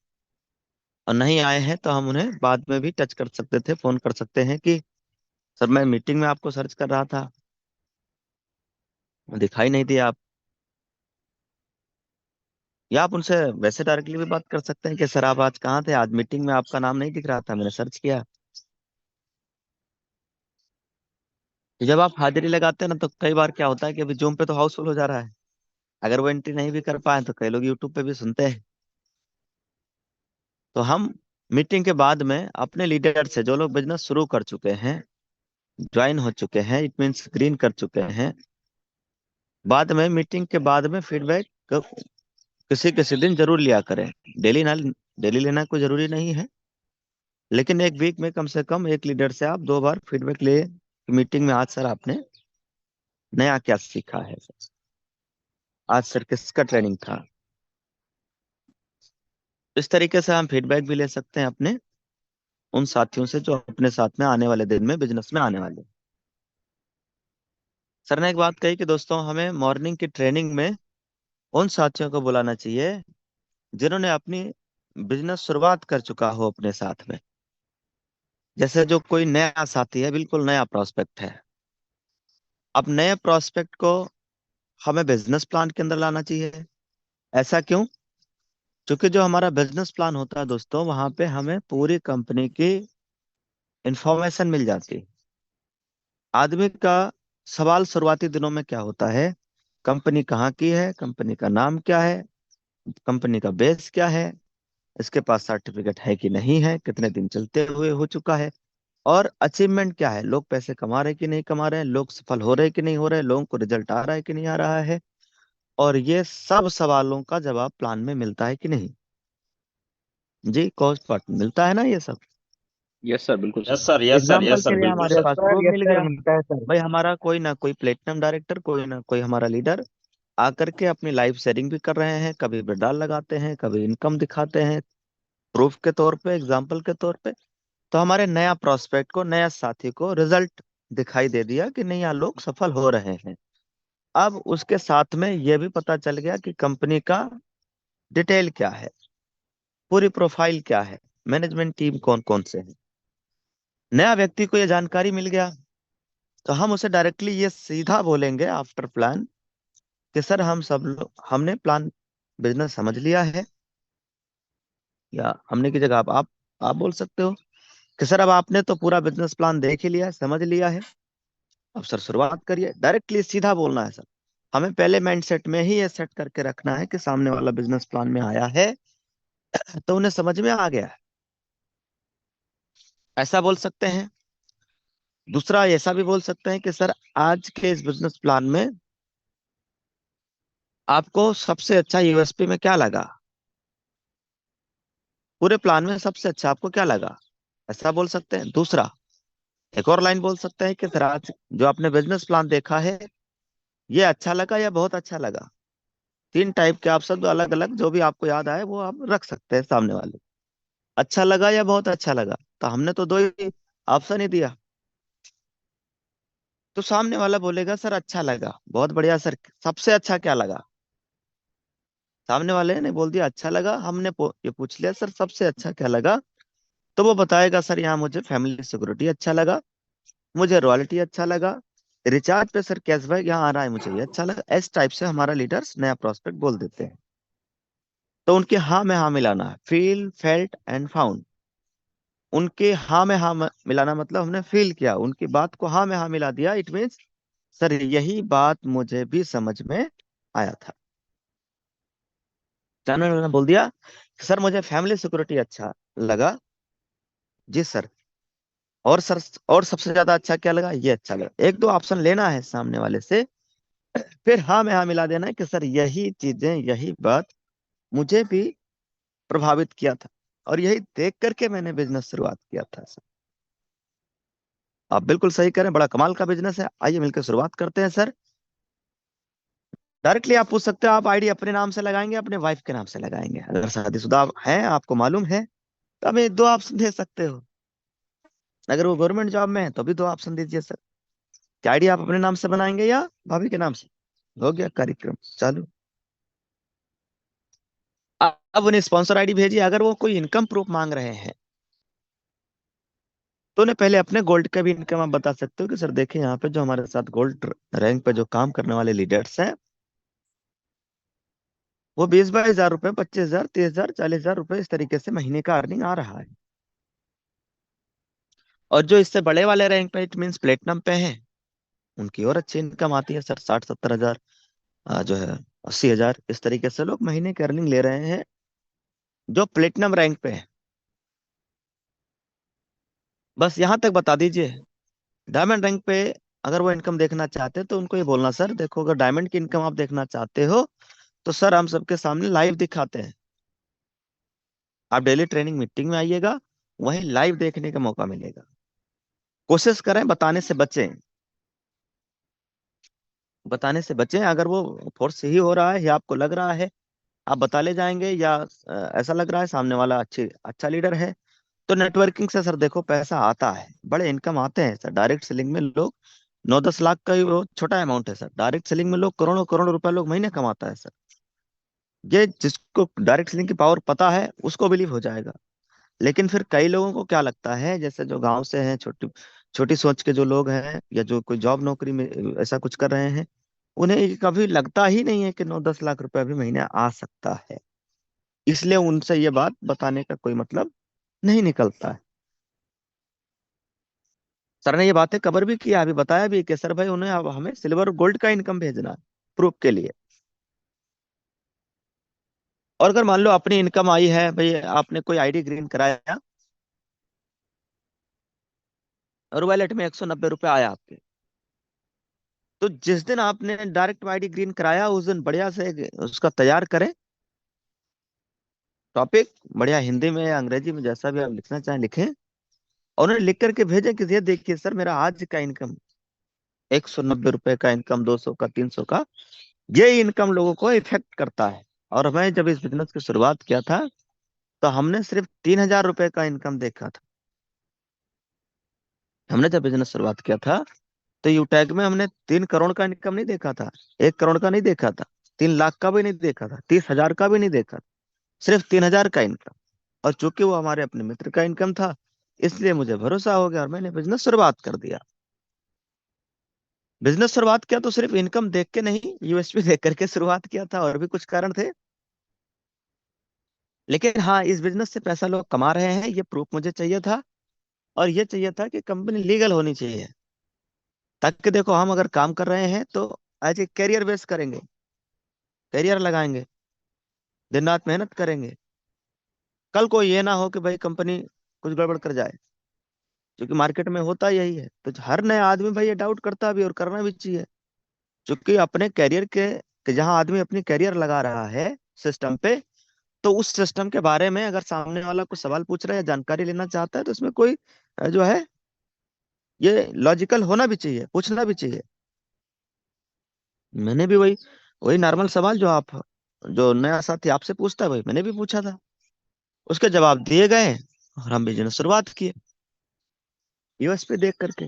और नहीं आए हैं तो हम उन्हें बाद में भी टच कर सकते थे, फोन कर सकते हैं कि सर मैं मीटिंग में आपको सर्च कर रहा था, दिखाई नहीं दिया आप। या आप उनसे वैसे डायरेक्टली भी बात कर सकते हैं कि सर आप आज कहाँ थे, आज मीटिंग में आपका नाम नहीं दिख रहा था, मैंने सर्च किया। तो जब आप हाजिरी लगाते हैं ना, तो कई बार क्या होता है कि अभी जूम पे तो हाउसफुल हो जा रहा है, अगर वो एंट्री नहीं भी कर पाए तो कई लोग यूट्यूब पे भी सुनते हैं। तो हम मीटिंग के बाद में अपने लीडर से, जो लोग बिजनेस शुरू कर चुके हैं, ज्वाइन हो चुके हैं, इट मीन्स ग्रीन कर चुके हैं, बाद में मीटिंग के बाद में फीडबैक किसी किसी दिन जरूर लिया करें। डेली ना, डेली लेना कोई जरूरी नहीं है, लेकिन एक वीक में कम से कम एक लीडर से आप 2 बार फीडबैक ले मीटिंग में, आज सर आपने नया क्या सीखा है, सर आज सर किसका ट्रेनिंग था। इस तरीके से हम फीडबैक भी ले सकते हैं अपने उन साथियों से जो अपने साथ में आने वाले दिन में बिजनेस में आने वाले। सर ने एक बात कही कि दोस्तों हमें मॉर्निंग की ट्रेनिंग में उन साथियों को बुलाना चाहिए जिन्होंने अपनी बिजनेस शुरुआत कर चुका हो अपने साथ में। जैसे जो कोई नया साथी है, बिल्कुल नया प्रोस्पेक्ट है, अब नए प्रोस्पेक्ट को हमें बिजनेस प्लान के अंदर लाना चाहिए। ऐसा क्यों? क्योंकि जो हमारा बिजनेस प्लान होता है दोस्तों, वहां पे हमें पूरी कंपनी की इंफॉर्मेशन मिल जाती है। आदमी का सवाल शुरुआती दिनों में क्या होता है? कंपनी कहाँ की है, कंपनी का नाम क्या है, कंपनी का बेस क्या है, इसके पास सर्टिफिकेट है कि नहीं है, कितने दिन चलते हुए हो चुका है, और अचीवमेंट क्या है, लोग पैसे कमा रहे कि नहीं कमा रहे हैं, लोग सफल हो रहे कि नहीं हो रहे, लोगों को रिजल्ट आ रहा है कि नहीं आ रहा है। और ये सब सवालों का जवाब प्लान में मिलता है कि नहीं? जी, कॉस्ट पार्ट मिलता है ना ये सब। यस सर, बिल्कुल yes sir. Sir, yes sir, example yes के सर, लिए बिल्कुल हमारे सर। पास प्रूफ मिल गया भाई, हमारा कोई ना कोई प्लेटिनम डायरेक्टर, कोई ना कोई हमारा लीडर आकर के अपनी लाइव शेयरिंग भी कर रहे हैं, कभी विड्रॉल लगाते हैं, कभी इनकम दिखाते हैं प्रूफ के तौर पे, एग्जाम्पल के तौर पे। तो हमारे नया प्रोस्पेक्ट को, नया साथी को रिजल्ट दिखाई दे दिया कि नहीं, यहाँ लोग सफल हो रहे हैं। अब उसके साथ में यह भी पता चल गया कि कंपनी का डिटेल क्या है, पूरी प्रोफाइल क्या है, मैनेजमेंट टीम कौन कौन से है। नया व्यक्ति को यह जानकारी मिल गया तो हम उसे डायरेक्टली ये सीधा बोलेंगे आफ्टर प्लान कि सर हम सब लोग, हमने प्लान बिजनेस समझ लिया है। या हमने की जगह आप बोल सकते हो कि सर अब आपने तो पूरा बिजनेस प्लान देख ही लिया है, समझ लिया है, अब सर शुरुआत करिए। डायरेक्टली सीधा बोलना है सर। हमें पहले माइंडसेट में ही ये सेट करके रखना है कि सामने वाला बिजनेस प्लान में आया है तो उन्हें समझ में आ गया है, ऐसा बोल सकते हैं। दूसरा ऐसा भी बोल सकते हैं कि सर आज के इस बिजनेस प्लान में आपको सबसे अच्छा यूएसपी में क्या लगा, पूरे प्लान में सबसे अच्छा आपको क्या लगा, ऐसा बोल सकते हैं। दूसरा एक और लाइन बोल सकते हैं कि सर आज जो आपने बिजनेस प्लान देखा है, ये अच्छा लगा या बहुत अच्छा लगा। तीन टाइप के आप सब अलग अलग जो भी आपको याद आए वो आप रख सकते हैं सामने वाले। अच्छा लगा या बहुत अच्छा लगा, तो हमने तो दो ही ऑप्शन ही दिया। तो सामने वाला बोलेगा सर अच्छा लगा, बहुत बढ़िया सर, सबसे अच्छा क्या लगा। सामने वाले ने बोल दिया अच्छा लगा, हमने ये पूछ लिया सर सबसे अच्छा क्या लगा, तो वो बताएगा सर यहाँ मुझे फैमिली सिक्योरिटी अच्छा लगा, मुझे रॉयल्टी अच्छा लगा, रिचार्ज पे सर कैशबैक यहाँ आ रहा है मुझे ये अच्छा लगा। इस टाइप से हमारा लीडर्स नया प्रोस्पेक्ट बोल देते हैं। तो उनके हाँ में हाँ मिलाना है, फील फेल्ट एंड फाउंड। उनके हाँ में हाँ मिलाना मतलब हमने फील किया, उनकी बात को हाँ में हाँ मिला दिया, इट मीन्स सर यही बात मुझे भी समझ में आया था। जानने वाला ने बोल दिया कि सर मुझे फैमिली सिक्योरिटी अच्छा लगा। जी सर, और सर और सबसे ज्यादा अच्छा क्या लगा, ये अच्छा लगा। एक दो ऑप्शन लेना है सामने वाले से, फिर हाँ में हाँ मिला देना है कि सर यही चीजें, यही बात मुझे भी प्रभावित किया था और यही देख करके मैंने बिजनेस शुरुआत किया था। सर आप बिल्कुल सही करें, बड़ा कमाल का बिजनेस है, आइए मिलकर शुरुआत करते हैं सर। डायरेक्टली आप पूछ सकते हो, आप आईडी अपने नाम से लगाएंगे, अपने वाइफ के नाम से लगाएंगे। अगर शादीशुदा हैं, आपको मालूम है, तो हमें दो ऑप्शन दे सकते हो। अगर वो गवर्नमेंट जॉब में है तो भी दो ऑप्शन दीजिए सर। क्या आईडी आप अपने नाम से बनाएंगे या भाभी के नाम से? हो गया कार्यक्रम चालू। अब उन्हें स्पॉन्सर आईडी भेजिए। अगर वो कोई इनकम प्रूफ मांग रहे हैं तो उन्हें पहले अपने गोल्ड का भी इनकम आप बता सकते हो कि सर देखिए यहाँ पे जो हमारे साथ गोल्ड रैंक पे जो काम करने वाले लीडर्स हैं, वो 20-22 हजार रुपए, 25,000, 30,000, 40,000 रुपए इस तरीके से महीने का अर्निंग आ रहा है। और जो इससे बड़े वाले रैंक पे, इट मीन्स प्लेटिनम पे हैं, उनकी और अच्छी इनकम आती है सर, 60-70 हजार, जो है 80,000, इस तरीके से लोग महीने की अर्निंग ले रहे हैं जो प्लेटिनम रैंक पे है। बस यहाँ तक बता दीजिए। डायमंड रैंक पे अगर वो इनकम देखना चाहते हैं तो उनको ये बोलना सर देखो, अगर डायमंड की इनकम आप देखना चाहते हो तो सर हम सबके सामने लाइव दिखाते हैं, आप डेली ट्रेनिंग मीटिंग में आइएगा, वहीं लाइव देखने का मौका मिलेगा। कोशिश करें बताने से बचें, बताने से बचें। अगर वो फोर्स से ही हो रहा है या आपको लग रहा है आप बता ले जाएंगे, या ऐसा लग रहा है सामने वाला अच्छा लीडर है, तो नेटवर्किंग से सर देखो पैसा आता है, बड़े इनकम आते हैं सर। डायरेक्ट सेलिंग में लोग 9-10 लाख का ही वो छोटा अमाउंट है सर, डायरेक्ट सेलिंग में लोग करोड़ों करोड़ों रुपए लोग महीने कमाता है सर। ये जिसको डायरेक्ट सेलिंग की पावर पता है उसको बिलीव हो जाएगा। लेकिन फिर कई लोगों को क्या लगता है, जैसे जो गांव से हैं, छोटी छोटी सोच के जो लोग हैं, या जो कोई जॉब नौकरी में ऐसा कुछ कर रहे हैं, उन्हें ये कभी लगता ही नहीं है कि 9-10 लाख रुपए भी महीने आ सकता है। इसलिए उनसे ये बात बताने का कोई मतलब नहीं निकलता है। सर ने ये बातें कवर भी किया, अभी बताया भी कि सर भाई उन्हें अब हमें सिल्वर और गोल्ड का इनकम भेजना है प्रूफ के लिए। और अगर मान लो अपनी इनकम आई है भाई, आपने कोई आईडी ग्रीन कराया और वॉलेट में 190 रुपये आया आपके, तो जिस दिन आपने डायरेक्ट आईडी ग्रीन कराया उस दिन बढ़िया से उसका तैयार करें टॉपिक, बढ़िया हिंदी में या अंग्रेजी में जैसा भी आप लिखना चाहें लिखें, और उन्हें लिख करके भेजें कि ये देखिए सर मेरा आज का इनकम 190 रुपए का इनकम, 200 का, 300 का, ये इनकम लोगों को इफेक्ट करता है। और मैं जब इस बिजनेस की शुरुआत किया था तो हमने सिर्फ 3,000 रुपए का इनकम देखा था। हमने जब बिजनेस शुरुआत किया था तो यूटैग में हमने 3 करोड़ का इनकम नहीं देखा था, 1 करोड़ का नहीं देखा था, 3 लाख का भी नहीं देखा था, 30,000 का भी नहीं देखा था, सिर्फ 3,000 का इनकम। और चूंकि वो हमारे अपने मित्र का इनकम था, इसलिए मुझे भरोसा हो गया और मैंने बिजनेस शुरुआत कर दिया। बिजनेस शुरुआत किया तो सिर्फ इनकम देख के नहीं, यूएसपी देख करके शुरुआत किया था, और भी कुछ कारण थे। लेकिन हाँ, इस बिजनेस से पैसा लोग कमा रहे हैं ये प्रूफ मुझे चाहिए था। और ये चाहिए था कि कंपनी लीगल होनी चाहिए, ताकि देखो हम अगर काम कर रहे हैं तो एज ए कैरियर बेस करेंगे, कैरियर लगाएंगे, दिन रात मेहनत करेंगे। कल को ये ना हो कि भाई कंपनी कुछ गड़बड़ कर जाए, क्योंकि मार्केट में होता यही है। तो हर नया आदमी भाई ये डाउट करता भी और करना भी चाहिए, क्योंकि अपने कैरियर के जहां आदमी अपनी कैरियर लगा रहा है सिस्टम पे, तो उस सिस्टम के बारे में अगर सामने वाला कुछ सवाल पूछ रहा है या जानकारी लेना चाहता है तो उसमें कोई जो है ये लॉजिकल होना भी चाहिए, पूछना भी चाहिए। मैंने भी वही वही नॉर्मल सवाल जो नया साथी आपसे पूछता है, वही मैंने भी पूछा था, उसके जवाब दिए गए और हम बिजनेस शुरुआत किए यूएसपी देख करके।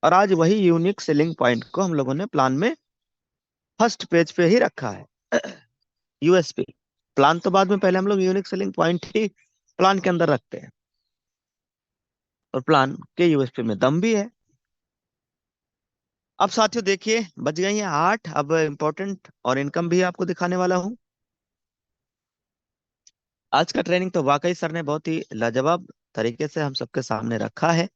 और आज वही यूनिक सेलिंग पॉइंट को हम लोगों ने प्लान में फर्स्ट पेज पे ही रखा है। यूएसपी प्लान तो बाद में, पहले हम लोग यूनिक सेलिंग पॉइंट ही प्लान के अंदर रखते हैं, और प्लान के यूएसपी में दम भी है। अब साथियों देखिए, बज गई हैं 8। अब इंपॉर्टेंट और इनकम भी आपको दिखाने वाला हूं। आज का ट्रेनिंग तो वाकई सर ने बहुत ही लाजवाब तरीके से हम सबके सामने रखा है।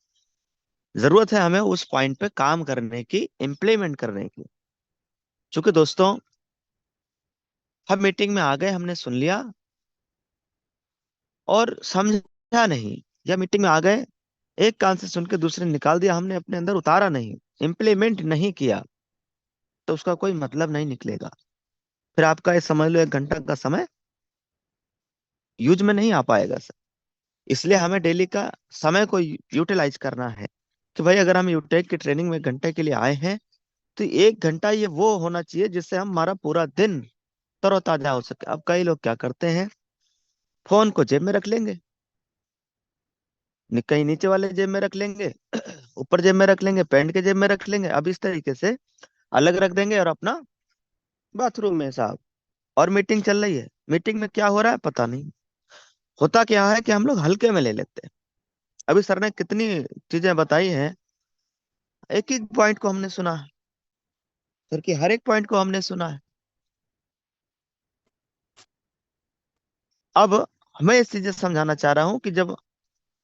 जरूरत है हमें उस पॉइंट पे काम करने की, इम्प्लीमेंट करने की। क्योंकि दोस्तों, हम मीटिंग में आ गए, हमने सुन लिया और समझा नहीं, या मीटिंग में आ गए, एक कान से सुन के दूसरे निकाल दिया, हमने अपने अंदर उतारा नहीं, इम्प्लीमेंट नहीं किया, तो उसका कोई मतलब नहीं निकलेगा। फिर आपका ये समझ लो 1 घंटा का समय यूज में नहीं आ पाएगा सर। इसलिए हमें डेली का समय को यूटिलाइज करना है कि भाई अगर हम यूटेक की ट्रेनिंग में 1 घंटे के लिए आए हैं, तो 1 घंटा ये वो होना चाहिए जिससे हमारा पूरा दिन तरोताजा हो सके। अब कई लोग क्या करते हैं, फोन को जेब में रख लेंगे, कहीं नीचे वाले जेब में रख लेंगे, ऊपर जेब में रख लेंगे, पैंट के जेब में रख लेंगे, अब इस तरीके से अलग रख देंगे, और अपना बाथरूम में साहब, और मीटिंग चल रही है, मीटिंग में क्या हो रहा है पता नहीं। होता क्या है कि हम लोग हल्के में ले लेते हैं। अभी सर ने कितनी चीजें बताई हैं, एक एक पॉइंट को हमने सुना है, सर की हर एक पॉइंट को हमने सुना है। अब मैं इस चीजें समझाना चाह रहा हूं कि जब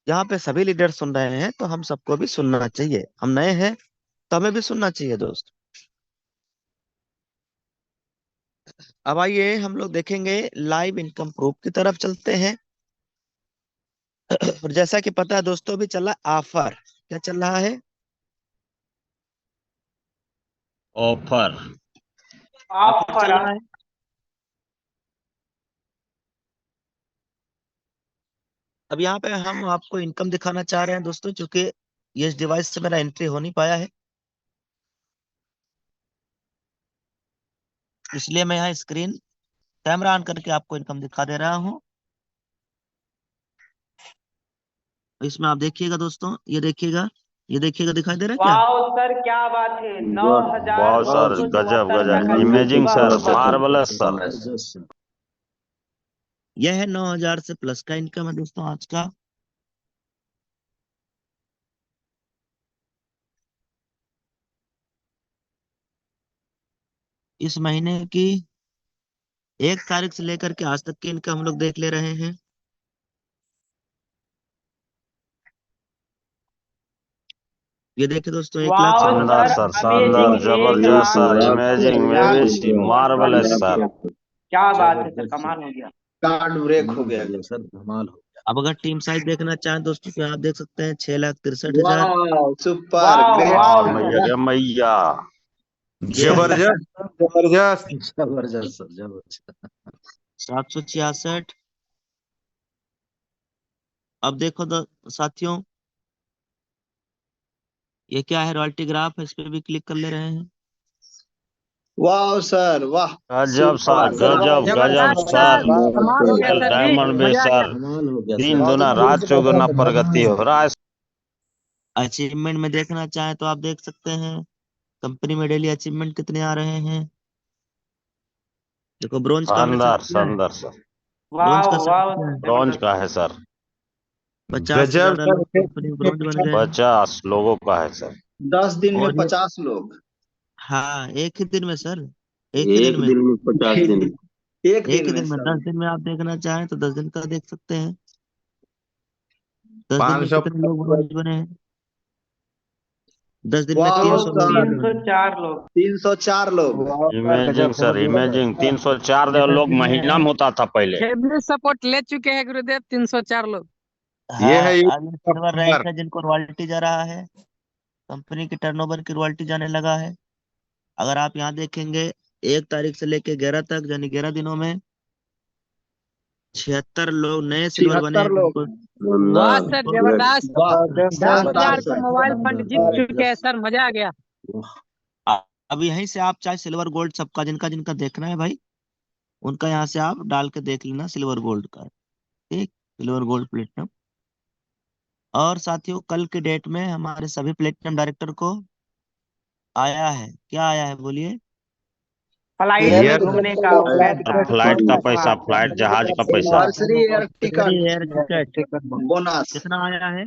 यहाँ पे सभी लीडर सुन रहे हैं तो हम सबको भी सुनना चाहिए। हम नए हैं तो हमें भी सुनना चाहिए दोस्त। अब आइए हम लोग देखेंगे, लाइव इनकम प्रूफ की तरफ चलते हैं। और जैसा कि पता है दोस्तों, भी चल रहा है ऑफर। क्या चल रहा है? ऑफर। ऑफर चल रहा है। अब यहाँ पे हम आपको इनकम दिखाना चाह रहे हैं दोस्तों, क्योंकि ये इस डिवाइस से मेरा एंट्री हो नहीं पाया है, इसलिए मैं यहाँ स्क्रीन कैमरा ऑन करके आपको इनकम दिखा दे रहा हूँ। इसमें आप देखिएगा दोस्तों, ये देखिएगा, ये देखिएगा, दिखाई दे रहा है क्या? वाओ सर, क्या बात है। वाह सर, गजब गजब, इमेजिंग सर, मार्वलस सर। यह है 9,000 से प्लस का इनकम है दोस्तों आज का। इस महीने की 1 तारीख से लेकर के आज तक की इनकम हम लोग देख ले रहे हैं। ये देखिए दोस्तों, 1,00,000 से वाओ शानदार सर, सर, शानदार, अमेजिंग, जबरदस्त sir, 1,00,000 imaging, 50,000 Mehwish, marvellous sir. क्या बात है सर, कमाल हो गया। कार्ड ब्रेक हो गया सर, धमाल हो गया। अब अगर टीम साइज देखना चाहें दोस्तों तो आप देख सकते हैं 6,63,000। वाह सुपर वाओ ग्रेट वाओ मैया सर, क्या मैया। जबरदस्त जबरदस्त जबरदस्त सर, जबरदस्त। 766। अब देखो साथियों, ये क्या है, रॉयल्टी ग्राफ है, इस पे भी क्लिक कर ले रहे हैं। वाह सर वाह गजब सर, सुपर गजब गजब जबरदस्त सर। सर, कमाल हो गया सर जी, डायमंड भी मजा आ गया। सर, कमाल हो गया दिन सर। दुना रात चौगुना प्रगति हो रहा है। अचीवमेंट में देखना चाहें तो आप देख सकते हैं कंपनी में डेली अचीवमेंट कितने आ रहे हैं। देखो ब्रोंज का हमने शानदार, सेट किया है। शानदार सर। ब्रोंज वाओ का सेट वाओ किया है। ब्रॉन्ज जबरदस्त। का है सर, 50 से गजब ज्यादा सर लोग कंपनी ब्रोंज बन गए हैं। 50 लोगों का है सर। 10 दिन में और ये 50 लोग हाँ, एक ही दिन में सर, एक ही दिन में, 50 दिन। एक एक ही दिन में दिन में। सर 10 दिन में आप देखना चाहें तो 10 दिन का देख सकते हैं। 10 दिन में 500 कितने लोग ब्रोंज बने हैं। 10 दिन में वाह 300 लोग सर ब्रोंज बने हैं। 304 लोग। 304 लोग इमेजिंग सर, इमेजिंग। 304 ये 10 लोग दिन महीना में में होता था पहले। हेवी सपोर्ट ले चुके हैं गुरुदेव, 304 लोग। ये है हाँ, अब ये सिल्वर यूट्यूबर रैंक है जिनको रॉयल्टी जा रहा है, कंपनी की टर्नओवर की रॉयल्टी जाने लगा है। अगर आप यहाँ देखेंगे 1 तारीख से लेके 11 तक, यानी 11 दिनों में 76 लोग नए सिल्वर बने 76 हैं लोग जिनको वाह सर, जबरदस्त। शानदार 10,000 का सर मोबाइल फंड जीत चुके हैं सर, मजा आ गया। अब यहीं से आप चाहे सिल्वर गोल्ड सबका जिनका जिनका देखना है भाई, उनका यहाँ से आप डाल के देख लेना सिल्वर गोल्ड का। ठीक, सिल्वर गोल्ड प्लेटिनम। और साथियों, कल के डेट में हमारे सभी प्लेटिनम डायरेक्टर को आया है, क्या आया है बोलिए। फ्लाइट में एयर घूमने का पैसा। फ्लाइट का पैसा, वाह, फ्लाइट जहाज का पैसा। Anniversary air ticket air ticket bonus कितना आया है।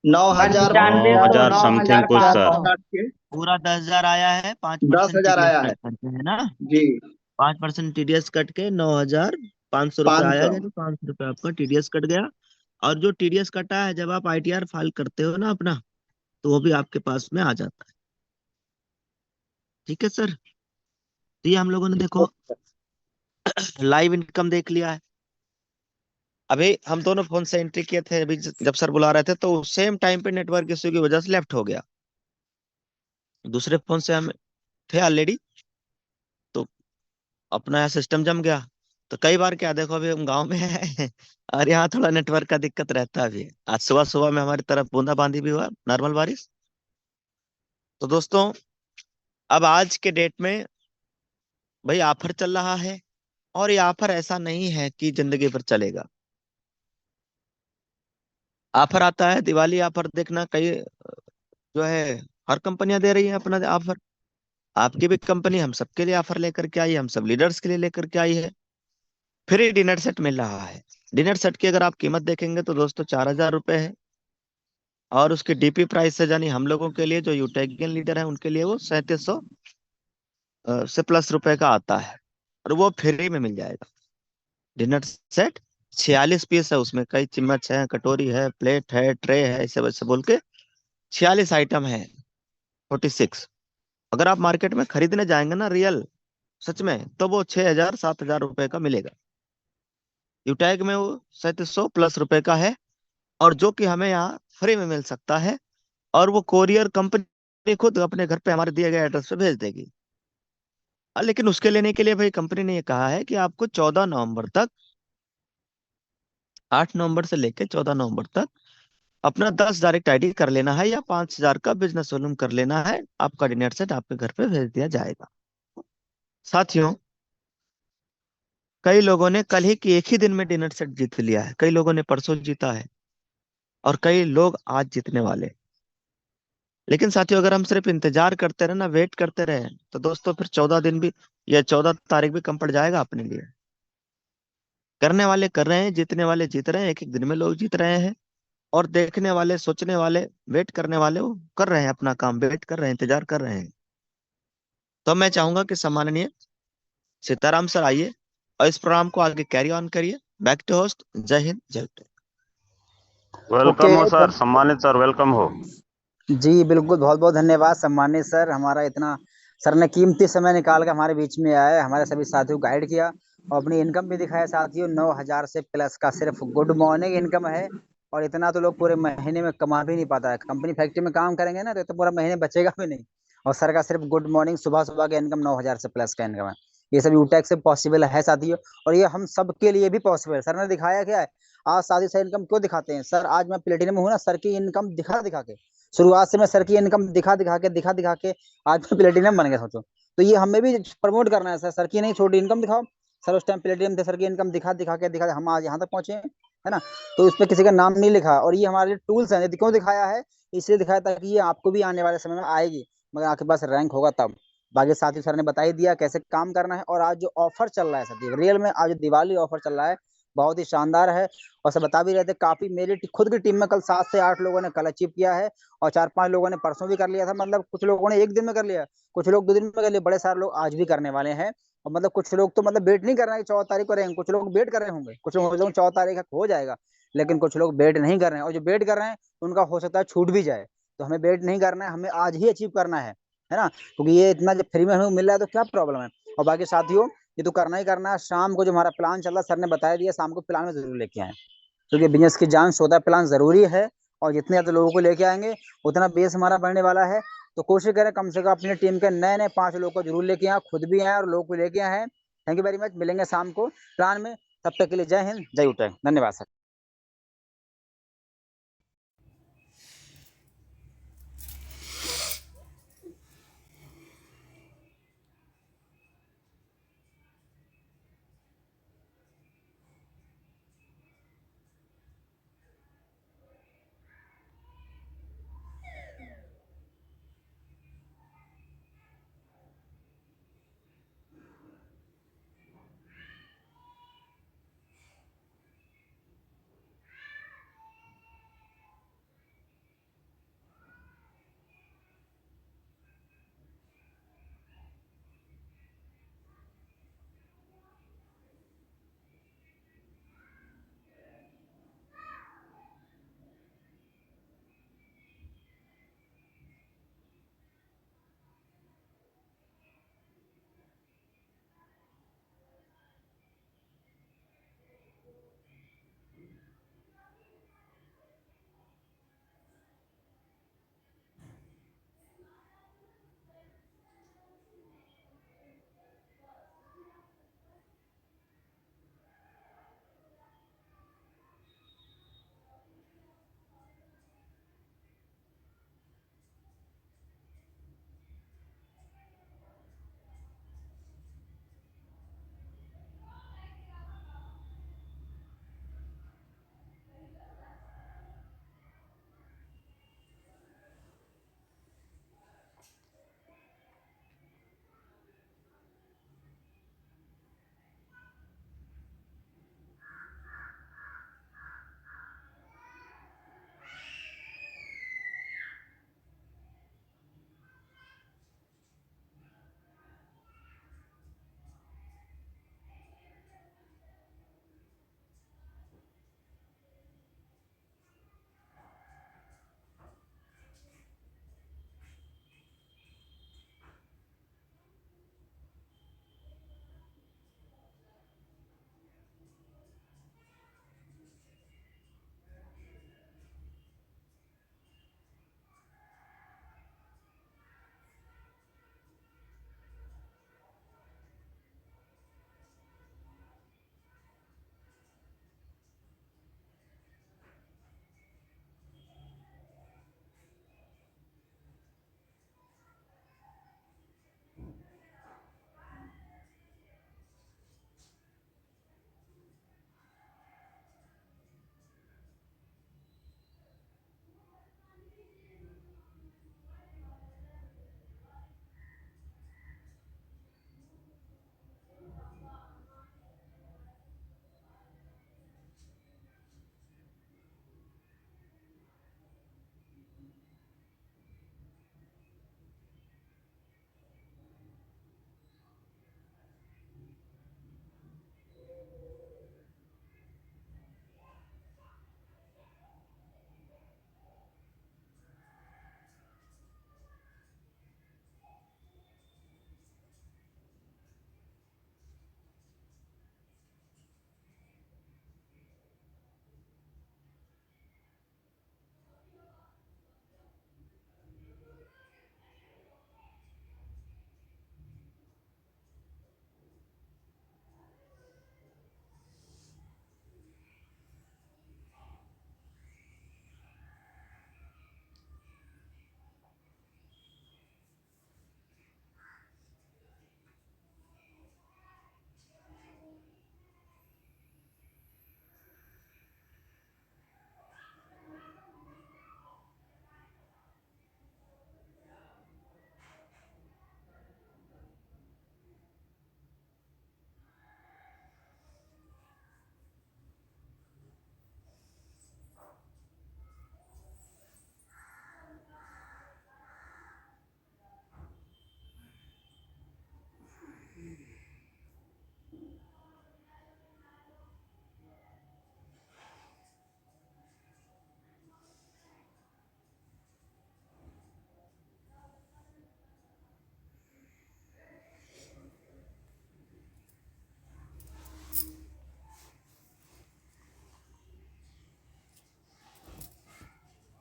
9,000 9,000 समथिंग कुछ सर। 95,500। पूरा 10,000 आया है, 5% 10,000 टीडीएस आया है कट करते हैं ना। जी 5% टीडीएस कट के 9,500 रुपये आया, 500 यानी 500 रुपये आपका टीडीएस कट गया। और जो टीडीएस कटा है, जब आप आईटीआर फाइल करते हो ना अपना, तो वो भी आपके पास में आ जाता है। ठीक है सर, तो ये हम लोगों ने देखो लाइव इनकम देख लिया है। अभी हम दोनों फोन से एंट्री किए थे, अभी जब सर बुला रहे थे तो सेम टाइम पे नेटवर्क इश्यू की वजह से लेफ्ट हो गया। दूसरे फोन से हम थे ऑलरेडी, तो अपना यहाँ सिस्टम जम गया। तो कई बार क्या, देखो अभी हम गांव में हैं और यहाँ थोड़ा नेटवर्क का दिक्कत रहता है। अभी आज सुबह सुबह में हमारी तरफ बूंदाबांदी भी हुआ, नॉर्मल बारिश। तो दोस्तों, अब आज के डेट में भाई ऑफर चल रहा है, और ये ऑफर ऐसा नहीं है कि जिंदगी भर चलेगा। ऑफर आता है, दिवाली ऑफर देखना, कई जो है हर कंपनियां दे रही है अपना ऑफर। आपकी भी कंपनी हम सबके लिए ऑफर लेकर के आई है, हम सब लीडर्स के लिए लेकर के आई है। फ्री डिनर सेट मिल रहा है। डिनर सेट की अगर आप कीमत देखेंगे तो दोस्तों 4,000 रुपये है, और उसकी डीपी प्राइस है, यानी हम लोगों के लिए जो यूटेकियन लीडर है उनके लिए वो 3,700 से प्लस रुपए का आता है, और वो फ्री में मिल जाएगा। डिनर सेट 46 पीस है, उसमें कई चम्मच है, कटोरी है, प्लेट है, ट्रे है, ऐसे वैसे बोल के 46 आइटम है। 46 अगर आप मार्केट में खरीदने जाएंगे ना रियल सच में, तो वो 6,000 7,000 रुपए का मिलेगा। यूटैग में वो 3,700 प्लस रुपए का है, और जो कि हमें यहाँ फ्री में मिल सकता है, और वो कोरियर कंपनी खुद अपने घर पे हमारे दिए गए एड्रेस पे भेज देगी। लेकिन उसके लेने के लिए भाई कंपनी ने ये कहा है कि आपको 14 नवंबर तक, 8 नवंबर से लेकर 14 नवंबर तक अपना 10 डायरेक्ट आईडी कर लेना है, या 5,000 का बिजनेस वॉल्यूम कर लेना है, आपका डिनर सेट आपके घर पे भेज दिया जाएगा। साथियों, कई लोगों ने कल ही की एक ही दिन में डिनर सेट जीत लिया है, कई लोगों ने परसों जीता है, और कई लोग आज जीतने वाले। लेकिन साथियों, अगर हम सिर्फ इंतजार करते रहे ना, वेट करते रहे, तो दोस्तों फिर 14 दिन भी, या 14 तारीख भी कम पड़ जाएगा अपने लिए। करने वाले कर रहे हैं, जीतने वाले जीत रहे हैं, एक एक दिन में लोग जीत रहे हैं, और देखने वाले, सोचने वाले, वेट करने वाले वो कर रहे हैं अपना काम, वेट कर रहे हैं, इंतजार कर रहे हैं। तो मैं चाहूंगा कि सम्माननीय सीताराम सर आइए और इस प्रोग्राम को आगे कैरी ऑन करिए। Back to host. जय हिंद, जय उत्तर। वेलकम हो ओके सर, सम्मानित सर, वेलकम हो। जी बिल्कुल, बहुत बहुत धन्यवाद सम्मानित सर। हमारा इतना सर ने कीमती समय निकाल कर हमारे बीच में आए, हमारे सभी साथियों को गाइड किया और अपनी इनकम भी दिखाया साथियों। 9,000 से प्लस का सिर्फ गुड मॉर्निंग इनकम है, और इतना तो लोग पूरे महीने में कमा भी नहीं पाता है। कंपनी फैक्ट्री में काम करेंगे ना तो पूरा महीने बचेगा भी नहीं। और सर का सिर्फ गुड मॉर्निंग सुबह सुबह का इनकम 9,000 से प्लस का इनकम है। ये सब यूटेक से पॉसिबल है साथियों, और ये हम सब के लिए भी पॉसिबल है। सर ने दिखाया क्या है, आज साथी सर इनकम क्यों दिखाते हैं। सर आज मैं प्लेटिनम में हूँ ना, सर की इनकम दिखा दिखा के, शुरुआत से मैं सर की इनकम दिखा दिखा के आज मैं प्लेटिनम बन गया सोचो। तो ये हमें भी प्रमोट करना है सर की नहीं छोटी इनकम दिखाओ। सर उस टाइम प्लेटिनम थे, सर की इनकम दिखा के हम आज यहाँ तक पहुंचे हैं, है ना। तो उस पर किसी का नाम नहीं लिखा, और ये हमारे लिए टूल्स हैं। क्यों दिखाया है, इसलिए दिखाया ताकि ये आपको भी आने वाले समय में आएगी, मगर आपके पास रैंक होगा तब। बाकी साथी सर ने बता ही दिया कैसे काम करना है। और आज जो ऑफर चल रहा है साथी, रियल में आज दिवाली ऑफर चल रहा है, बहुत ही शानदार है। और सब बता भी रहे थे, काफी मेरी खुद की टीम में कल 7 से 8 लोगों ने कल अचीव किया है, और 4-5 लोगों ने परसों भी कर लिया था। मतलब कुछ लोगों ने 1 दिन में कर लिया, कुछ लोग 2 दिन में कर लिया, बड़े सारे लोग आज भी करने वाले हैं। और मतलब कुछ लोग तो मतलब वेट नहीं कर रहे हैं कि 14 तारीख को रहेंगे, कुछ लोग वेट कर रहे होंगे, कुछ लोग 14 तारीख तक हो जाएगा, लेकिन कुछ लोग वेट नहीं कर रहे हैं। और जो वेट कर रहे हैं उनका हो सकता है छूट भी जाए। तो हमें वेट नहीं करना है, हमें आज ही अचीव करना है ना। क्योंकि ये इतना जब फ्री में हमें मिल रहा है तो क्या प्रॉब्लम है। और बाकी साथियों, ये तो करना ही करना है। शाम को जो हमारा प्लान चल रहा है, सर ने बता दिया, शाम को प्लान में जरूर लेके आए, क्योंकि बिजनेस की जान होता है, प्लान जरूरी है। और जितने ज्यादा लोगों को लेके आएंगे उतना बेस हमारा बढ़ने वाला है। तो कोशिश करें कम से कम अपनी टीम के नए नए 5 लोगों को जरूर लेके आए, खुद भी आए और लोग को लेके आए हैं। Thank you very much. मिलेंगे शाम को प्लान में, तब तक के लिए जय हिंद, जय उत्तर। धन्यवाद सर।